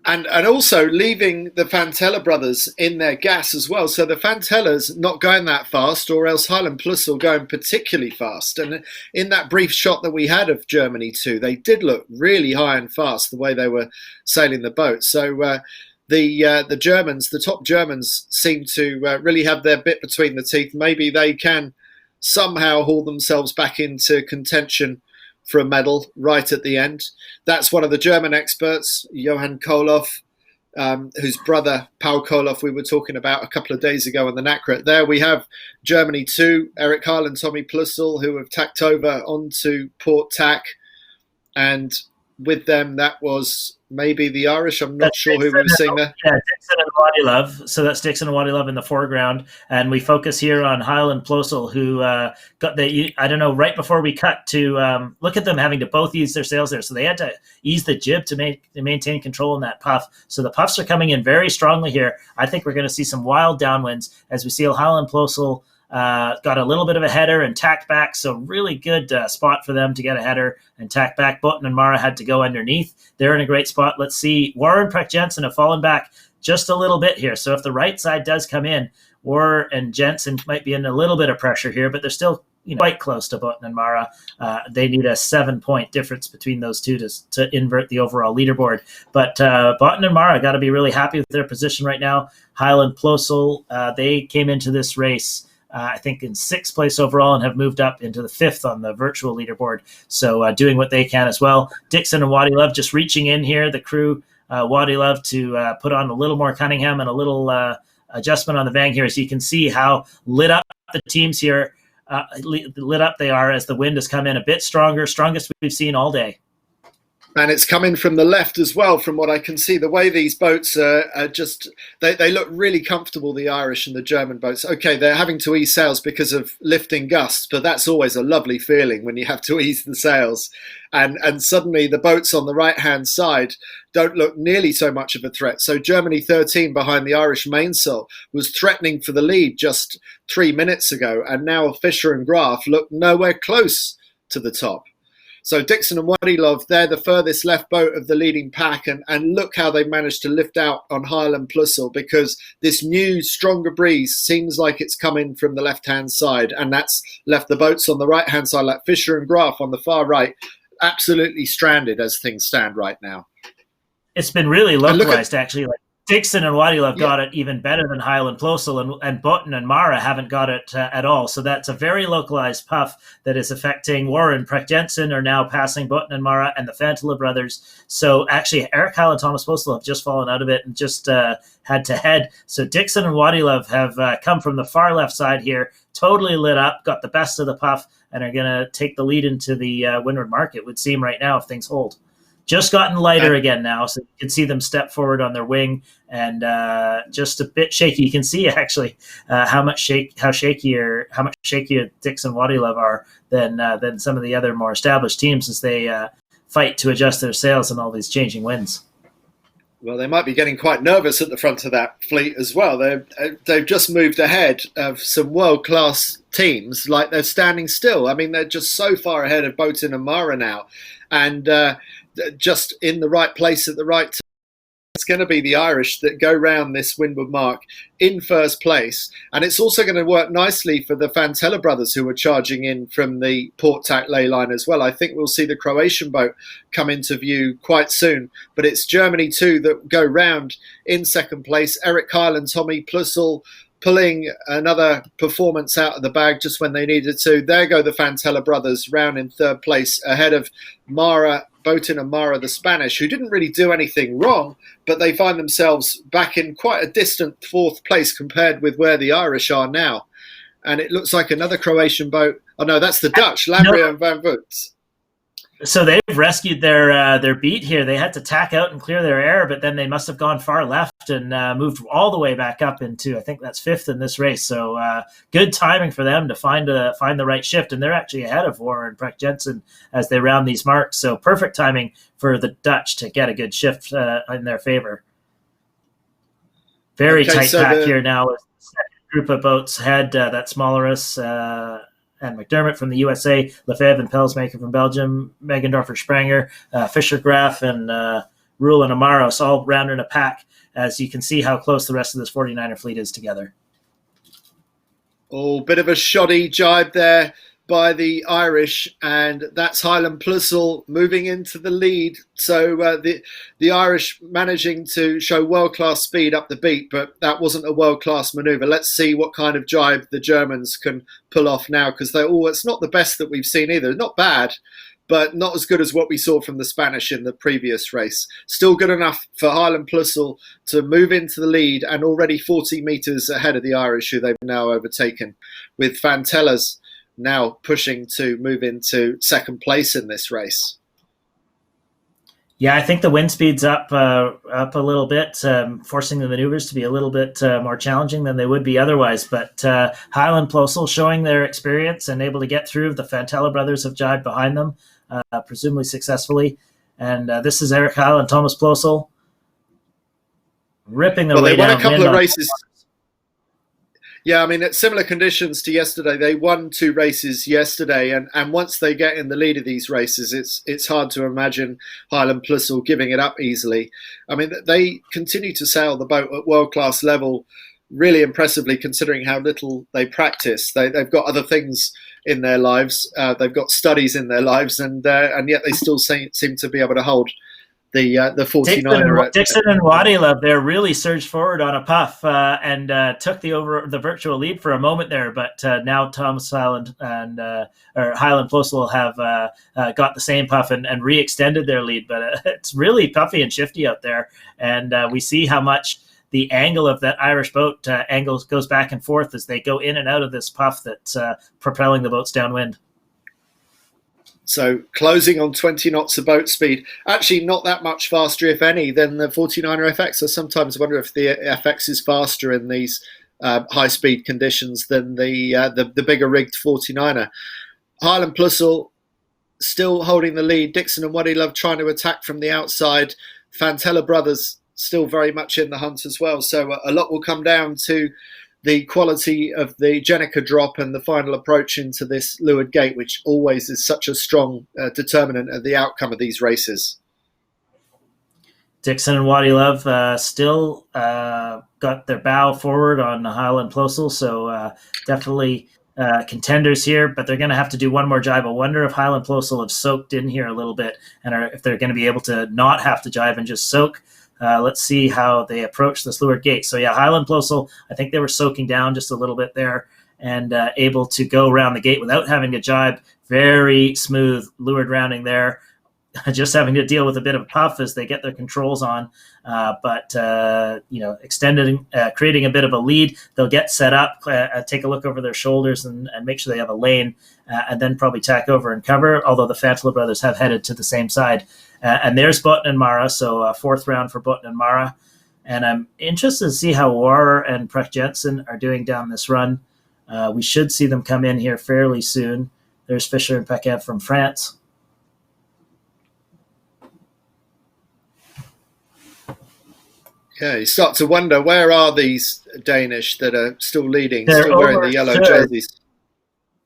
And also leaving the Fantella brothers in their gas as well. So the Fantellas not going that fast, or else Highland Plussel going particularly fast. And in that brief shot that we had of Germany too, they did look really high and fast the way they were sailing the boat. So the Germans, the top Germans, seem to really have their bit between the teeth. Maybe they can somehow haul themselves back into contention for a medal right at the end. That's one of the German experts, Johann Koloff, whose brother, Paul Koloff, we were talking about a couple of days ago on the Nacret. There we have Germany too, Eric Kyle and Tommy Plussel, who have tacked over onto Port Tack. And with them, that was maybe the Irish. I'm not sure who we were seeing there. Yeah, Dixon and Wadilov. So that's Dixon and Wadilov in the foreground. And we focus here on Highland Plosel, who got right before we cut to look at them having to both use their sails there. So they had to ease the jib to maintain control in that puff. So the puffs are coming in very strongly here. I think we're going to see some wild downwinds as we see Highland Plosel got a little bit of a header and tacked back, so really good spot for them to get a header and tack back. Botan and Mara had to go underneath. They're in a great spot. Let's see. Warren, Precht Jensen have fallen back just a little bit here. So if the right side does come in, Warren and Jensen might be in a little bit of pressure here, but they're still quite close to Botan and Mara. They need a 7-point difference between those two to invert the overall leaderboard. But Botan and Mara got to be really happy with their position right now. Highland Plosel, they came into this race I think in 6th place overall and have moved up into the 5th on the virtual leaderboard. So doing what they can as well. Dixon and Wadilov just reaching in here. The crew, Wadilov to put on a little more Cunningham and a little adjustment on the Vang here. So you can see how lit up the teams here, lit up they are as the wind has come in a bit stronger, strongest we've seen all day. And it's coming from the left as well, from what I can see. The way these boats are just, they look really comfortable, the Irish and the German boats. Okay, they're having to ease sails because of lifting gusts, but that's always a lovely feeling when you have to ease the sails. And suddenly the boats on the right-hand side don't look nearly so much of a threat. So Germany 13 behind the Irish mainsail was threatening for the lead just 3 minutes ago, and now Fisher and Graf look nowhere close to the top. So Dixon and Wadilov, they're the furthest left boat of the leading pack, and look how they've managed to lift out on Highland Plussel, because this new, stronger breeze seems like it's coming from the left-hand side, and that's left the boats on the right-hand side, like Fisher and Graf on the far right, absolutely stranded as things stand right now. It's been really localized, actually. Like Dixon and Wadilov got it even better than Highland Plussel, and Button and Mara haven't got it at all. So that's a very localized puff that is affecting Warren. Precht Jensen are now passing Button and Mara and the Fantala brothers. So actually, Eric Kyle and Thomas Plussel have just fallen out of it and just head to head. So Dixon and Wadilov have come from the far left side here, totally lit up, got the best of the puff, and are going to take the lead into the windward mark, it would seem right now, if things hold. Just gotten lighter again now, so you can see them step forward on their wing, and just a bit shaky. You can see actually how much shakier Dixon and Wadilov are than some of the other more established teams as they fight to adjust their sails in all these changing winds. Well, they might be getting quite nervous at the front of that fleet as well. They've just moved ahead of some world-class teams, like they're standing still. I mean, they're just so far ahead of Boatin and Mara now, and just in the right place at the right time. It's going to be the Irish that go round this windward mark in first place. And it's also going to work nicely for the Fantala brothers, who are charging in from the port tack ley line as well. I think we'll see the Croatian boat come into view quite soon. But it's Germany too that go round in second place. Eric Kyle and Tommy Plussel pulling another performance out of the bag just when they needed to. There go the Fantala brothers round in third place ahead of Mara, Boatin and Mara, the Spanish, who didn't really do anything wrong, but they find themselves back in quite a distant fourth place compared with where the Irish are now. And it looks like another Croatian boat. Oh, no, that's the Dutch, Lambria and Van Voort. So they've rescued their beat here. They had to tack out and clear their air, but then they must have gone far left and moved all the way back up into, I think that's fifth in this race. So good timing for them to find the right shift, and they're actually ahead of Warren Precht Jensen as they round these marks. So perfect timing for the Dutch to get a good shift in their favor. Very tight pack here now. As the second group of boats head, that's Smallerus and McDermott from the USA, Lefebvre and Pelsmaker from Belgium, Megendorfer Spranger, Fischer Graf, and Rule and Amaros all rounding a pack, as you can see how close the rest of this 49er fleet is together. Oh, bit of a shoddy jibe there by the Irish, and that's Highland Plussel moving into the lead. So the Irish managing to show world-class speed up the beat, but that wasn't a world-class manoeuvre. Let's see what kind of jibe the Germans can pull off now, because it's not the best that we've seen either. Not bad, but not as good as what we saw from the Spanish in the previous race. Still good enough for Highland Plussel to move into the lead, and already 40 metres ahead of the Irish, who they've now overtaken, with Fantella's now pushing to move into second place in this race. Yeah, I think the wind speed's up a little bit, forcing the maneuvers to be a little bit more challenging than they would be otherwise. But Highland Plussel showing their experience and able to get through. The Fantala brothers have jibed behind them, presumably successfully. And this is Eric Kyle and Thomas Plussel ripping their way down. They won a couple of races. Yeah, I mean, it's similar conditions to yesterday. They won 2 races yesterday, and once they get in the lead of these races, it's hard to imagine Highland Plussel giving it up easily. I mean, they continue to sail the boat at world-class level, really impressively considering how little they practice. They've got other things in their lives. They've got studies in their lives, and yet they still seem to be able to hold the 49er. Dixon and Wadilov there really surged forward on a puff and took the virtual lead for a moment there, but now Thomas Highland and Highland Plussel have got the same puff and re-extended their lead, but it's really puffy and shifty out there, and we see how much the angle of that Irish boat goes back and forth as they go in and out of this puff that's propelling the boats downwind. So closing on 20 knots of boat speed, actually not that much faster, if any, than the 49er FX. I sometimes wonder if the FX is faster in these high-speed conditions than the bigger rigged 49er. Highland Plussel still holding the lead. Dixon and Waddy Love trying to attack from the outside. Fantella Brothers still very much in the hunt as well. So a lot will come down to the quality of the Jenica drop and the final approach into this leeward gate, which always is such a strong determinant of the outcome of these races. Dixon and Waddy Love still got their bow forward on Highland Plussel, so definitely contenders here, but they're going to have to do one more jibe. I wonder if Highland Plussel have soaked in here a little bit, and if they're going to be able to not have to jibe and just soak. Let's see how they approach this leeward gate. So yeah, Highland Plussel, I think they were soaking down just a little bit there and able to go around the gate without having to jibe. Very smooth leeward rounding there. Just having to deal with a bit of a puff as they get their controls on, but extending, creating a bit of a lead. They'll get set up, take a look over their shoulders, and make sure they have a lane, and then probably tack over and cover. Although the Fantella brothers have headed to the same side, and there's Button and Mara. So fourth round for Button and Mara, and I'm interested to see how Warrer and Prech Jensen are doing down this run. We should see them come in here fairly soon. There's Fischer and Pecquet from France. Yeah, you start to wonder, where are these Danish that are still leading, They're still wearing the yellow jerseys?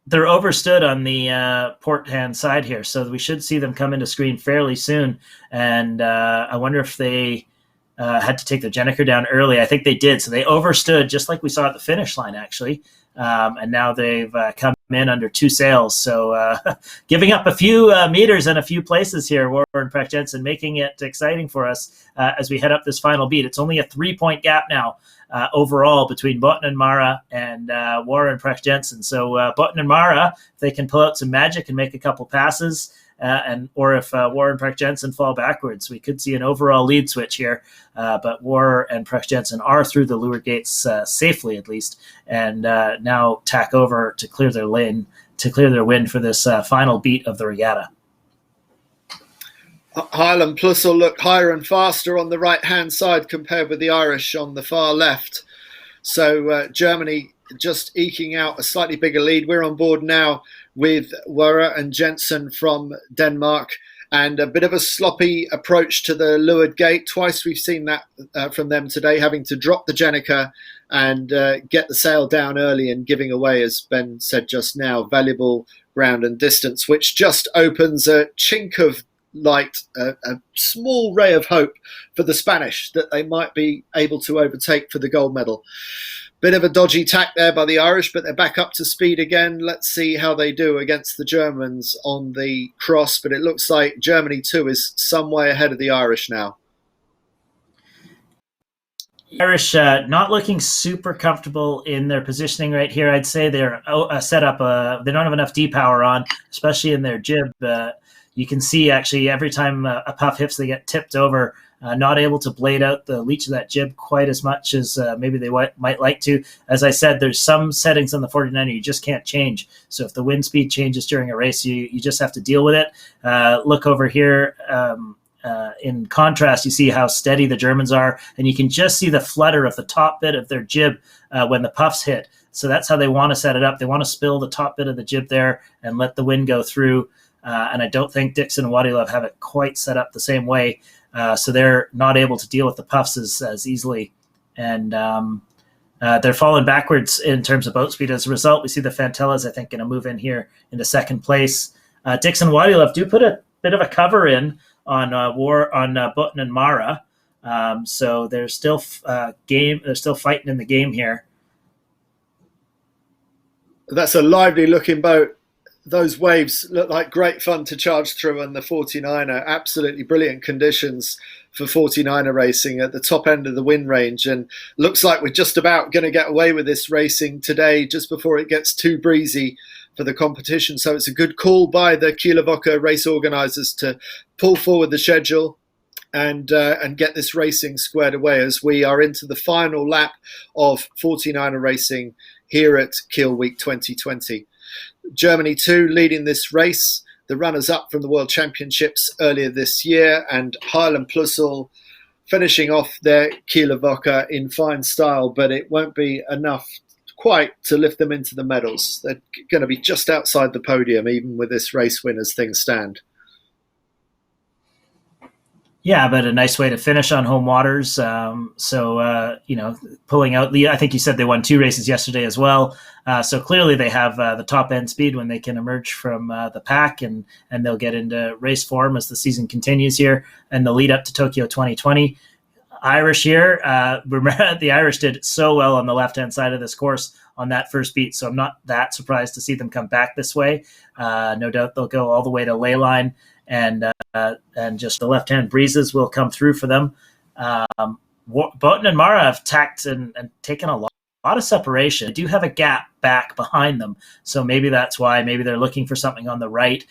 They're overstood on the port hand side here, so we should see them come into screen fairly soon. And I wonder if they had to take the Jenica down early. I think they did. So they overstood, just like we saw at the finish line, actually. And now they've come in under two sails. So giving up a few meters and a few places here, Warren and Prech Jensen, making it exciting for us as we head up this final beat. It's only a 3-point gap now overall between Button and Mara and Warren and Prech Jensen. So Button and Mara, if they can pull out some magic and make a couple passes, or if Warren and Prech Jensen fall backwards, we could see an overall lead switch here. But Warrer and Prech Jensen are through the leeward gates safely, at least, and now tack over to clear their lane, to clear their wind for this final beat of the regatta. Highland Plussel look higher and faster on the right-hand side compared with the Irish on the far left. So Germany just eking out a slightly bigger lead. We're on board now with Warrer and Jensen from Denmark, and a bit of a sloppy approach to the leeward gate. Twice we've seen that from them today, having to drop the Jenica and get the sail down early and giving away, as Ben said just now, valuable ground and distance, which just opens a chink of light, a small ray of hope for the Spanish that they might be able to overtake for the gold medal. Bit of a dodgy tack there by the Irish, but they're back up to speed again. Let's see how they do against the Germans on the cross, but it looks like Germany too is some way ahead of the Irish now. Irish not looking super comfortable in their positioning right here. I'd say they're set up. They don't have enough D-power on, especially in their jib. You can see actually every time a puff hits, they get tipped over, not able to blade out the leach of that jib quite as much as maybe they might like to. As I said, there's some settings on the 49er you just can't change. So if the wind speed changes during a race, you just have to deal with it. Look over here. In contrast, you see how steady the Germans are, and you can just see the flutter of the top bit of their jib when the puffs hit. So that's how they want to set it up. They want to spill the top bit of the jib there and let the wind go through. And I don't think Dixon and Waddy Love have it quite set up the same way. So they're not able to deal with the puffs as easily. And they're falling backwards in terms of boat speed. As a result, we see the Fantellas, I think, going to move in here into second place. Dixon and Waddy Love do put a bit of a cover on Button and Mara. So they're still They're still fighting in the game here. That's a lively looking boat. Those waves look like great fun to charge through, and the 49er, absolutely brilliant conditions for 49er racing at the top end of the wind range, and looks like we're just about going to get away with this racing today just before it gets too breezy for the competition. So it's a good call by the Kieler Woche race organisers to pull forward the schedule and get this racing squared away as we are into the final lap of 49er racing here at Kiel Week 2020. Germany too leading this race. the runners-up from the World Championships earlier this year, and Highland Plussel finishing off their Kieler Woche in fine style, but it won't be enough quite to lift them into the medals. They're going to be just outside the podium, even with this race win as things stand. Yeah, but a nice way to finish on home waters. Pulling out I think you said they won 2 races yesterday as well. So clearly they have the top end speed when they can emerge from the pack, and they'll get into race form as the season continues here and the lead up to Tokyo 2020. Irish here. Remember, the Irish did so well on the left-hand side of this course on that first beat, so I'm not that surprised to see them come back this way. No doubt they'll go all the way to Leyline, and just the left-hand breezes will come through for them. Boatin and Mara have tacked and taken a lot of separation. They do have a gap back behind them, so maybe that's why. Maybe they're looking for something on the right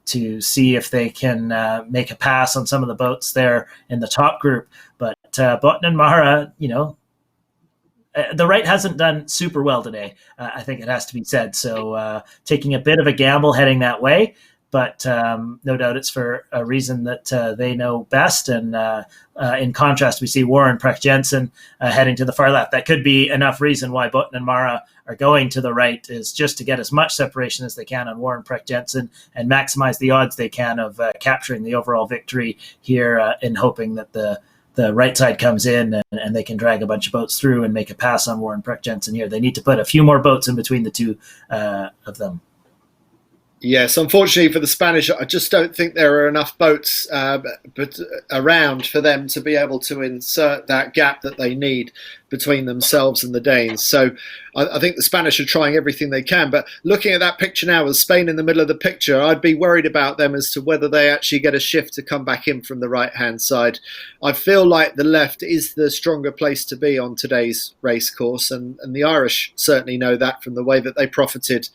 to see if they can make a pass on some of the boats there in the top group. But Boatin and Mara, the right hasn't done super well today. I think it has to be said. So taking a bit of a gamble heading that way. But no doubt it's for a reason that they know best. And in contrast, we see Warren Precht Jensen heading to the far left. That could be enough reason why Boatin and Mara are going to the right, is just to get as much separation as they can on Warren Precht Jensen and maximize the odds they can of capturing the overall victory here, in hoping that the right side comes in and they can drag a bunch of boats through and make a pass on Warren Precht Jensen here. They need to put a few more boats in between the two of them. Yes, unfortunately for the Spanish, I just don't think there are enough boats around for them to be able to insert that gap that they need between themselves and the Danes. So I think the Spanish are trying everything they can. But looking at that picture now with Spain in the middle of the picture, I'd be worried about them as to whether they actually get a shift to come back in from the right-hand side. I feel like the left is the stronger place to be on today's race course, and the Irish certainly know that from the way that they profited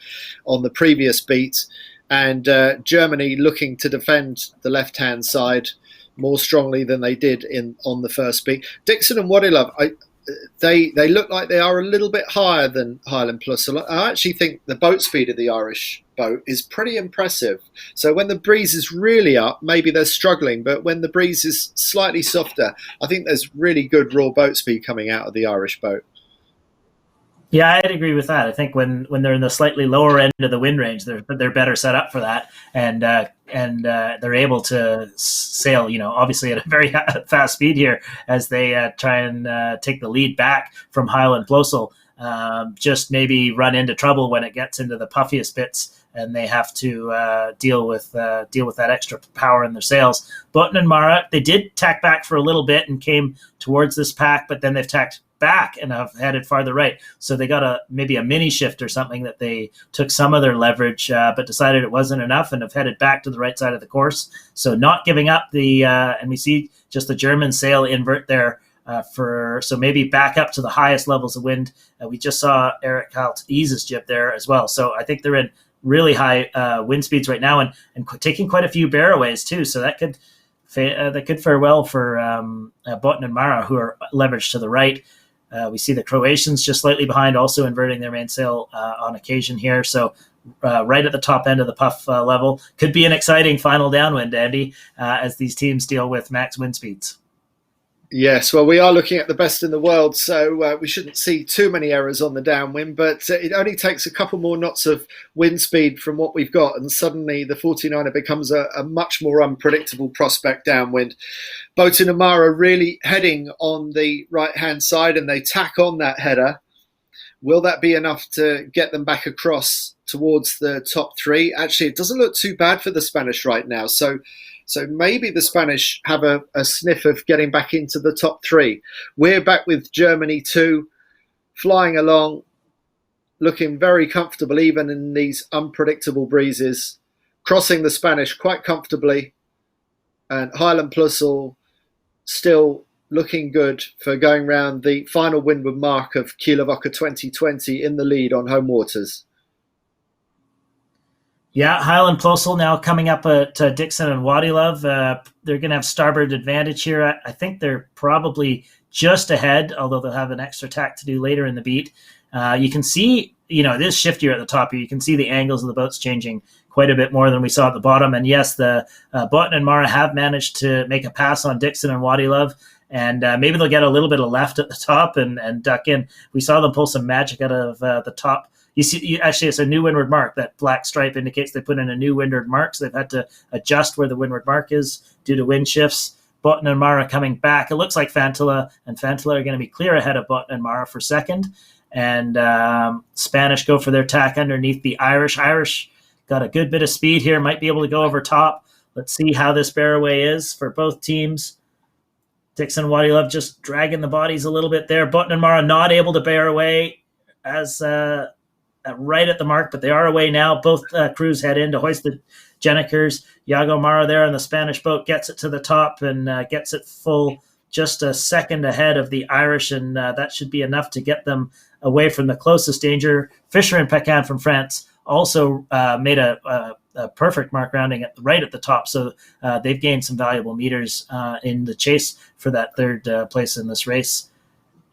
on the previous beat. And Germany looking to defend the left-hand side more strongly than they did on the first beat. Dixon and Wadilov, they look like they are a little bit higher than Highland Plus. I actually think the boat speed of the Irish boat is pretty impressive. So when the breeze is really up, maybe they're struggling, but when the breeze is slightly softer, I think there's really good raw boat speed coming out of the Irish boat. Yeah, I'd agree with that. I think when they're in the slightly lower end of the wind range, they're better set up for that, and they're able to sail, obviously at a very fast speed here as they try and take the lead back from Highland Plussel. Just maybe run into trouble when it gets into the puffiest bits, and they have to deal with that extra power in their sails. Boatin and Mara, they did tack back for a little bit and came towards this pack, but then they've tacked back and have headed farther right. So they got maybe a mini shift or something, that they took some of their leverage, but decided it wasn't enough and have headed back to the right side of the course. So not giving up and we see just the German sail invert there so maybe back up to the highest levels of wind. We just saw Eric Halt ease his jib there as well. So I think they're in really high wind speeds right now and taking quite a few bearaways too. So that could fare well for Boatin and Mara, who are leveraged to the right. We see the Croatians just slightly behind, also inverting their mainsail on occasion here. So right at the top end of the puff level. Could be an exciting final downwind, Andy, as these teams deal with max wind speeds. Yes, well, we are looking at the best in the world, so we shouldn't see too many errors on the downwind, but it only takes a couple more knots of wind speed from what we've got, and suddenly the 49er becomes a much more unpredictable prospect downwind. Boatin and Mara really heading on the right-hand side, and they tack on that header. Will that be enough to get them back across towards the top three? Actually, it doesn't look too bad for the Spanish right now, so maybe the Spanish have a sniff of getting back into the top three. We're back with Germany too, flying along, looking very comfortable even in these unpredictable breezes, crossing the Spanish quite comfortably, and Highland Plussel still looking good for going round the final windward mark of Kieler Woche 2020 in the lead on home waters. Yeah, Highland Plussel now coming up at Dixon and Wadilov. They're going to have starboard advantage here. I think they're probably just ahead, although they'll have an extra tack to do later in the beat. You can see, it is shiftier at the top here. You can see the angles of the boats changing quite a bit more than we saw at the bottom. And yes, the Botten and Mara have managed to make a pass on Dixon and Wadilove, and maybe they'll get a little bit of left at the top and duck in. We saw them pull some magic out of the top. Actually, it's a new windward mark. That black stripe indicates they put in a new windward mark, so they've had to adjust where the windward mark is due to wind shifts. Botten and Mara coming back. It looks like Fantilla and Fantilla are going to be clear ahead of Botten and Mara for second. And Spanish go for their tack underneath the Irish. Irish got a good bit of speed here, might be able to go over top. Let's see how this bear away is for both teams. Dixon and Wadilove just dragging the bodies a little bit there. Botten and Mara not able to bear away as right at the mark, but they are away now. Both crews head in to hoist the Jennikers. Iago Mara there on the Spanish boat gets it to the top and gets it full just a second ahead of the Irish, and that should be enough to get them away from the closest danger. Fisher and Pecan from France also made a perfect mark rounding right at the top, so they've gained some valuable meters in the chase for that third place in this race.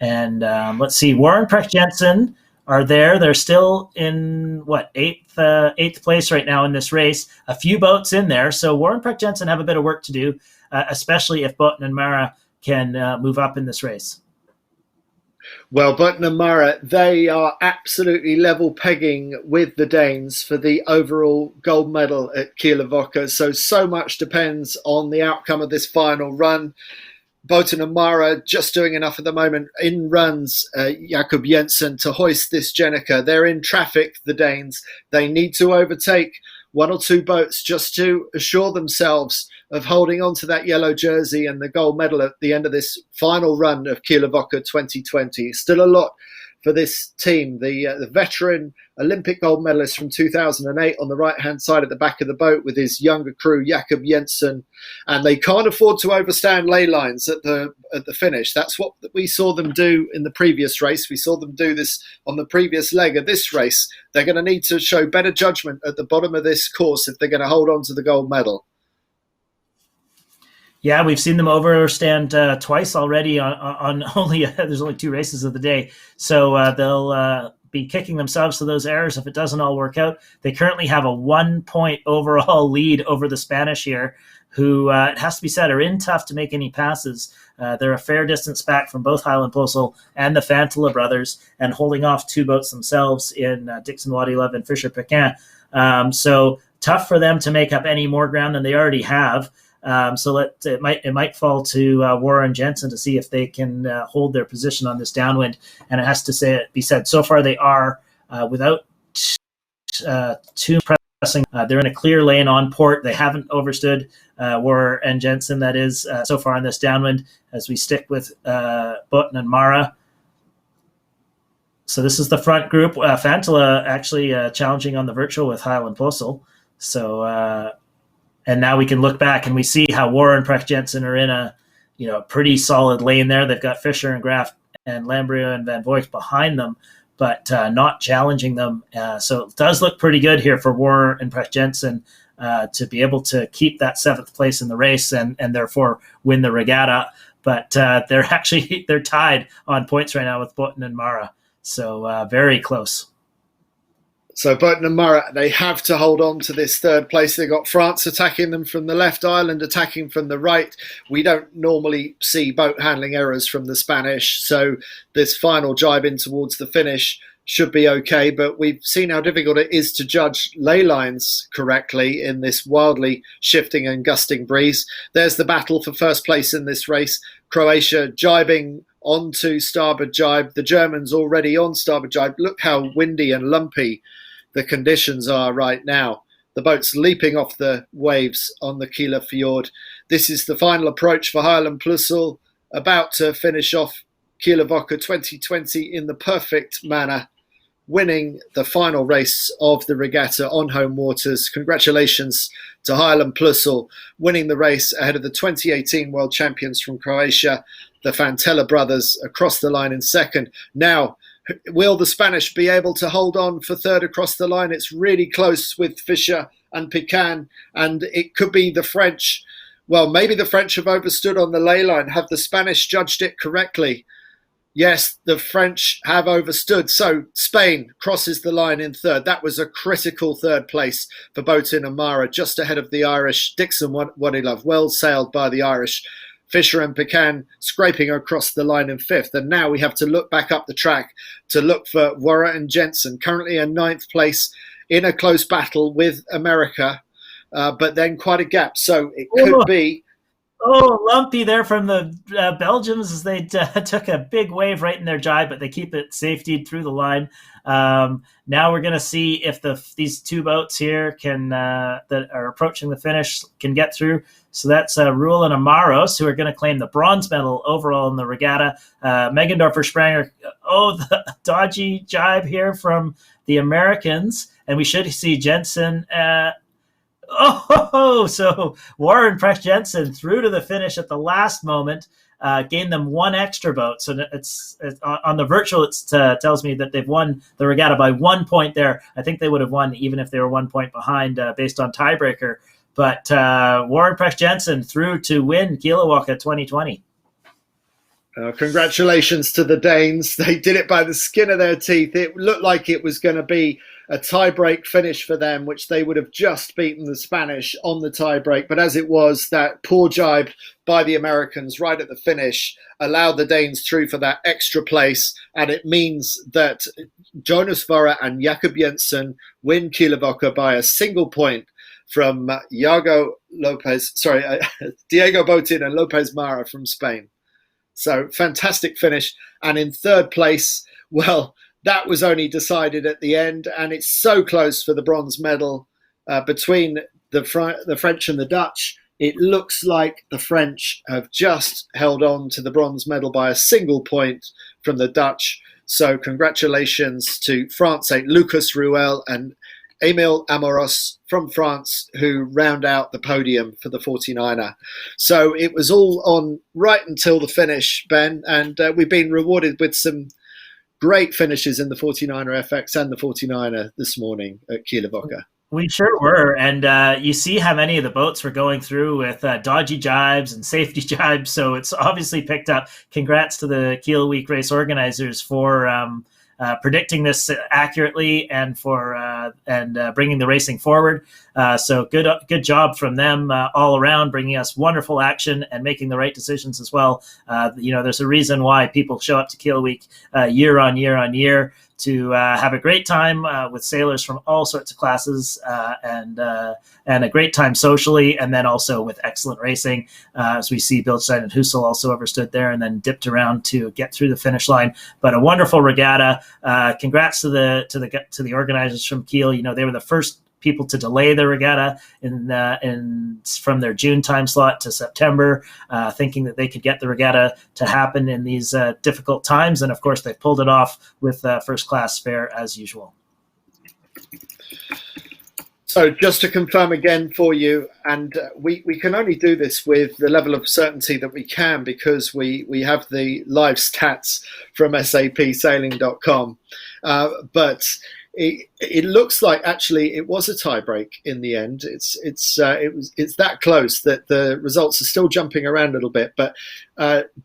And let's see, Warren Precht Jensen are there. They're still in eighth place right now in this race. A few boats in there, so Warren Precht Jensen have a bit of work to do, especially if Botten and Mara can move up in this race. Well, Botten and Mara, they are absolutely level pegging with the Danes for the overall gold medal at Kieler Woche. So much depends on the outcome of this final run. Botten and Mara just doing enough at the moment. In runs Jakob Jensen to hoist this Jennica. They're in traffic, the Danes. They need to overtake one or two boats just to assure themselves of holding on to that yellow jersey and the gold medal at the end of this final run of Kieler Woche 2020. Still a lot for this team. The veteran Olympic gold medalist from 2008 on the right-hand side at the back of the boat with his younger crew, Jakob Jensen. And they can't afford to overstand ley lines at the finish. That's what we saw them do in the previous race. We saw them do this on the previous leg of this race. They're going to need to show better judgment at the bottom of this course if they're going to hold on to the gold medal. Yeah, we've seen them overstand twice already on only there's only 2 races of the day. So they'll be kicking themselves to those errors if it doesn't all work out. They currently have a 1-point overall lead over the Spanish here, who, it has to be said, are in tough to make any passes. They're a fair distance back from both Highland Posel and the Fantilla brothers, and holding off 2 boats themselves in Dixon Wadilove and Fisher Pecan. So tough for them to make up any more ground than they already have. So it might fall to Warren Jensen to see if they can hold their position on this downwind. And it has to be said, so far they are without too pressing. They're in a clear lane on port. They haven't overstood Warren Jensen, that is, so far in this downwind, as we stick with Botten and Mara. So this is the front group. Fantilla actually challenging on the virtual with Highland Posel. So... And now we can look back and we see how Warren Precht Jensen are in a pretty solid lane there. They've got Fisher and Graff and Lambrio and Van Voigt behind them, but not challenging them. So it does look pretty good here for Warren Precht Jensen to be able to keep that 7th place in the race and therefore win the regatta. But they're tied on points right now with Botten and Mara. So very close. So Botten and Mara, they have to hold on to this 3rd place. They've got France attacking them from the left, Ireland attacking from the right. We don't normally see boat handling errors from the Spanish, so this final jibe in towards the finish should be okay, but we've seen how difficult it is to judge ley lines correctly in this wildly shifting and gusting breeze. There's the battle for first place in this race. Croatia jibing onto starboard jibe. The Germans already on starboard jibe. Look how windy and lumpy the conditions are right now. The boat's leaping off the waves on the Kieler Fjord. This is the final approach for Highland Plusel, about to finish off Kieler Woche 2020 in the perfect manner, winning the final race of the regatta on home waters. Congratulations to Highland Plusel, winning the race ahead of the 2018 world champions from Croatia, the Fantella brothers, across the line in second. Now, will the Spanish be able to hold on for 3rd across the line? It's really close with Fisher and Pecan, and it could be the French. Well, maybe the French have overstood on the ley line. Have the Spanish judged it correctly? Yes, the French have overstood. So Spain crosses the line in third. That was a critical third place for Botin and Mara, just ahead of the Irish. Dixon, what he loved, well sailed by the Irish. Fisher and Pecan scraping across the line in fifth. And now we have to look back up the track to look for Wora and Jensen, currently in ninth place in a close battle with America, but then quite a gap. So it could be. Oh, lumpy there from the Belgians as they took a big wave right in their jibe, but they keep it safetied through the line. Now we're going to see if these two boats here can that are approaching the finish can get through. So that's Ruel and Amaros, who are going to claim the bronze medal overall in the regatta. Megendorfer Spranger, the dodgy jibe here from the Americans. And we should see Jensen... so Warren Precht Jensen through to the finish at the last moment, gained them one extra boat. So it's on the virtual, it tells me that they've won the regatta by 1 point there. I think they would have won even if they were 1 point behind based on tiebreaker. But Warren Precht Jensen through to win Kieler Woche 2020. Congratulations to the Danes. They did it by the skin of their teeth. It looked like it was going to be a tie-break finish for them, which they would have just beaten the Spanish on the tie-break. But as it was, that poor jibe by the Americans right at the finish allowed the Danes through for that extra place. And it means that Jonas Vora and Jakob Jensen win Kieler Woche by a single point from Diego Botin and Lopez Mara from Spain. So fantastic finish. And in third place, well, that was only decided at the end, and it's so close for the bronze medal between the French and the Dutch. It looks like the French have just held on to the bronze medal by a single point from the Dutch. So congratulations to France, Lucas Ruel and Emile Amoros from France, who round out the podium for the 49er. So it was all on right until the finish, Ben, and we've been rewarded with some great finishes in the 49er FX and the 49er this morning at Kieler Woche. We sure were. And you see how many of the boats were going through with dodgy jibes and safety jibes. So it's obviously picked up. Congrats to the Kiel Week race organizers for predicting this accurately and for bringing the racing forward. So good job from them all around, bringing us wonderful action and making the right decisions as well. There's a reason why people show up to Kiel Week year on year to have a great time with sailors from all sorts of classes and a great time socially, and then also with excellent racing. As we see Bilstein and Husel also overstood there and then dipped around to get through the finish line. But a wonderful regatta. Congrats to the organizers from Kiel. They were the first people to delay the regatta from their June time slot to September, thinking that they could get the regatta to happen in these difficult times. And of course, they pulled it off with first class fare as usual. So just to confirm again for you, and we can only do this with the level of certainty that we can because we have the live stats from sapsailing.com. But it looks like actually it was a tiebreak in the end. It's that close that the results are still jumping around a little bit. But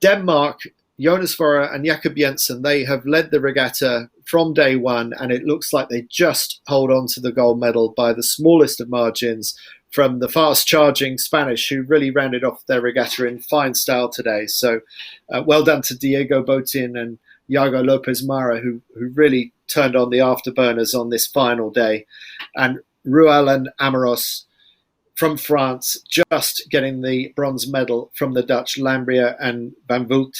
Denmark, Jonas Vora and Jakob Jensen, they have led the regatta from day one, and it looks like they just hold on to the gold medal by the smallest of margins from the fast-charging Spanish, who really rounded off their regatta in fine style today. So well done to Diego Botin and Iago Lopez Mara, who really turned on the afterburners on this final day. And Ruel and Amoros from France just getting the bronze medal from the Dutch, Lambria and Van Voot.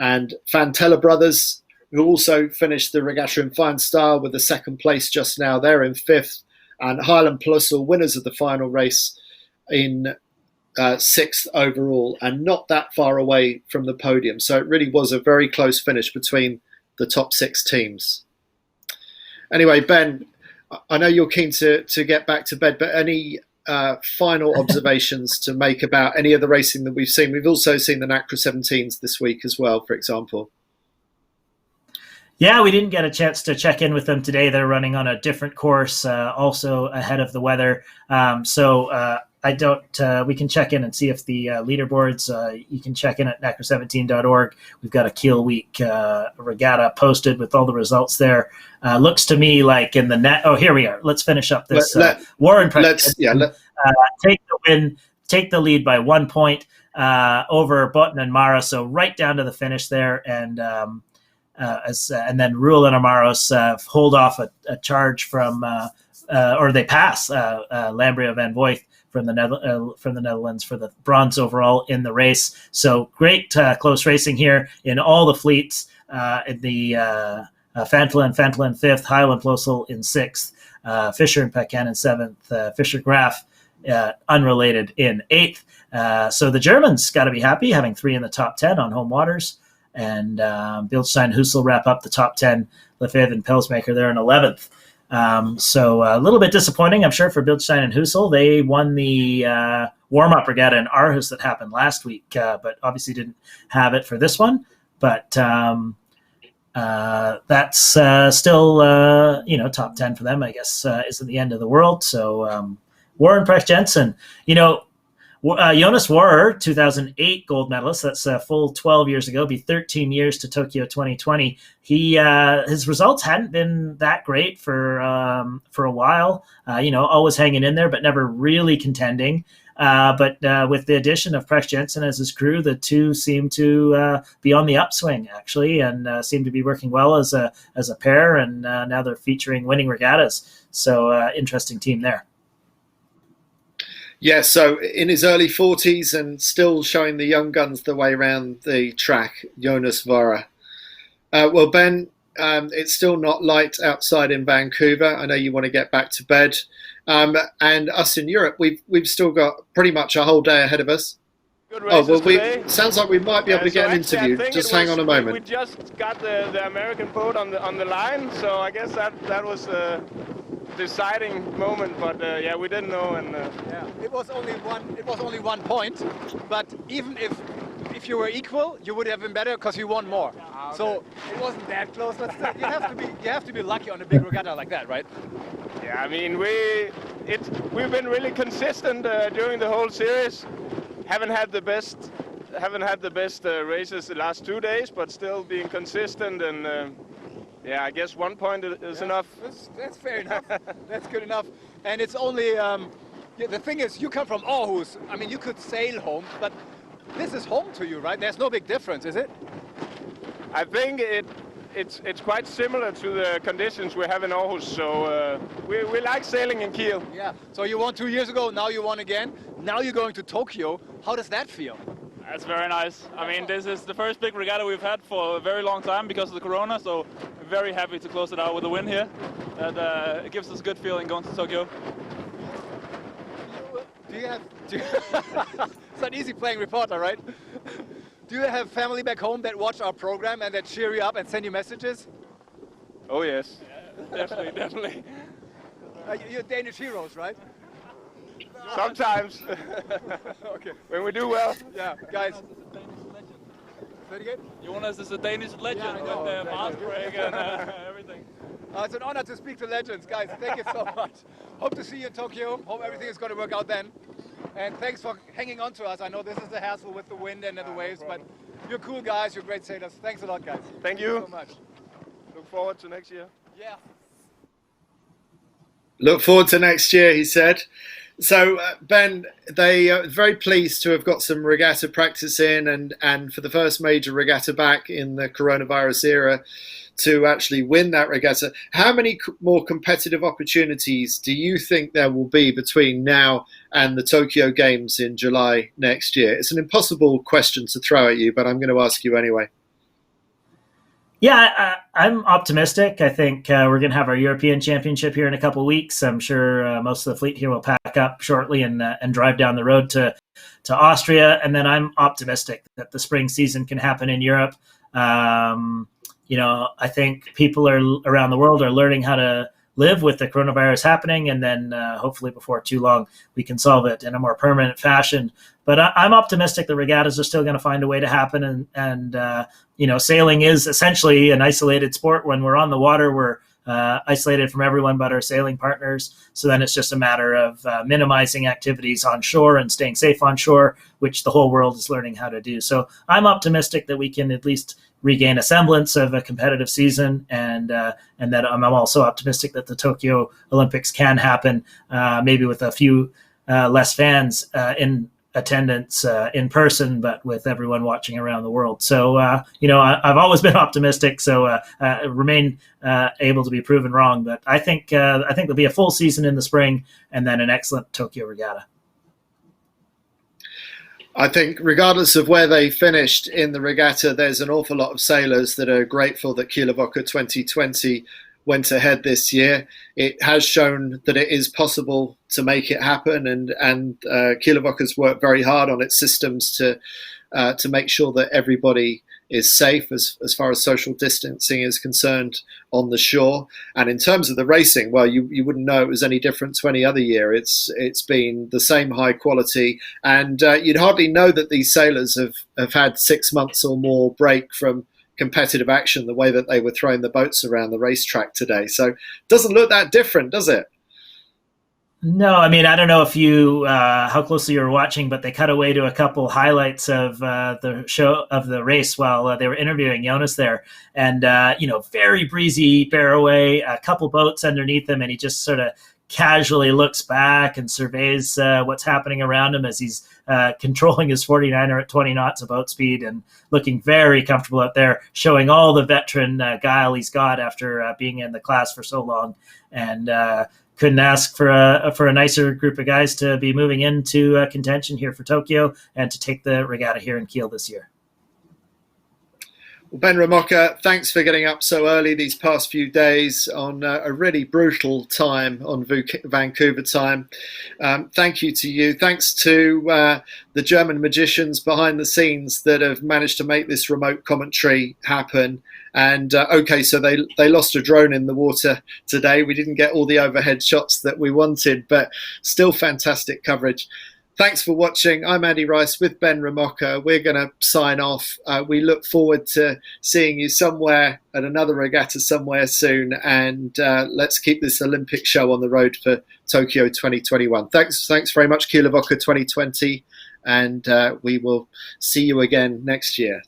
And Fantella brothers, who also finished the regatta in fine style with the second place just now. They're in fifth. And Highland Plussel, winners of the final race, in sixth overall, and not that far away from the podium. So it really was a very close finish between the top six teams. Anyway, Ben, I know you're keen to get back to bed, but any final observations to make about any of the racing that we've seen? We've also seen the NACRA 17s this week as well, for example. Yeah, we didn't get a chance to check in with them today. They're running on a different course, also ahead of the weather. So I don't. We can check in and see if the leaderboards. You can check in at necro17.org. We've got a Kiel Week regatta posted with all the results there. Looks to me like in the net. Oh, here we are. Let's finish up this. Warren, take the win, take the lead by 1 point over Botten and Mara. So right down to the finish there, and then Ruel and Amaros hold off a charge from, or they pass Lambria van Voigt from the Netherlands for the bronze overall in the race. So great close racing here in all the fleets. In the Fantelin fifth, Highland Plosel in sixth, Fischer and Pecan in seventh, Fischer Graf unrelated in eighth. So the Germans got to be happy having 3 in the top 10 on home waters. And Bildstein Husel wrap up the top 10. Lefebvre and Pelsmaker there in 11th. So a little bit disappointing, I'm sure, for Bildstein and Husel. They won the warm-up regatta in Aarhus that happened last week, but obviously didn't have it for this one. But that's still, top 10 for them, I guess, isn't the end of the world. So Warren Precht Jensen, Jonas Wörer, 2008 gold medalist. That's a full 12 years ago. Be 13 years to Tokyo 2020. His results hadn't been that great for a while. Always hanging in there, but never really contending. But with the addition of Precht Jensen as his crew, the two seem to be on the upswing actually, and seem to be working well as a pair. And now they're featuring winning regattas. So interesting team there. Yeah, so in his early 40s and still showing the young guns the way around the track, Jonas Wörer. Well, Ben, it's still not light outside in Vancouver. I know you want to get back to bed. And us in Europe, we've still got pretty much a whole day ahead of us. Good races today. Sounds like we might be able to get an interview. Just hang on a moment. We just got the American boat on the line, so I guess that was a deciding moment. But we didn't know, and it was only 1 point. But even if you were equal, you would have been better because you won more. Okay. So it wasn't that close. But still, you have to be lucky on a big regatta like that, right? Yeah, I mean we've been really consistent during the whole series. Haven't had the best races the last 2 days, but still being consistent, and I guess 1 point is enough. That's fair enough. That's good enough. And it's only the thing is, you come from Aarhus. I mean, you could sail home, but this is home to you, right? There's no big difference, is it? I think it's quite similar to the conditions we have in Aarhus, so we like sailing in Kiel. Yeah, so you won 2 years ago, now you won again. Now you're going to Tokyo. How does that feel? That's very nice. I mean, this is the first big regatta we've had for a very long time because of the corona, so I'm very happy to close it out with a win here. That it gives us a good feeling going to Tokyo. It's not easy playing reporter, right? Do you have family back home that watch our program and that cheer you up and send you messages? Oh yes. Yeah, definitely. You're Danish heroes, right? Sometimes. Okay. When we do well. Yeah, guys. Say it again? Jonas is a Danish legend with the mask break and everything. It's an honor to speak to legends, guys. Thank you so much. Hope to see you in Tokyo. Hope everything is going to work out then. And thanks for hanging on to us. I know this is a hassle with the wind and the waves, but you're cool guys. You're great sailors. Thanks a lot, guys. Thank you so much. Look forward to next year. Yeah. Look forward to next year, he said. So, Ben, they are very pleased to have got some regatta practice in and for the first major regatta back in the coronavirus era to actually win that regatta. How many more competitive opportunities do you think there will be between now and the Tokyo Games in July next year? It's an impossible question to throw at you, but I'm going to ask you anyway. Yeah, I'm optimistic. I think we're going to have our European Championship here in a couple of weeks. I'm sure most of the fleet here will pack up shortly and drive down the road to Austria. And then I'm optimistic that the spring season can happen in Europe. I think people around the world are learning how to live with the coronavirus happening, and then hopefully before too long we can solve it in a more permanent fashion. But I'm optimistic the regattas are still going to find a way to happen, and sailing is essentially an isolated sport. When we're on the water, we're isolated from everyone but our sailing partners. So then it's just a matter of minimizing activities on shore and staying safe on shore, which the whole world is learning how to do. So I'm optimistic that we can at least regain a semblance of a competitive season, and that I'm also optimistic that the Tokyo Olympics can happen, maybe with a few less fans in attendance in person, but with everyone watching around the world. So, I've always been optimistic, so remain able to be proven wrong. But I think there'll be a full season in the spring and then an excellent Tokyo regatta. I think regardless of where they finished in the regatta, there's an awful lot of sailors that are grateful that Kieler Woche 2020 went ahead this year. It has shown that it is possible to make it happen, and Kieler Woche has worked very hard on its systems to make sure that everybody is safe as far as social distancing is concerned on the shore. And in terms of the racing, well, you wouldn't know it was any different to any other year. It's been the same high quality, and you'd hardly know that these sailors have had 6 months or more break from competitive action, the way that they were throwing the boats around the racetrack today. So it doesn't look that different, does it? No, I mean, I don't know if you how closely you were watching, but they cut away to a couple highlights of the show of the race while they were interviewing Jonas there, and very breezy fairway, a couple boats underneath him, and he just sort of casually looks back and surveys what's happening around him as he's controlling his 49er at 20 knots of boat speed and looking very comfortable out there, showing all the veteran guile he's got after being in the class for so long, and couldn't ask for a nicer group of guys to be moving into contention here for Tokyo and to take the regatta here in Kiel this year. Well, Ben Ramoka, thanks for getting up so early these past few days on a really brutal time on Vancouver time. Thank you to you. Thanks to the German magicians behind the scenes that have managed to make this remote commentary happen. And so they lost a drone in the water today. We didn't get all the overhead shots that we wanted, but still fantastic coverage. Thanks for watching. I'm Andy Rice with Ben Ramoka. We're going to sign off. We look forward to seeing you somewhere at another regatta somewhere soon. And let's keep this Olympic show on the road for Tokyo 2021. Thanks very much, Kieler Woche 2020. And we will see you again next year.